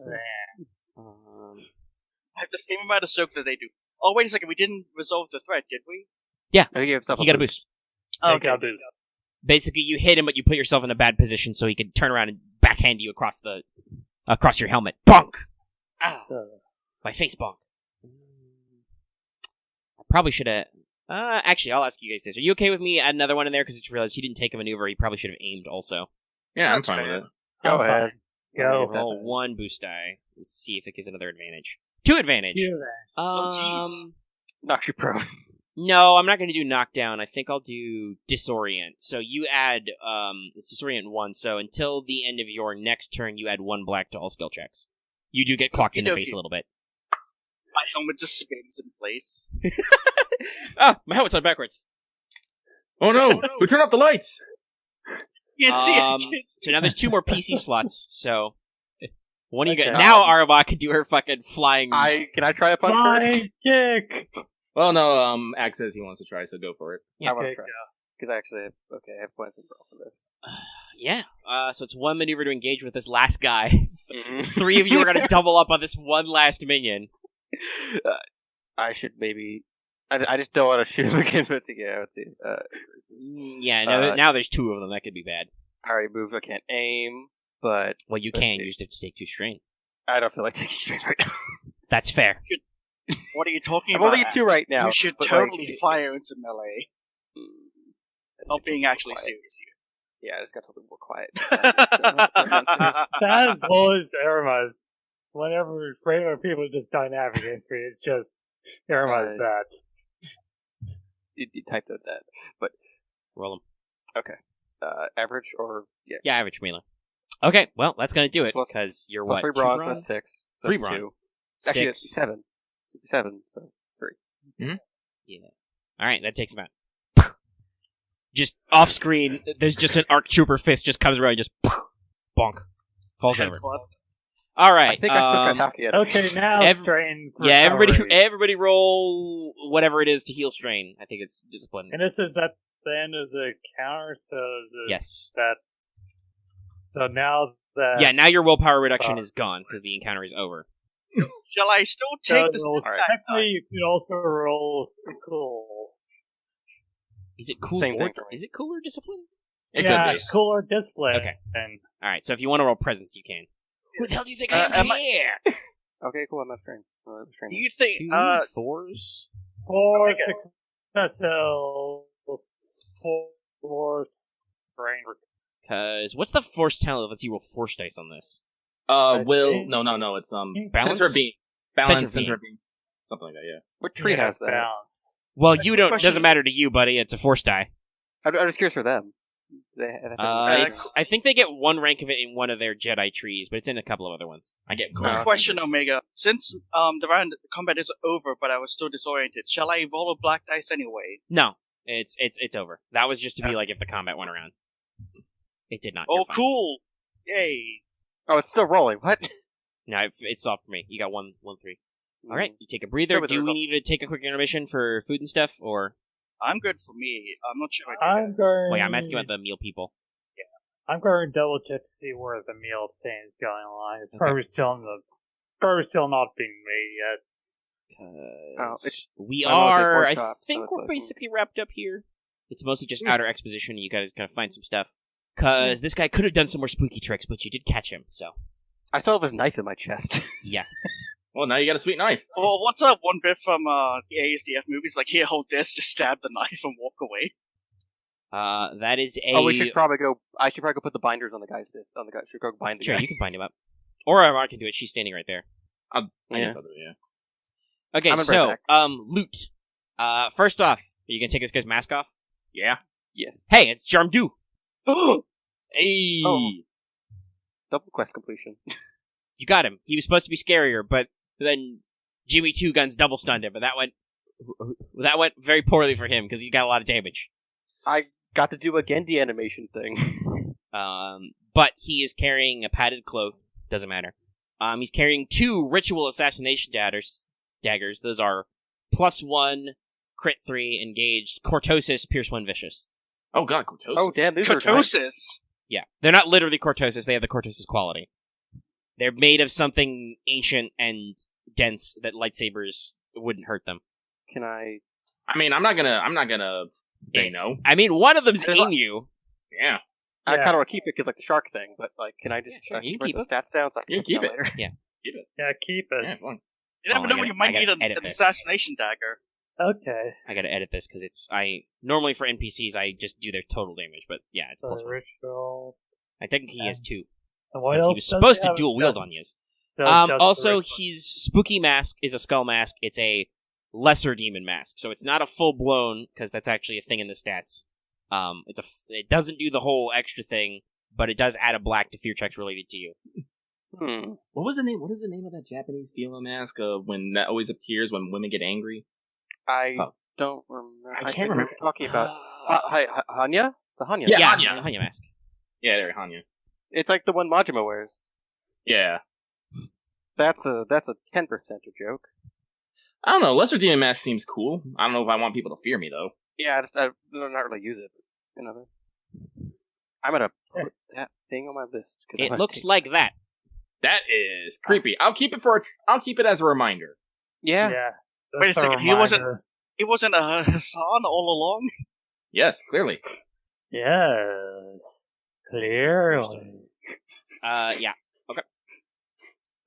I have the same amount of soak that they do. Oh, wait a second. We didn't resolve the threat, did we? Oh, he gave himself He got a boost. Okay. I'll do Basically, you hit him, but you put yourself in a bad position so he could turn around and backhand you across your helmet. Bonk! Ah. My face bonk. I probably should have. Actually, I'll ask you guys this: are you okay with me adding another one in there? Because I just realized he didn't take a maneuver. He probably should have aimed also. Yeah, I'm That's fine fair. with it. Go I'm ahead. Go. Roll 1 boost die. Let's see if it gives another advantage. 2 advantage. Do that. jeez. Knocks you prone. No, I'm not going to do knockdown. I think I'll do disorient. So you add it's disorient 1. So until the end of your next turn, you add 1 black to all skill checks. You do get clocked in the Okey-dokey. face a little bit. My helmet just spins in place. Ah, my helmet's on backwards. Oh no! We turn off the lights. Can't see it. Um, Can't see So now there's 2 more PC slots. So one of you Okay. get now. Aramaa can do her fucking flying. Can I try a punch first? Flying kick! Well, no. Axe says he wants to try, so go for it. Yeah, I want to okay, try. Because I actually have plans to roll for this. Yeah. So it's 1 maneuver to engage with this last guy. Mm-hmm. 3 of you are going to double up on this one last minion. I should maybe. I just don't want to shoot him again. But yeah, let's see. Yeah. Now there's 2 of them. That could be bad. I already moved. I can't aim, but Well, you Let's can. see. You just have to take 2 strain. I don't feel like taking straight right now. That's fair. What are you talking I'm about? only at 2 right now. You should but, totally like, fire into melee. Not being actually quiet. serious Yeah, I just got to be more quiet. here. That is always Arama's. Whenever regular people just dynamic entry, it's just Arama's that. You typed out that. Roll them. Average or yeah. Yeah, average melee. Okay, well, that's going to do it, Plus- because you're Plus what? 3 2 bronze, brawn? that's 6. So 3 that's brawn. 2. Actually, it's 6. 7. 7, so 3. Yeah. Alright, that takes about... Just off screen, there's just an ARC Trooper fist just comes around and just... Bonk. Falls over. What? Alright, I think I took a hockey at him. Okay, now Ev- strain. yeah, recovery. everybody roll whatever it is to heal strain. I think it's discipline. And this is at the end of the counter, so Yes. that. So now that. Yeah, now your willpower reduction is gone, because the encounter is over. Shall I still So take this? Alright. technically, you could also roll cool. Is it cool Same or... thing for me. Is it cool or discipline? It Yeah, could be. cooler display. Okay. And Alright, so if you want to roll presence, you can. Who the hell do you think I Uh, am am I- here? Okay, cool. I'm not trained. Do you think? 2 4s? 4 Okay. successful 4 strain. Because what's the force talent that lets you roll force dice on this? Will think- no. It's Balance? center beam. Balance Center center beam. beam. Something like that, yeah. What tree has that? Balance. Well, you don't. Question- Doesn't matter to you, buddy. It's a force die. I'm just curious for them. I think they get one rank of it in one of their Jedi trees, but it's in a couple of other ones. I get Uh, Question, Omega. Since the round combat is over, but I was still disoriented, shall I roll a black dice anyway? No, it's over. That was just to be like if the combat went around. It did not. Oh, You're fine. cool! Yay! Oh, it's still rolling. What? No, it's off for me. You got 1-3. Mm. All right, you take a breather. Go with the Do we result. need to take a quick intermission for food and stuff, or? I'm good for me. I'm not sure. I'm going. Well, yeah, I'm asking about the meal people. I'm going to double check to see where the meal thing is going along. It's Okay. probably still not being made yet. 'Cause we I know it's a are. pork I chop, so think it's we're like- basically wrapped up here. It's mostly just Yeah. outer exposition. You guys gotta find some stuff. Cause this guy could have done some more spooky tricks, but you did catch him. So I still have his knife in my chest. yeah. Well, now you got a sweet knife. Well, what's that one bit from the ASDF movies? Like, here, hold this, just stab the knife and walk away. That is a. Oh, we should probably go. I should probably go put the binders on the guy's disc. On the guy. Should go bind the Sure, guy. you can bind him up, or Aramaa can do it. She's standing right there. I Yeah. guess I'll do it, yeah. Okay, I'm in so right loot. First off, are you gonna take this guy's mask off? Yeah. Yes. Hey, it's Jarmdu. Hey! Oh. Double quest completion. You got him. He was supposed to be scarier, but then Jimmy Two Guns double stunned him, but that went very poorly for him because he's got a lot of damage. I got to do a Gendy animation thing. But he is carrying a padded cloak. Doesn't matter. He's carrying 2 ritual assassination daggers. Those are +1, crit 3, engaged, cortosis, pierce 1, vicious. Oh god, Cortosis. Oh damn, these are nice. Cortosis! Yeah, they're not literally cortosis. They have the cortosis quality. They're made of something ancient and dense that lightsabers wouldn't hurt them. Can I? I mean, I'm not gonna say no. I mean, one of them's There's in you. Yeah. I Yeah. kind of want to keep it because like the shark thing, but like, can I just Yeah, sure, you can write keep the stats down? So I can You look keep down it. later? Keep it. Yeah, keep it. Yeah, fine. You never Oh, I know, gotta- you might I need gotta edit an this. assassination dagger. Okay. I gotta edit this because normally for NPCs I just do their total damage, but yeah, it's So +1. ritual. I technically he has 2 And what because else he was does supposed he to have? dual wield Just- on Yuz. so it's just the Also, ritual. his spooky mask is a skull mask. It's a lesser demon mask, so it's not a full blown because that's actually a thing in the stats. It doesn't do the whole extra thing, but it does add a black to fear checks related to you. What was the name? What is the name of that Japanese female mask? When that always appears when women get angry. I Oh. don't remember. I can't think remember. what you're talking about. Hanya? The Hanya. Yeah, Yeah, Hanya. it's a Hanya mask. Yeah, there, Hanya. It's like the one Majima wears. Yeah. That's a 10% joke. I don't know. Lesser Demon Mask seems cool. I don't know if I want people to fear me though. Yeah, I don't not really use it. But, you know, I'm gonna put that thing on my list. 'cause I It wanna looks take- like that. That is creepy. I'll keep it as a reminder. Yeah. Yeah. Wait a Just second, he wasn't- reminder. It wasn't a Hassan all along? Yes, clearly. Yes. Clearly. Yeah. Okay.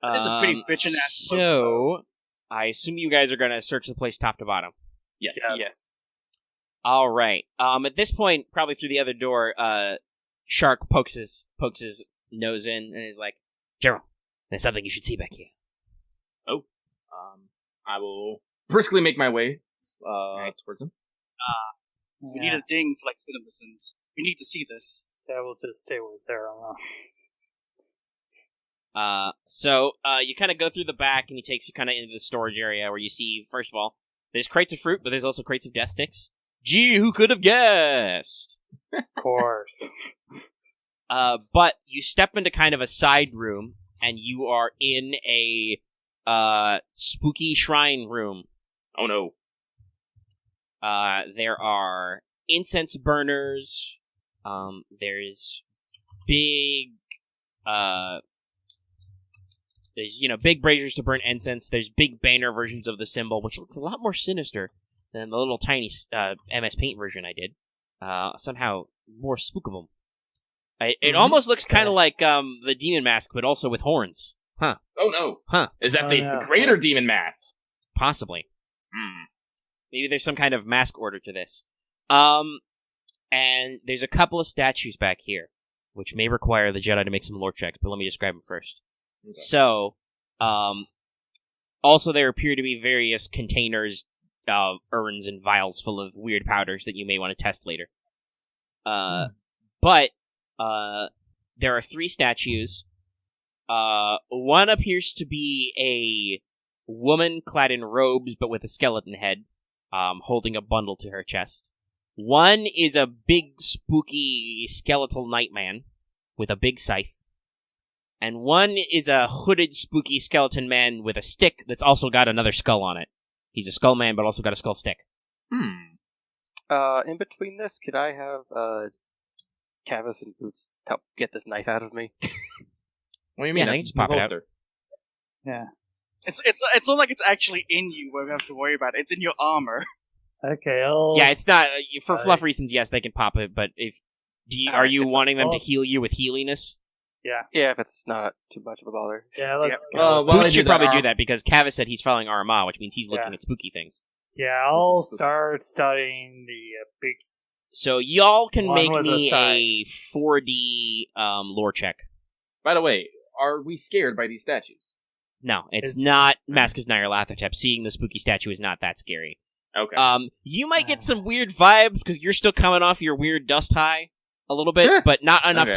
That is a pretty bitchin' ass So, I assume you guys are gonna search the place top to bottom. Yes. Yes. All right. At this point, probably through the other door, Shark pokes his nose in and is like, "Gerald, there's something you should see back here." I will briskly make my way towards him. We need a ding for like CinemaSins. We need to see this. Yeah, we'll just stay with there. So you kind of go through the back, and he takes you kind of into the storage area where you see, first of all, there's crates of fruit, but there's also crates of death sticks. Gee, who could have guessed? Of course. But you step into kind of a side room, and you are in a spooky shrine room. Oh no. There are incense burners. There's big, there's, big braziers to burn incense. There's big banner versions of the symbol, which looks a lot more sinister than the little tiny MS Paint version I did. Somehow more spookable. It almost looks kind of like the demon mask, but also with horns. Oh no. Huh. Is that Oh, the yeah. greater demon mask? Possibly. Hmm. Maybe there's some kind of mask order to this. And there's a couple of statues back here, which may require the Jedi to make some lore checks, but let me describe them first. Okay. So, Also, there appear to be various containers, urns, and vials full of weird powders that you may want to test later. But there are 3 statues. One appears to be a woman clad in robes but with a skeleton head, holding a bundle to her chest. One is a big, spooky, skeletal nightman with a big scythe. And one is a hooded, spooky skeleton man with a stick that's also got another skull on it. He's a skull man, but also got a skull stick. In between this, could I have Kavis and Boots help get this knife out of me? What do you mean? Yeah, I can just pop it out. Yeah. It's not like it's actually in you where we have to worry about it. It's in your armor. Okay. Yeah, it's not for fluff reasons. Yes, they can pop it, but are you wanting them to heal you with healiness? Yeah, if it's not too much of a bother. Yeah, let's go. Boots should probably do that because Kavis said he's following Aramaa, which means he's looking at spooky things. Yeah, I'll start studying the big. So y'all can make with me a a 4D lore check. By the way, are we scared by these statues? No, it's not Mask of Nyarlathotep. Seeing the spooky statue is not that scary. Okay. You might get some weird vibes because you're still coming off your weird dust high a little bit, but not enough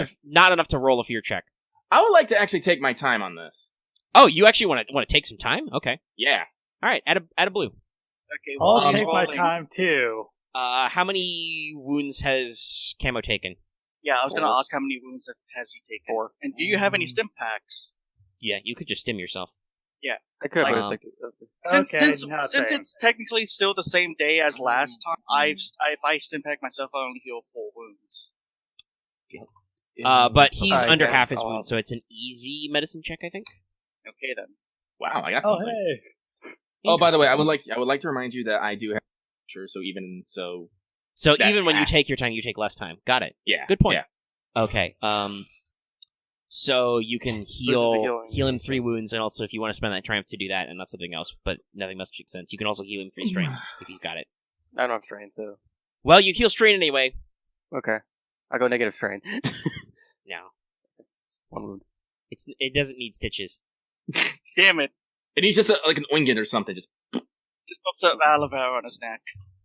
to roll a fear check. I would like to actually take my time on this. Oh, you actually want to take some time? Okay. Yeah. All right. Add a blue. Okay, I'll take my time too. How many wounds has Camo taken? Yeah, I was going to ask how many wounds has he taken. 4. And do you have any stim packs? Yeah, you could just stim yourself. I could, Like, but Since nothing. it's technically still the same day as last time, if I stim pack myself, I only heal 4 wounds. But he's under okay. half his wounds, so it's an easy medicine check, I think. Okay then. Wow, I got Oh, something. hey. Oh, by the way, I would like to remind you that I do have so even so. So That even when you half. take your time, you take less time. Got it. Yeah. Good point. Yeah. Okay. So you can heal him 3 wounds, and also if you want to spend that triumph to do that, and not something else, but nothing much makes sense. You can also heal him 3 strain if he's got it. I don't have strain, so... Well, you heal strain anyway. Okay. I'll go negative strain. No, 1 wound. it doesn't need stitches. Damn it. It needs just like an ointment or something. Just Just pops up aloe vera on his neck.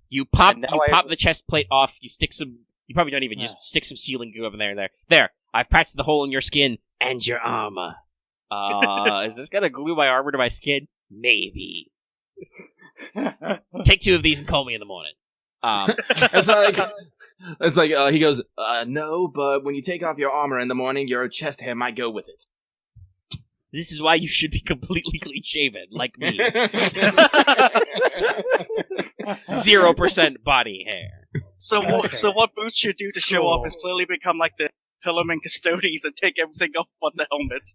You pop And now I- pop the chest plate off. You stick some. You probably don't even just stick some sealing glue up in there. There. I've patched the hole in your skin and your armor. Is this gonna glue my armor to my skin? Maybe. Take 2 of these and call me in the morning. it's like he goes, no, but when you take off your armor in the morning, your chest hair might go with it. This is why you should be completely clean shaven, like me. 0% body hair. So what Boots should do to show off is clearly become like the Pillarman Custodes and take everything off but the helmet.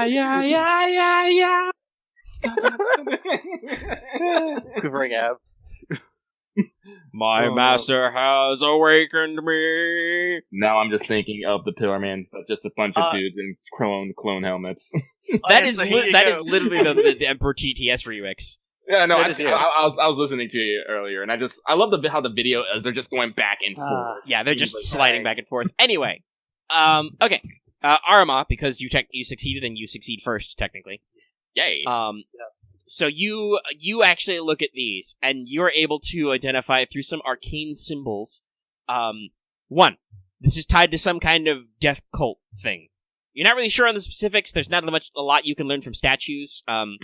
Yeah. Quivering abs. My master has awakened me. Now I'm just thinking of the Pillar Man, but just a bunch of dudes in clone helmets. That is so here you that go. is literally the Emperor TTS remix. Yeah, no, I That is was you. I was listening to you earlier, and I love how the video is. They're just going back and forth. Yeah, they're just Like, sliding back and forth. Anyway, okay, Aramaa, because you succeeded and you succeed first technically. Yay! Yes. So you actually look at these, and you're able to identify through some arcane symbols. 1, this is tied to some kind of death cult thing. You're not really sure on the specifics. There's not a lot you can learn from statues. And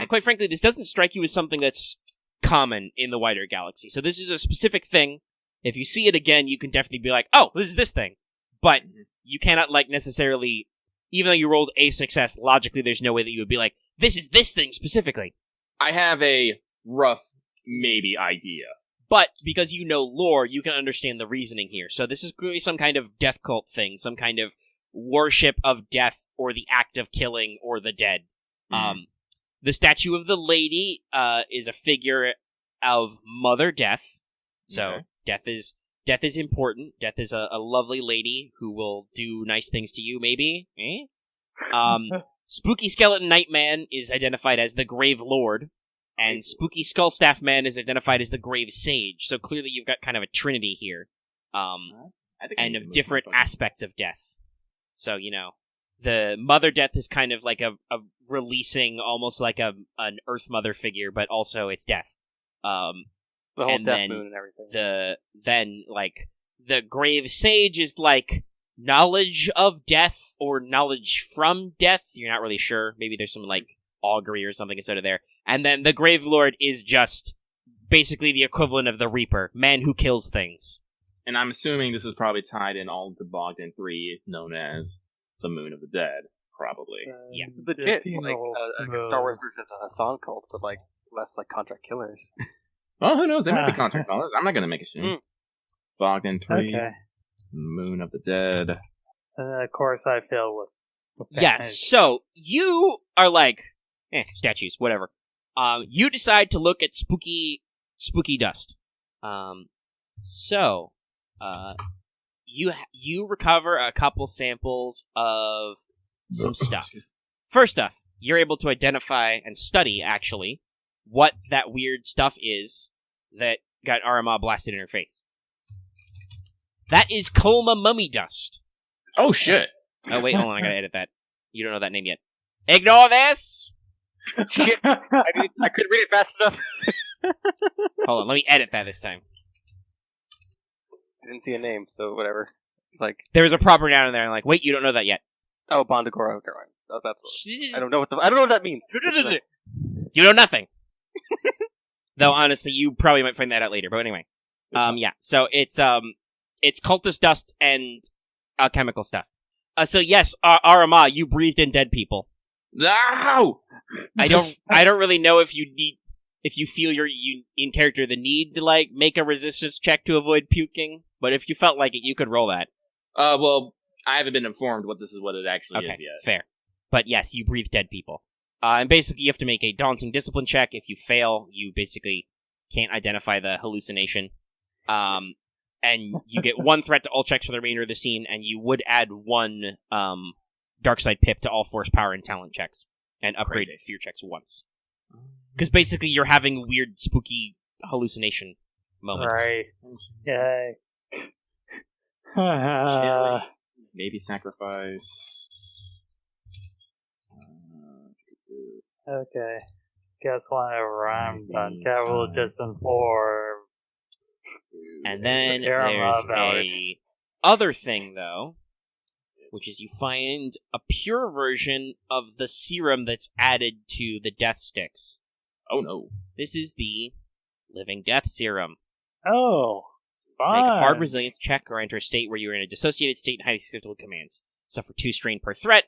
quite frankly, this doesn't strike you as something that's common in the wider galaxy. So this is a specific thing. If you see it again, you can definitely be like, oh, this is this thing. But you cannot, necessarily, even though you rolled a success, logically there's no way that you would be like, this is this thing specifically. I have a rough maybe idea. But because you know lore, you can understand the reasoning here. So this is clearly some kind of death cult thing, some kind of worship of death or the act of killing or the dead. The statue of the lady is a figure of Mother Death. So death is important. Death is a lovely lady who will do nice things to you, maybe. Spooky Skeleton Nightman is identified as the Grave Lord, and Spooky Skullstaff Man is identified as the Grave Sage. So clearly you've got kind of a trinity here, I think and of different aspects of death. So, the Mother Death is kind of like a releasing, almost like an Earth Mother figure, but also it's death. The whole and Death then Moon and everything. The Grave Sage is like knowledge of death or knowledge from death. You're not really sure. Maybe there's some like augury or something instead of there. And then the Grave Lord is just basically the equivalent of the Reaper, man who kills things. And I'm assuming this is probably tied in all to Bogdan 3, known as the Moon of the Dead, probably. Yeah. It's legit, like a Star Wars version of a song cult, but like less like contract killers. Well, who knows? They might be contract dollars. I'm not going to make a assume. Bogdan 3, Okay. Moon of the Dead. And of course, I failed with that. Yeah, so you are like, statues, whatever. You decide to look at spooky dust. You recover a couple samples of some stuff. First off, you're able to identify and study, actually, what that weird stuff is that got Aramaa blasted in her face. That is Colma mummy dust. Oh, shit. Oh, wait, hold on, I gotta edit that. You don't know that name yet. Ignore this! Shit! I couldn't read it fast enough. Hold on, let me edit that this time. I didn't see a name, so whatever. It's like, There was a proper noun in there, and like, wait, you don't know that yet. oh, Bondagoro. Oh, that's what, I don't know what that means. You know nothing. Though, honestly, you probably might find that out later, but anyway. Yeah, so it's cultist dust and alchemical stuff. So yes, Aramaa, you breathed in dead people. Ow! I don't really know if you feel you're in character the need to like make a resistance check to avoid puking, but if you felt like it, you could roll that. Well, I haven't been informed what it actually Okay, is yet. fair. But yes, you breathe dead people. And basically you have to make a daunting discipline check. If you fail, you basically can't identify the hallucination. And you get one threat to all checks for the remainder of the scene, and you would add one dark side pip to all force, power, and talent checks, and upgrade fear checks once. Because basically you're having weird, spooky hallucination moments. Right. Yay. Maybe sacrifice. Okay. Guess whenever I'm done, capital just inform. And then Aramaa there's about a other thing, though, which is you find a pure version of the serum that's added to the death sticks. Oh no. This is the Living Death Serum. Oh, fine. Make a hard resilience check or enter a state where you are in a dissociated state and highly skeptical commands. Suffer 2 strain per threat,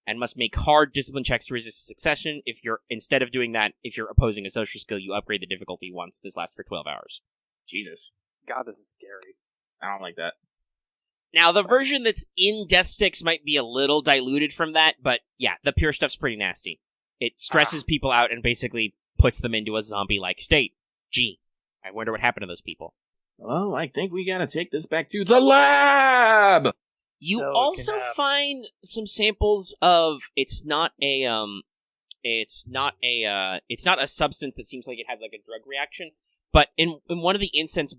and must make hard discipline checks to resist succession. If you're opposing a social skill, you upgrade the difficulty once. This lasts for 12 hours. Jesus. God, this is scary. I don't like that. Now, the version that's in Death Sticks might be a little diluted from that, but yeah, the pure stuff's pretty nasty. It stresses people out and basically puts them into a zombie-like state. Gee, I wonder what happened to those people. Well, I think we gotta take this back to the lab! You So we also can have- find some samples of, it's not a substance that seems like it has like a drug reaction, but in one of the incense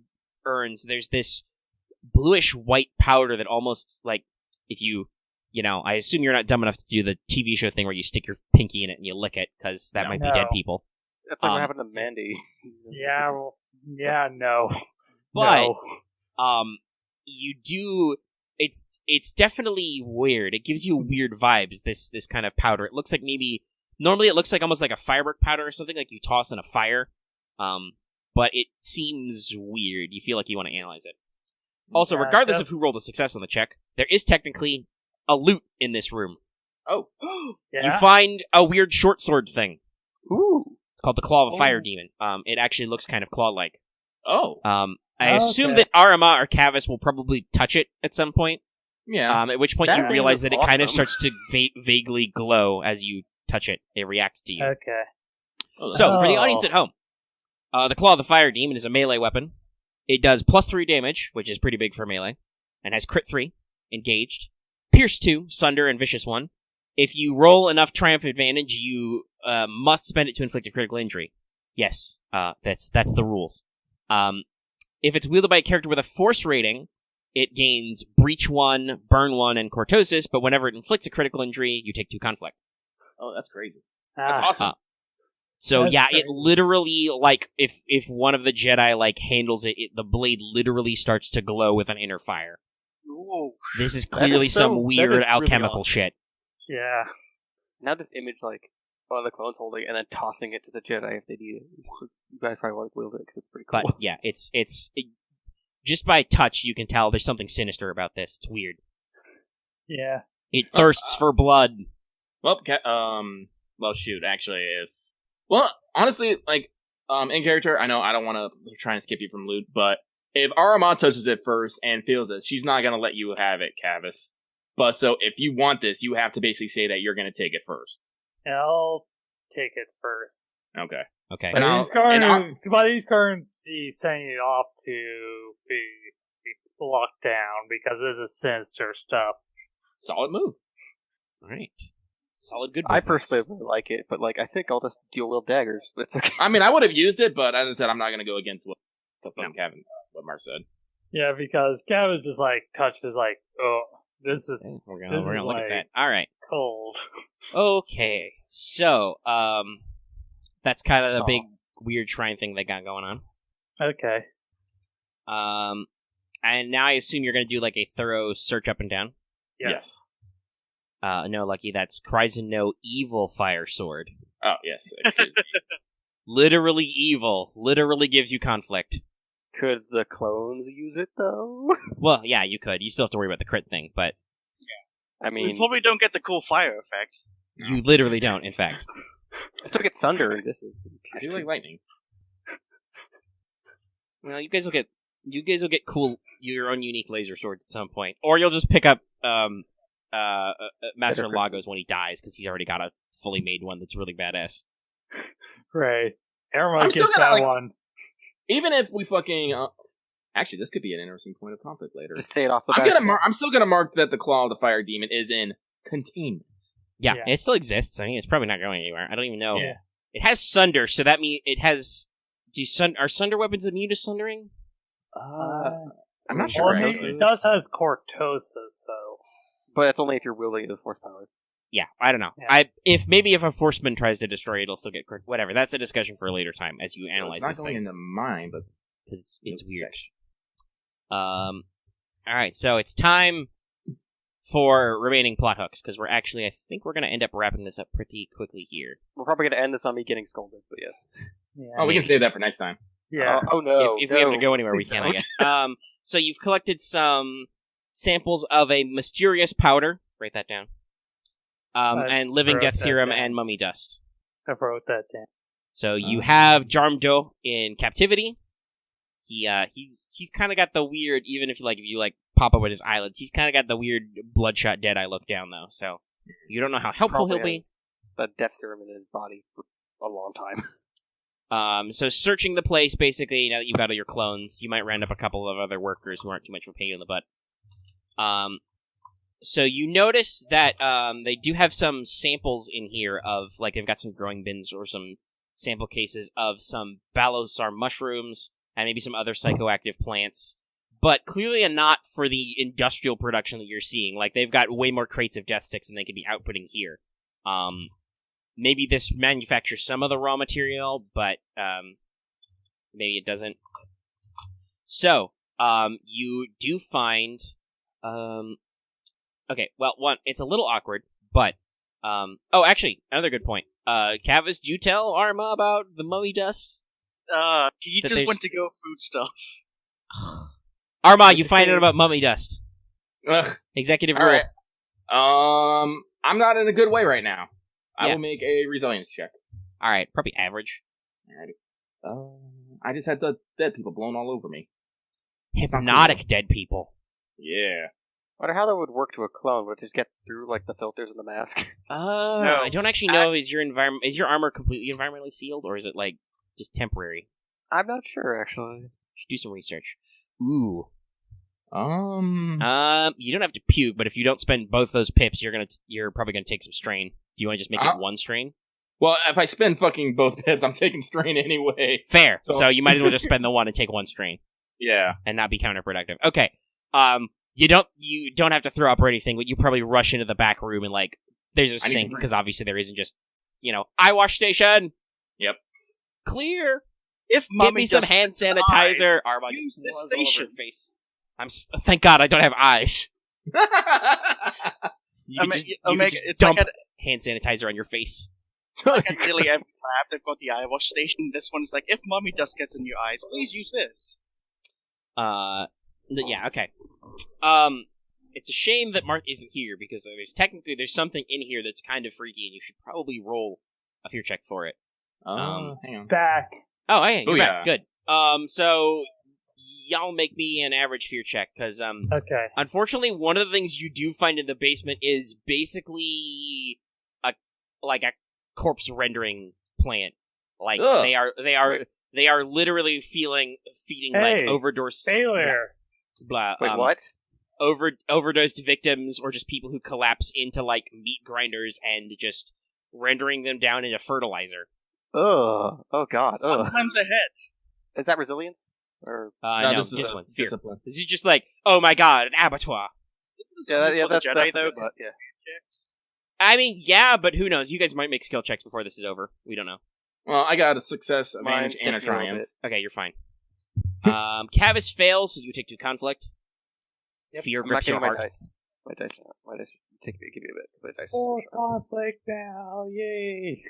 urns, there's this bluish white powder that almost like, if you I assume you're not dumb enough to do the TV show thing where you stick your pinky in it and you lick it, because that might be dead No. people. That's like what happened to Mandy. Yeah, well, yeah, no. But, No. you do, it's definitely weird. It gives you weird vibes, this kind of powder. It looks like normally it looks like almost like a firework powder or something, like you toss in a fire. But it seems weird. You feel like you want to analyze it. Also, Yeah, regardless of who rolled a success on the check, there is technically a loot in this room. Oh. Yeah? You find a weird short sword thing. Ooh. It's called the Claw of a Fire Demon. It actually looks kind of claw-like. Oh. I assume Okay. that Aramaa or Kavis will probably touch it at some point. Yeah. At which point That you thing realize is that it kind of awesome. starts to vaguely glow as you touch it. It reacts to you. Okay. So, for the Oh. audience at home, the Claw of the Fire Demon is a melee weapon. It does +3 damage, which is pretty big for melee, and has crit 3, engaged, pierce 2, sunder, and vicious 1. If you roll enough triumph advantage, you must spend it to inflict a critical injury. Yes, that's the rules. If it's wielded by a character with a force rating, it gains Breach 1, Burn 1, and Cortosis, but whenever it inflicts a critical injury, you take 2 conflict. Oh, that's crazy. That's Ah, awesome. So That's yeah, crazy. it literally, like, if one of the Jedi, like, handles it, the blade literally starts to glow with an inner fire. Ooh. This is That clearly is some so- that weird is really alchemical awesome. shit. yeah. Now just image like one of the clones holding it and then tossing it to the Jedi if they need it. You guys probably want to wield it because it's pretty cool. But yeah, just by touch, you can tell there's something sinister about this. It's weird. Yeah. It thirsts for blood. Well, well, shoot. Actually, honestly, like, in character, I know I don't want to try and skip you from loot, but if Aramaa touches it first and feels it, she's not gonna let you have it, Kavis. But so if you want this, you have to basically say that you're gonna take it first. I'll take it first. Okay. Okay. And But he's currently sending it off to be locked down because this is sinister stuff. Solid move. All right. Solid good. I movements. personally really like it, but like I think I'll just dual wield daggers. But it's okay. I mean, I would have used it, but as I said, I'm not gonna go against what Kevin, what Mark said. Yeah, because Kavis just like touches like, oh, this is Okay, we're This gonna is look like- at that. All right. cold. Okay. So, that's kind of the Oh. big weird shrine thing they got going on. Okay. And now I assume you're gonna do like a thorough search up and down. Yes. No, Lucky, that's Kryzen No Evil Fire Sword. Oh yes, excuse me. Literally evil. Literally gives you conflict. Could the clones use it though? Well, yeah, you could. You still have to worry about the crit thing, but I We mean, probably don't get the cool fire effect. you literally don't, in fact. I still get Sunder in this. I do like lightning. Well, you guys will get cool, your own unique laser swords at some point. Or you'll just pick up, Master Better Lagos when he dies, because he's already got a fully made one that's really badass. Right. Everyone I'm still gets gonna, that like- one. Even if we fucking actually, this could be an interesting point of conflict later. Just say it off the I'm bat. I'm still gonna mark that the Claw of the Fire Demon is in containment. Yeah, Yeah. it still exists. I mean, it's probably not going anywhere. I don't even know. Yeah. It has Sunder, so that means it has... Are Sunder weapons immune to Sundering? I'm not sure. Well, actually. it does has cortosis, so But it's only if you're wielding the force power. Yeah, I don't know. Yeah. If a Forceman tries to destroy it, it'll still get crit. Whatever. That's a discussion for a later time as you analyze it's not this going thing. into mine, but Because it's weird. section. Alright, so it's time for remaining plot hooks, because I think we're going to end up wrapping this up pretty quickly here. We're probably going to end this on me getting scolded, but yes. yeah. Oh, we can save that for next time. yeah. Oh no. If we have to go anywhere, we can, I guess. So you've collected some samples of a mysterious powder. Write that down. And living wrote death that serum down. and mummy dust. I wrote that down. So you have Jarmdo in captivity. He's kind of got the weird, even if you pop up with his eyelids, he's kind of got the weird bloodshot Deadeye look down though. So you don't know how helpful he'll be. The death serum in his body for a long time. So searching the place, basically, now that you've got all your clones, you might round up a couple of other workers who aren't too much of a pain in the butt. So you notice that they do have some samples in here of, they've got some growing bins or some sample cases of some Balosar mushrooms and maybe some other psychoactive plants, but clearly not for the industrial production that you're seeing. They've got way more crates of death sticks than they could be outputting here. Maybe this manufactures some of the raw material, but maybe it doesn't. So, you do find... okay, well, one, it's a little awkward, but... actually, another good point. Kavis, did you tell Aramaa about the mummy dust? He That just there's- went to go food stuff. Aramaa, you find out about mummy dust. Ugh. Executive All rule. right. I'm not in a good way right now. I Yeah. will make a resilience check. Alright, probably average. Alrighty. I just had the dead people blown all over me. Hypnotic dead people. Yeah. I wonder how that would work to a clone. Would it just get through the filters in the mask? I don't actually know. Is your armor completely environmentally sealed, or is it just temporary? I'm not sure actually. Should do some research. Ooh. You don't have to puke, but if you don't spend both those pips, you're probably gonna take some strain. Do you want to just make it one strain? Well, if I spend fucking both pips, I'm taking strain anyway. Fair. So- So you might as well just spend the one and take one strain Yeah. and not be counterproductive. Okay. You don't have to throw up or anything, but you probably rush into the back room and like there's a sink because obviously there isn't just eye wash station. Yep. Clear. If Give mommy me some does hand spit sanitizer. eye, Arma use just this blows all over station. her face. Thank God I don't have eyes. You Omega, can just it's dump like hand sanitizer on your face. at nearly every lab they've got the eye wash station. This one's like, if mommy dust gets in your eyes, please use this. Yeah, okay. It's a shame that Marth isn't here because there's something in here that's kind of freaky, and you should probably roll a fear check for it. Hang on. Back. Oh, hey, you're back. yeah. Good. So y'all make me an average fear check because Okay. unfortunately, one of the things you do find in the basement is basically a corpse rendering plant. Like Ugh. they are literally feeding like Hey, overdose Failure. blah Wait, what? overdosed victims or just people who collapse into like meat grinders and just rendering them down into fertilizer. Ugh. Oh god. Ugh. Sometimes ahead. Is that resilience? Or No, this is this a one, fear. discipline. This is just like, oh my god, an abattoir. that's the Jedi that's though. good, but, yeah. Checks. I mean, yeah, but who knows? You guys might make skill checks before this is over. We don't know. Well, I got a success, advantage, Mine's and a taking a little triumph. bit. Okay, you're fine. Kavis fails, so you take 2 conflict. Yep, Fear I'm grips not your getting heart. My dice. My dice. Give me a bit. My dice. 4 conflict now. Yay.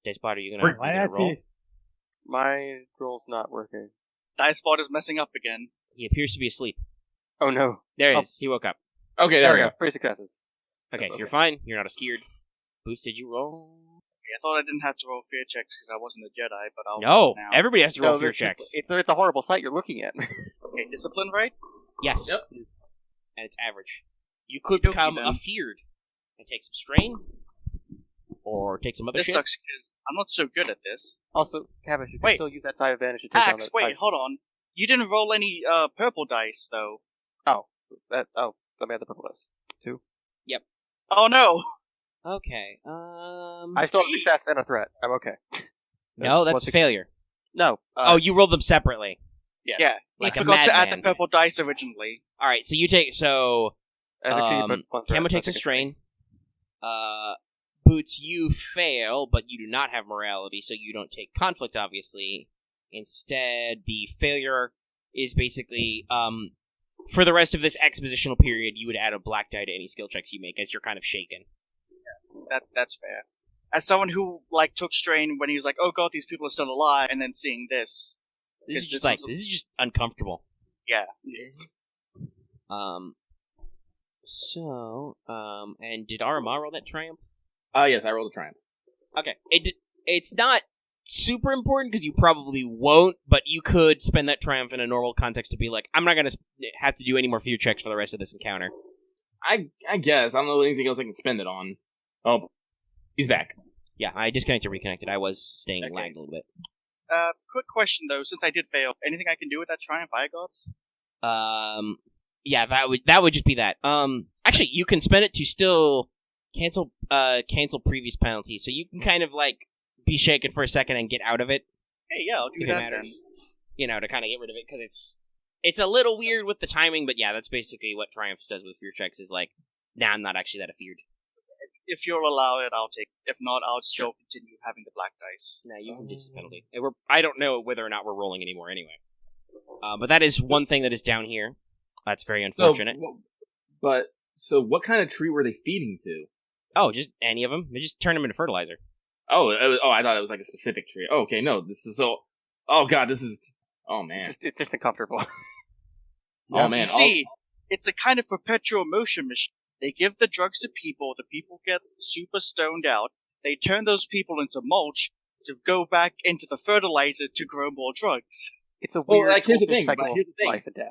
Dicebot, are you Bring gonna my roll? ante. My roll's not working. Dicebot is messing up again. He appears to be asleep. Oh no. There he Oh. is. He woke up. Okay, there we go. 3 successes. Okay, Okay. you're fine. You're not scared. Boost, did you roll? I thought I didn't have to roll fear checks because I wasn't a Jedi, but I'll No, roll now. everybody has to roll No, fear it's- checks. It's a horrible sight you're looking at. Okay, discipline, right? Yes. Yep. And it's average. You could Okey become then. a feared and take some strain, or take some other This shit. sucks because I'm not so good at this. Also, Kavis, you can Wait. still use that die advantage to take on Axe, the wait, hold on. You didn't roll any purple dice though. let me have the purple dice. 2. Oh no! Okay. I still have a success and a threat. I'm okay. No, that's What's a failure. No. Oh, you rolled them separately. Yeah, Like he a forgot to add madman. the purple dice originally. All right, so you take I succeeded, but one threat, Camo so I takes a take strain. Boots, you fail, but you do not have morality, so you don't take conflict. Obviously, instead, the failure is basically for the rest of this expositional period, you would add a black die to any skill checks you make, as you're kind of shaken. That's fair. As someone who took strain when he was like, "Oh god, these people are still alive," and then seeing this, This is Because just this this is just uncomfortable. yeah, And did Aramaa roll that triumph? Yes, I rolled a triumph. Okay, it's not super important because you probably won't, but you could spend that triumph in a normal context to be like, I'm not gonna have to do any more fear checks for the rest of this encounter. I guess. I don't know anything else I can spend it on. Oh, he's back. Yeah, I disconnected, reconnected. I was staying Okay. lagged a little bit. quick question though, since I did fail, anything I can do with that triumph I got? Yeah, that would just be that. Actually, you can spend it to still cancel previous penalties, so you can kind of be shaken for a second and get out of it. Hey, yeah, I'll do If it that matters. then. To kind of get rid of it because it's a little weird with the timing, but yeah, that's basically what Triumph does with fear checks. Is nah, I'm not actually that afeared. If you'll allow it, I'll take it. If not, I'll still continue having the black dice. Nah, you can just penalty. I don't know whether or not we're rolling anymore anyway. But that is one thing that is down here. That's very unfortunate. So what kind of tree were they feeding to? Oh, just any of them. They just turn them into fertilizer. Oh, I thought it was a specific tree. Oh, okay, no, this is so. Oh god, this is. Oh man. It's just uncomfortable. Oh man. You see, it's a kind of perpetual motion machine. They give the drugs to people, the people get super stoned out, they turn those people into mulch to go back into the fertilizer to grow more drugs. It's a Well, weird here's the thing, cycle but here's the thing. of life and death.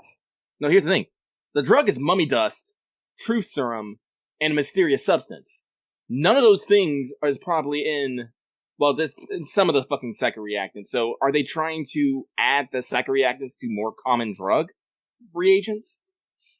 No, here's the thing. The drug is mummy dust, truth serum, and a mysterious substance. None of those things is probably in some of the fucking psychoreactants. So are they trying to add the psychoreactants to more common drug reagents?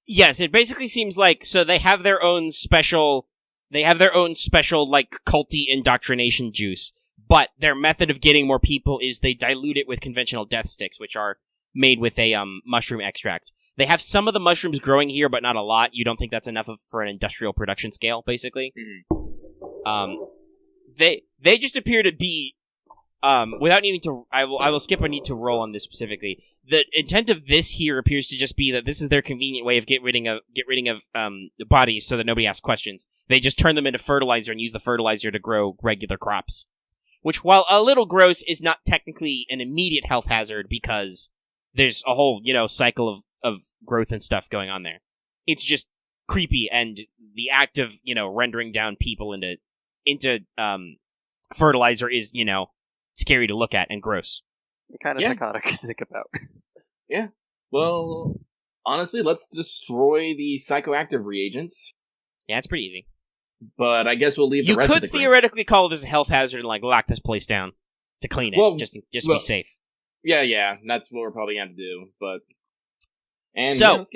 Yes, it basically seems so they have their own special culty indoctrination juice, but their method of getting more people is they dilute it with conventional death sticks, which are made with a mushroom extract. They have some of the mushrooms growing here, but not a lot. You don't think that's enough for an industrial production scale, basically. Mhm. They just appear to be, without needing to, I will skip a need to roll on this specifically. The intent of this here appears to just be that this is their convenient way of get rid of the bodies so that nobody asks questions. They just turn them into fertilizer and use the fertilizer to grow regular crops. Which, while a little gross, is not technically an immediate health hazard because there's a whole, cycle of growth and stuff going on there. It's just creepy, and the act of, rendering down people into fertilizer is, scary to look at and gross. Kind of Yeah. psychotic to think about. Well, honestly, let's destroy the psychoactive reagents. Yeah, it's pretty easy. But I guess we'll leave the You rest of could the theoretically call this a health hazard and, lock this place down to clean it, Well, just to be well, safe. Yeah, that's what we're probably going to do. But So-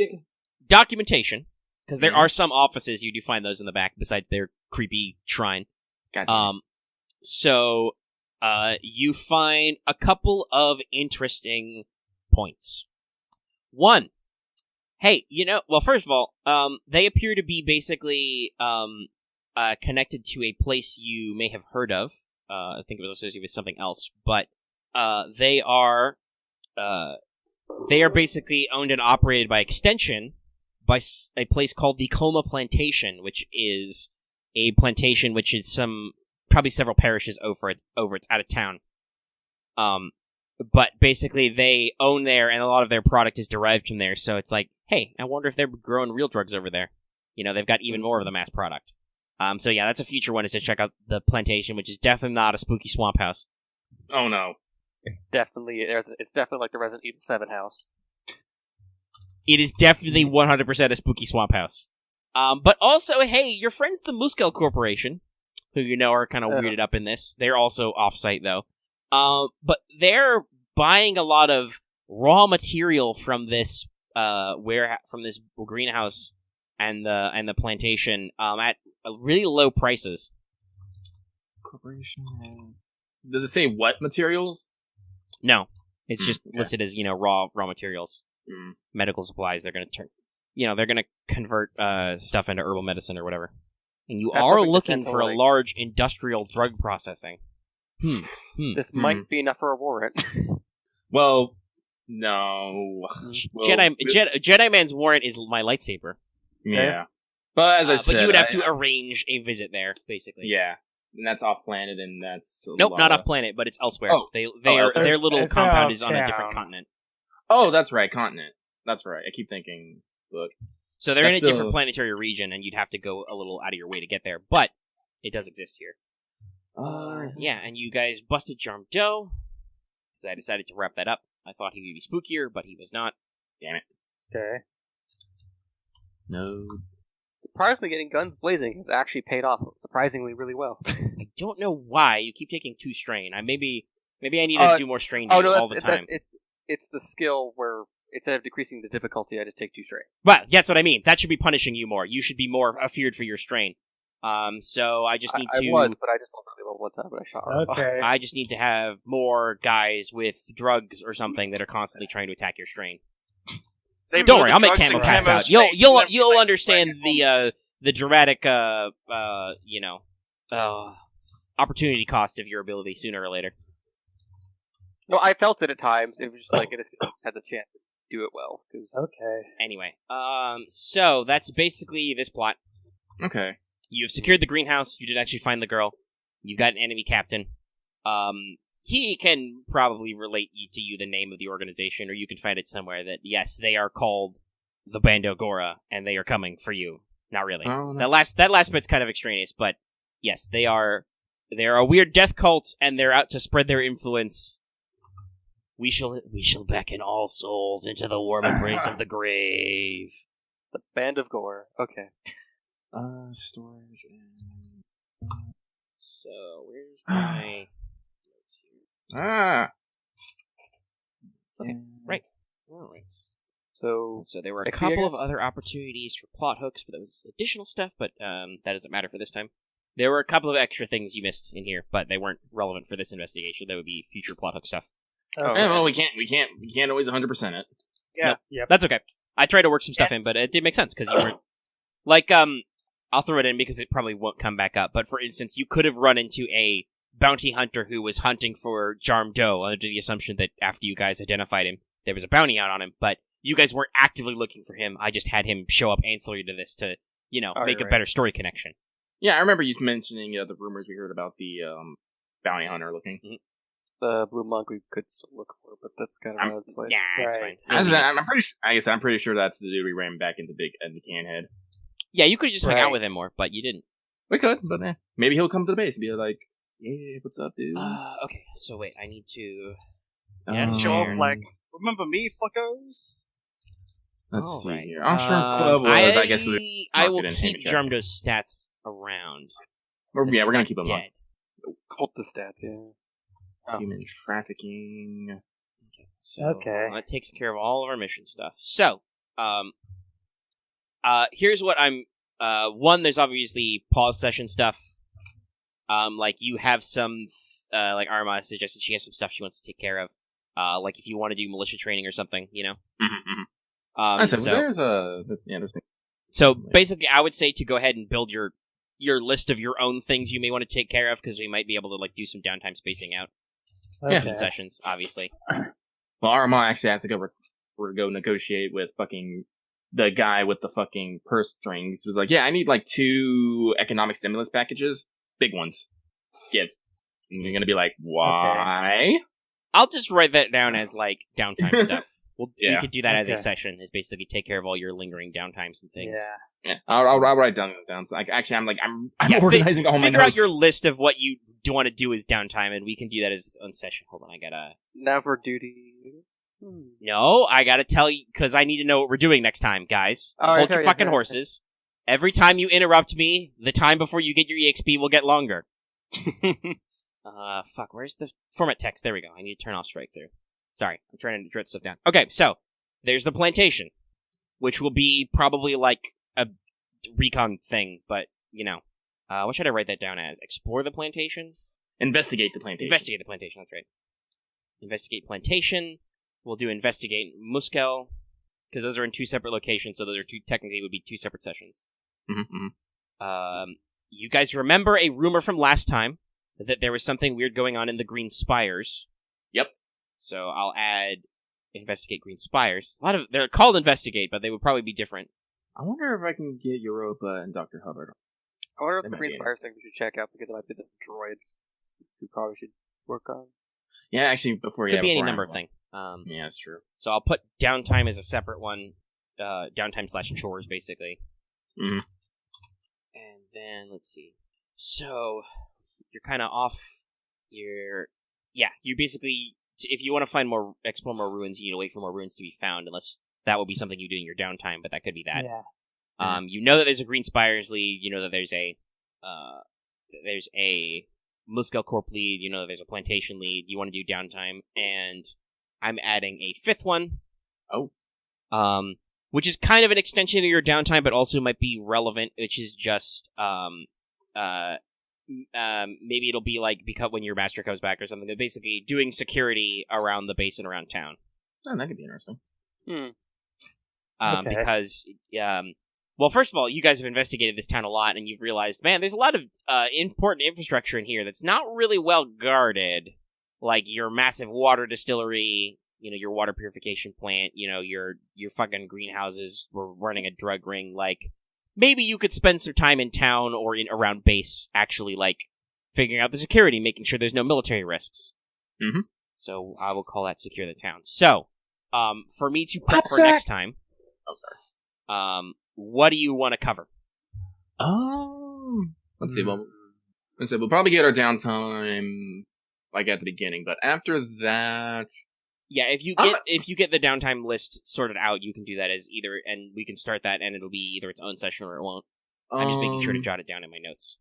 Documentation, because there Mhm. are some offices, you do find those in the back besides their creepy shrine. Gotcha. So, you find a couple of interesting points. One, hey, well, first of all, they appear to be basically, connected to a place you may have heard of. I think it was associated with something else, but, they are basically owned and operated by extension by a place called the Camo Plantation, which is a plantation which is probably several parishes over. It's out of town. But basically they own there, and a lot of their product is derived from there. So it's like, hey, I wonder if they're growing real drugs over there. They've got even more of the mass product. So yeah, that's a future one, is to check out the plantation, which is definitely not a spooky swamp house. Oh no. It's definitely like the Resident Evil 7 house. It is definitely 100% a spooky swamp house. But also, hey, your friends, the Muskel Corporation, who are kind of weirded up in this, they're also off-site, though. But they're buying a lot of raw material from this from this greenhouse and the plantation at really low prices. Corporation. Does it say what materials? No, it's just okay. listed as raw materials, medical supplies. They're going to they're going to convert stuff into herbal medicine or whatever. And you That's are something looking for a potentially- large industrial drug processing. This might be enough for a warrant. Well, no. Well, Jedi Man's warrant is my lightsaber. Yeah. But as I said, but you would have to arrange a visit there, basically. Yeah. And that's off planet, and that's Nope, not off planet, but it's elsewhere. Oh. Elsewhere. Their little It's compound out is on a different town. continent. Oh, that's right, continent. That's right. I keep thinking. Look. So they're in a That's different still- planetary region, and you'd have to go a little out of your way to get there. But it does exist here. Yeah, and you guys busted Jarm Doe, because I decided to wrap that up. I thought he would be spookier, but he was not. Damn it. Okay. Nodes. Surprisingly, getting guns blazing has actually paid off surprisingly really well. I don't know why you keep taking 2 strain. Maybe I need to do more strain all the time. It's the skill where instead of decreasing the difficulty, I just take 2 strain. Well, that's what I mean. That should be punishing you more. You should be more afeared for your strain. So I just need to. I was, but I just rolled really well one time, but I shot her. Okay. I just need to have more guys with drugs or something that are constantly trying to attack your strain. They Don't blow worry, the I'll make drugs Camo in pass Camo's out. You'll face and you'll everything's understand playing the dramatic opportunity cost of your ability sooner or later. No, I felt it at times. It was just like I just had the chance to do it well. 'Cause Okay. Anyway, so that's basically this plot. Okay. You've secured the greenhouse. You did actually find the girl. You've got an enemy captain. He can probably relate to you the name of the organization, or you can find it somewhere that, yes, they are called the Bando Gora, and they are coming for you. Not really. Oh, no. That last bit's kind of extraneous, but yes, they're a weird death cult, and they're out to spread their influence. We shall beckon all souls into the warm embrace of the grave. the Band of Gore. Okay. Storage. So, where's my notes here? Right. All right. So So there were a XII, I couple of guess? other opportunities for plot hooks, but that was additional stuff, but that doesn't matter for this time. There were a couple of extra things you missed in here, but they weren't relevant for this investigation. That would be future plot hook stuff. Oh, Well, we can't always 100% it. Yeah. Yep. That's okay. I tried to work some stuff in, but it did make sense because you were like, I'll throw it in because it probably won't come back up. But for instance, you could have run into a bounty hunter who was hunting for Jarm Doe under the assumption that after you guys identified him, there was a bounty out on him. But you guys weren't actively looking for him. I just had him show up ancillary to this to, make a better story connection. Yeah, I remember you mentioning the rumors we heard about the bounty hunter looking. Mm-hmm. The blue monk we could still look for, but that's kind of out of place. Yeah, it's Right. fine. I'm pretty sure that's the dude we ran back into the Canhead. Yeah, you could have just hung out Right. with him more, but you didn't. We could, but maybe he'll come to the base and be like, "Yeah, what's up, dude?" Okay, so wait, I need to... Show up Aaron. like, remember me, fuckos? Let's All see right. here. Offshore Club was, I guess, I will marketed in keep handicap. Jarm Doe's stats around. We're This is gonna not keep them on. dead. Cult the stats, yeah. Oh. Human trafficking. So Okay. that takes care of all of our mission stuff. So, here's what I'm. One, there's obviously pause session stuff. Like you have some, like Aramaa suggested she has some stuff she wants to take care of. Like if you want to do militia training or something, I said, so, there's so basically, I would say to go ahead and build your list of your own things you may want to take care of because we might be able to like do some downtime spacing out between sessions, obviously. Well, Aramaa actually has to go negotiate with fucking the guy with the fucking purse strings. He was like, yeah, I need like 2 economic stimulus packages, big ones. Give. And you're gonna be like, why? I'll just write that down as like downtime stuff. We could do that as a Okay. session. Is basically take care of all your lingering downtimes and things. Yeah. Yeah, I'll write down. So I'm Yeah, organizing all my figure notes. out your list of what you do want to do as downtime, and we can do that as its own session. Hold on, I gotta. Never duty. No, I gotta tell you because I need to know what we're doing next time, guys. Oh, Hold okay, your yeah, fucking yeah. horses. Every time you interrupt me, the time before you get your EXP will get longer. Fuck, where's the format text? There we go. I need to turn off strike through. Sorry, I'm trying to write stuff down. Okay, so there's the plantation, which will be probably like a recon thing, but what should I write that down as? Explore the plantation? Investigate the plantation. Investigate the plantation, that's right. Investigate plantation. We'll do investigate Muskel, because those are in 2 separate locations, so those are technically would be 2 separate sessions. Mm-hmm. You guys remember a rumor from last time that there was something weird going on in the Green Spires? Yep. So I'll add investigate Green Spires. They're called investigate, but they would probably be different. I wonder if I can get Europa and Dr. Hubbard. I wonder if They the might Green be Spire thing we should check out because it might be the droids we probably should work on. Yeah, actually, before Could be any before number I- of things. Yeah, that's true. So I'll put downtime as a separate one. Downtime/chores, basically. Mhm. And then, let's see. So, you're kind of off you basically, if you want to explore more ruins, you need to wait for more ruins to be found, unless that would be something you do in your downtime, but that could be that. Yeah. You know that there's a Green Spires lead, you know that there's a Muskel Corp lead, you know that there's a Plantation lead, you want to do downtime, and I'm adding a 5th one. Oh. Which is kind of an extension of your downtime, but also might be relevant, which is just, maybe it'll be like, because when your master comes back or something, but basically doing security around the base and around town. Oh, that could be interesting. Okay. Because, well, first of all, you guys have investigated this town a lot, and you've realized, man, there's a lot of important infrastructure in here that's not really well guarded. Like your massive water distillery, your water purification plant, your fucking greenhouses. We're running a drug ring. Like, maybe you could spend some time in town or around base, actually, like, figuring out the security, making sure there's no military risks. Mhm. So I will call that secure the town. So, for me to prep for next time. Oh, sorry. What do you want to cover? Let's see. Well, we'll probably get our downtime like at the beginning, but after that, Yeah, if you get the downtime list sorted out, you can do that as either, and we can start that, and it'll be either its own session or it won't. I'm just making sure to jot it down in my notes.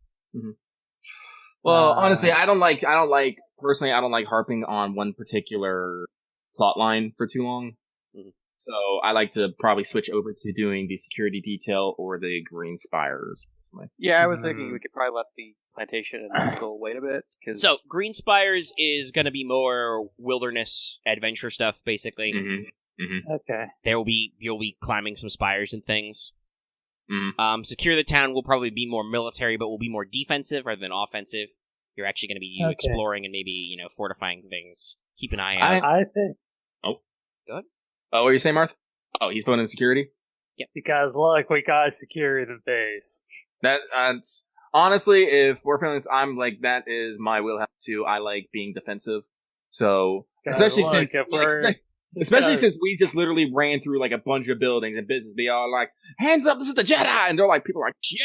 Well, honestly, I don't like harping on one particular plot line for too long. Mhm. So I like to probably switch over to doing the security detail or the Green Spires. Yeah, I was thinking we could probably let the plantation and Muscle wait a bit. So, Green Spires is going to be more wilderness adventure stuff, basically. Okay. You'll be climbing some spires and things. Mhm. Secure the town will probably be more military, but will be more defensive rather than offensive. You're actually going to be exploring and maybe fortifying things. Keep an eye out. I think Oh, what were you saying, Marth? Oh, he's putting in security? because look, we gotta secure the base. That's honestly, if we're feeling this, I'm like, that is my wheelhouse too. I like being defensive. So, especially look, since if we're especially because- since we just literally ran through like a bunch of buildings and business be all like, hands up, this is the Jedi! And they're like, people are like, shit!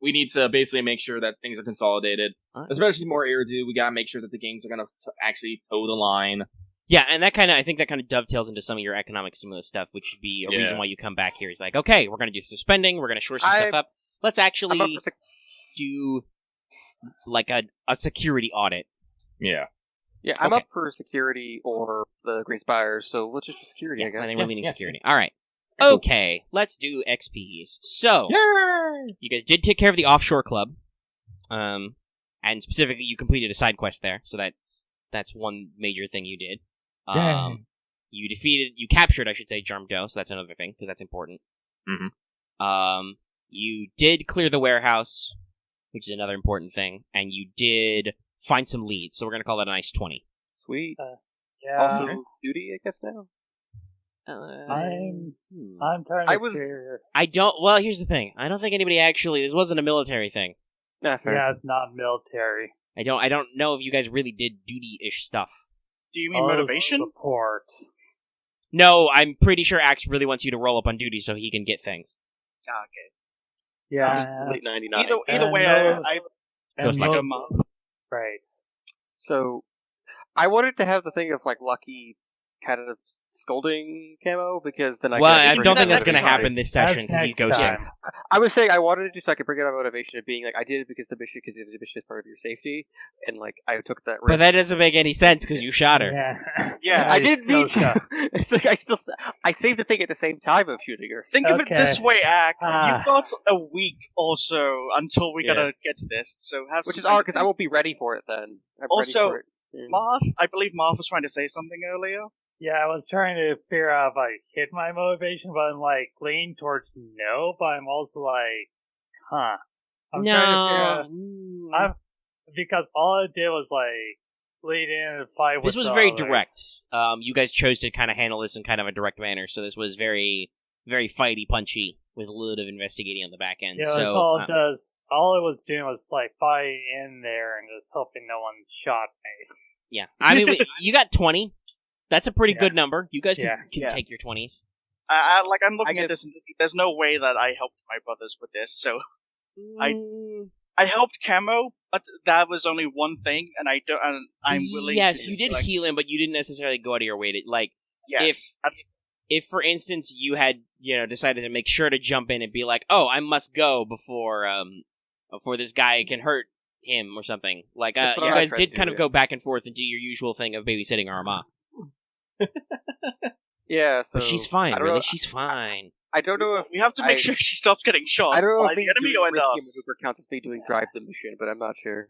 We need to basically make sure that things are consolidated. Especially more Eridu, we gotta make sure that the games are gonna actually toe the line. Yeah, and I think that kind of dovetails into some of your economic stimulus stuff, which should be a reason why you come back here. It's like, okay, we're going to do some spending, we're going to shore some stuff up. Let's actually do like a security audit. Yeah. Yeah, I'm up for security or the Green Spires, so let's just do security, I guess. I think we're leaning security. All right. Okay, let's do XPs. So, you guys did take care of the offshore club, and specifically, you completed a side quest there. So that's one major thing you did. You captured, I should say, Jarmdo. So that's another thing because that's important. You did clear the warehouse, which is another important thing, and you did find some leads. So we're gonna call that a nice 20. Sweet. Yeah. Also, duty, I guess, now? I'm trying to figure. I don't. Well, here's the thing. I don't think anybody actually. This wasn't a military thing. Nah, fair. Yeah, it's not military. I don't know if you guys really did duty-ish stuff. Do you mean motivation? Support. No, I'm pretty sure Axe really wants you to roll up on duty so he can get things. Ah, okay. Yeah. Late 99. Either way, I Ghost like like a month. Right. So, I wanted to have the thing of, like, Lucky kind of scolding Camo, because then I don't think that's going to next time. happen this session, because he's Next ghosting. time. I was saying I wanted to do so I could bring out my motivation of being like, I did it because the mission is part of your safety, and like I took that risk. But that doesn't make any sense, because you shot her. Yeah. Yeah, I didn't still mean to. It's like I saved the thing at the same time of shooting her. Think of it this way, Act. Ah. You've got a week or so until we gotta get to this, so have Which is some odd time. because I won't be ready for it then. I'm Also, ready for it. Marth, I believe Marth was trying to say something earlier. Yeah, I was trying to figure out if I hit my motivation, but I'm like leaning towards no, but I'm also like, huh. I'm trying to figure out, because all I did was like lead in and fight with This was the very others. direct. You guys chose to kind of handle this in kind of a direct manner, so this was very, very fighty, punchy, with a little bit of investigating on the back end. Yeah, so, it's all all it was doing was like fight in there and just hoping no one shot me. yeah. I mean, you got 20. That's a pretty Yeah. good number. You guys can Yeah. take your 20s. I'm looking at this, and there's no way that I helped my brothers with this, so I helped Camo, but that was only one thing, and I'm willing. Yes, to you did like, heal him, but you didn't necessarily go out of your way to like. Yes, If, for instance, you had decided to make sure to jump in and be like, "Oh, I must go before this guy can hurt him or something," like you That's what I guys tried did to kind do, of go back and forth and do your usual thing of babysitting Aramaa. Yeah, so But she's fine, I don't really. know- She's fine. I don't know if we have to make sure she stops getting shot. I don't know by if the being enemy doing or risky us. maneuver counts as me doing drive the mission, but I'm not sure.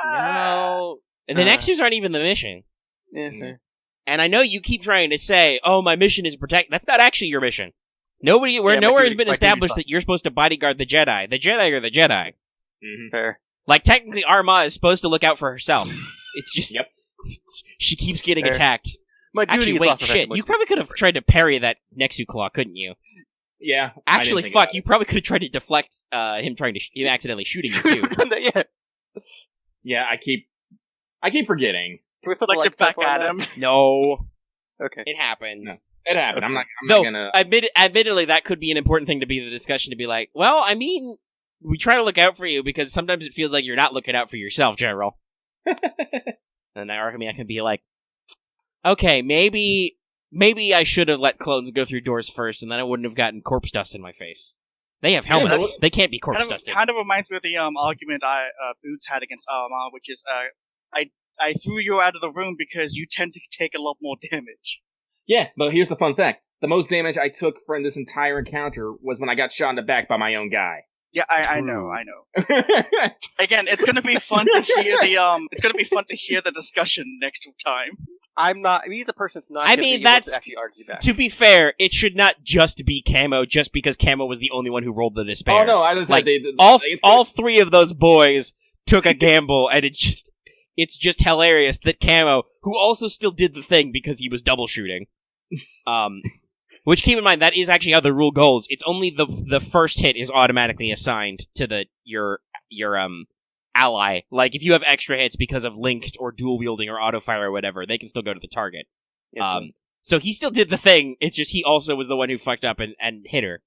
No, and the next twos aren't even the mission. Yeah, fair. And I know you keep trying to say, "Oh, my mission is protect." That's not actually your mission. Nowhere Yeah, has my been duty established fine. that you're supposed to bodyguard the Jedi. The Jedi are the Jedi. Fair. Like technically, Aramaa is supposed to look out for herself. It's just Yep. she keeps getting Fair. attacked. My duty Actually, is wait, off of shit. that You probably could have tried to parry that Nexu claw, couldn't you? Yeah. Actually, fuck. You probably could have tried to deflect him trying to him accidentally shooting you too. Yeah. Yeah, I keep forgetting. Can we put Like the to light back on at that? him. No, Okay. it happened. No. It happened. I'm not Though, gonna. admittedly, that could be an important thing to be the discussion to be like, well, I mean, we try to look out for you because sometimes it feels like you're not looking out for yourself, General. And I can be like, okay, maybe I should have let clones go through doors first, and then I wouldn't have gotten corpse dust in my face. They have helmets. that's- They can't be corpse dusted. Kind of reminds me of the argument Boots had against Aramaa, which is I threw you out of the room because you tend to take a lot more damage. Yeah, but here's the fun fact: the most damage I took from this entire encounter was when I got shot in the back by my own guy. Yeah, I know. Again, it's gonna be fun to hear the discussion next time. I'm not. He's a person that's not. I gonna mean, be able that's- to actually argue back. To be fair, it should not just be Camo, just because Camo was the only one who rolled the despair. Oh no, I just Like, said all three of those boys took a gamble, and it's just hilarious that Camo, who also still did the thing because he was double shooting, which keep in mind that is actually how the rule goes. It's only the first hit is automatically assigned to your ally. Like if you have extra hits because of linked or dual wielding or auto fire or whatever, they can still go to the target. Yes, So he still did the thing. It's just he also was the one who fucked up and hit her.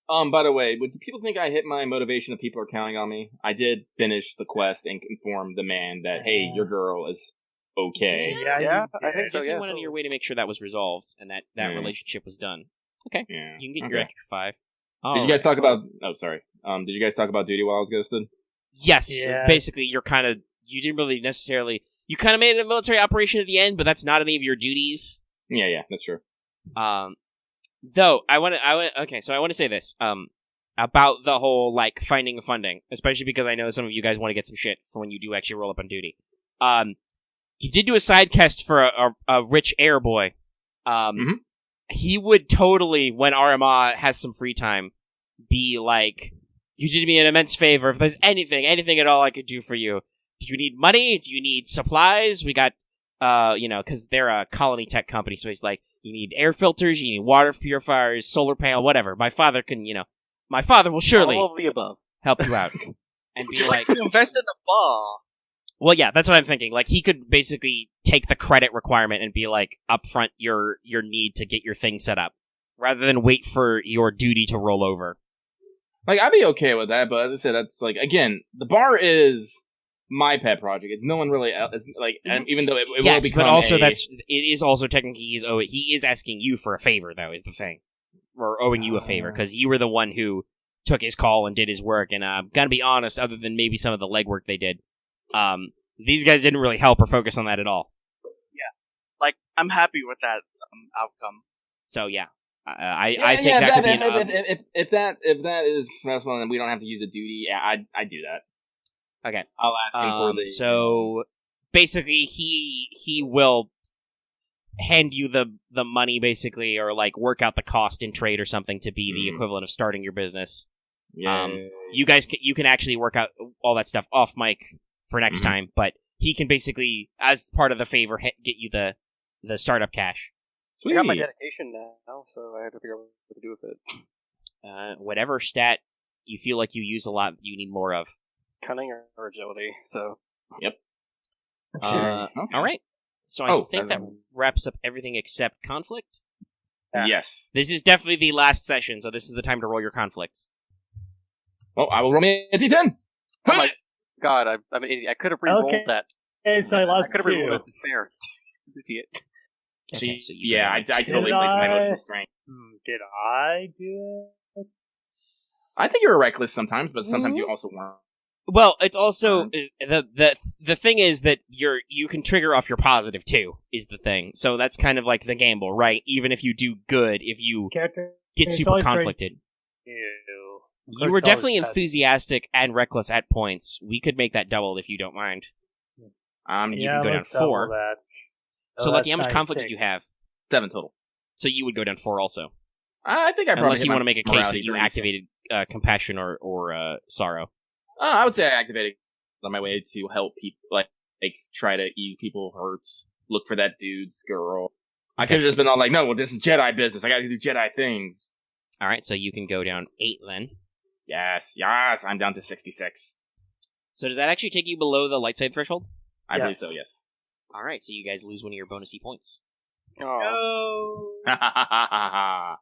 By the way, would people think I hit my motivation if people are counting on me? I did finish the quest and inform the man that, hey, your girl is okay. Yeah, Yeah, you I think did. so. You Yeah. went out of your way to make sure that was resolved and that Yeah. relationship was done. Yeah. You can get Okay. your extra 5. Did you guys talk about... Oh, sorry. Did you guys talk about duty while I was ghosted? Yes. Yeah. Basically, you didn't really necessarily... You kind of made it a military operation at the end, but that's not any of your duties. Yeah, that's true. Though, I want to say this. About the whole, like, finding funding, especially because I know some of you guys want to get some shit for when you do actually roll up on duty. He did do a side quest for a rich air boy. Mhm. He would totally, when Aramaa has some free time, be like, you did me an immense favor. If there's anything at all I could do for you. Do you need money? Do you need supplies? We got, because they're a colony tech company, so he's like, you need air filters, you need water purifiers, solar panel, whatever. My father will surely All of the above. help you out. And Would be you like, like to invest in a bar? well, yeah, that's what I'm thinking. Like, he could basically take the credit requirement and be like, upfront your need to get your thing set up, rather than wait for your duty to roll over. Like, I'd be okay with that, but as I said, that's like, again, the bar is my pet project. It's no one really else. Like, and even though it will Yes, become but also it is also technically he is asking you for a favor, though, is the thing. Or owing you a favor, because you were the one who took his call and did his work, and gotta be honest, other than maybe some of the legwork they did, these guys didn't really help or focus on that at all. Like, I'm happy with that outcome. So, yeah. I think that could be an... if that is successful and we don't have to use a duty, yeah, I'd do that. Okay. I'll ask him for the... So, basically, he will hand you the money, basically, or, like, work out the cost in trade or something to be the equivalent of starting your business. Yeah. You guys you can actually work out all that stuff off mic for next time, but he can basically, as part of the favor, get you the startup cash. Sweet. I got my dedication now, so I have to figure out what to do with it. Whatever stat you feel like you use a lot, you need more of. Cunning or agility, so... Yep. All right. So I think that wraps up everything except conflict. Yes. This is definitely the last session, so this is the time to roll your conflicts. Well, I will roll me a D10. Oh my god, I'm an idiot. I could have re-rolled that. Okay, so I lost I could have re-rolled two. it fair. Idiot. Okay, so you Yeah, I totally played my emotional strength. Did I do it? I think you're reckless sometimes, but sometimes you also weren't. Well, it's also the thing is that you can trigger off your positive too, is the thing. So that's kind of like the gamble, right? Even if you do good, if you Character get it's super always conflicted. Ew. You were definitely enthusiastic and reckless at points. We could make that doubled if you don't mind. You can go down let's double 4. that. So, Lucky, how much conflict did you 96. have? 7 total. So you would go down 4 also. I think I probably Unless hit you my want to make a case morality that you pretty activated compassion or sorrow. I would say I activated on my way to help people, like try to ease people's hurts, look for that dude's girl. I could have just been all like, no, well, this is Jedi business. I gotta do Jedi things. All right, so you can go down 8 then. Yes, I'm down to 66. So does that actually take you below the light side threshold? I believe Yes. so, yes. All right, so you guys lose one of your bonusy points. Oh. No.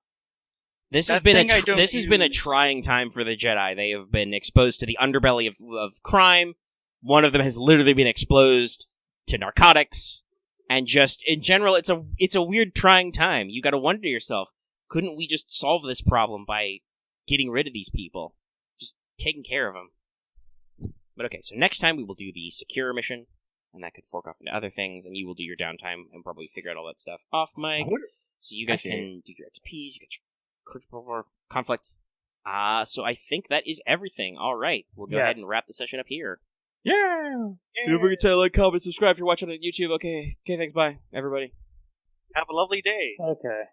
This That has been thing I don't this has been a use. trying time for the Jedi. They have been exposed to the underbelly of crime. One of them has literally been exposed to narcotics, and just in general, it's a weird, trying time. You got to wonder to yourself, couldn't we just solve this problem by getting rid of these people, just taking care of them? But okay, so next time we will do the secure mission, and that could fork off into other things, and you will do your downtime and probably figure out all that stuff off mic. So you guys can do your XPs, you get your critical conflicts. So I think that is everything. All right, we'll go ahead and wrap the session up here. Yeah. Don't forget to like, comment, subscribe if you're watching on YouTube. Okay, thanks. Bye, everybody. Have a lovely day. Okay.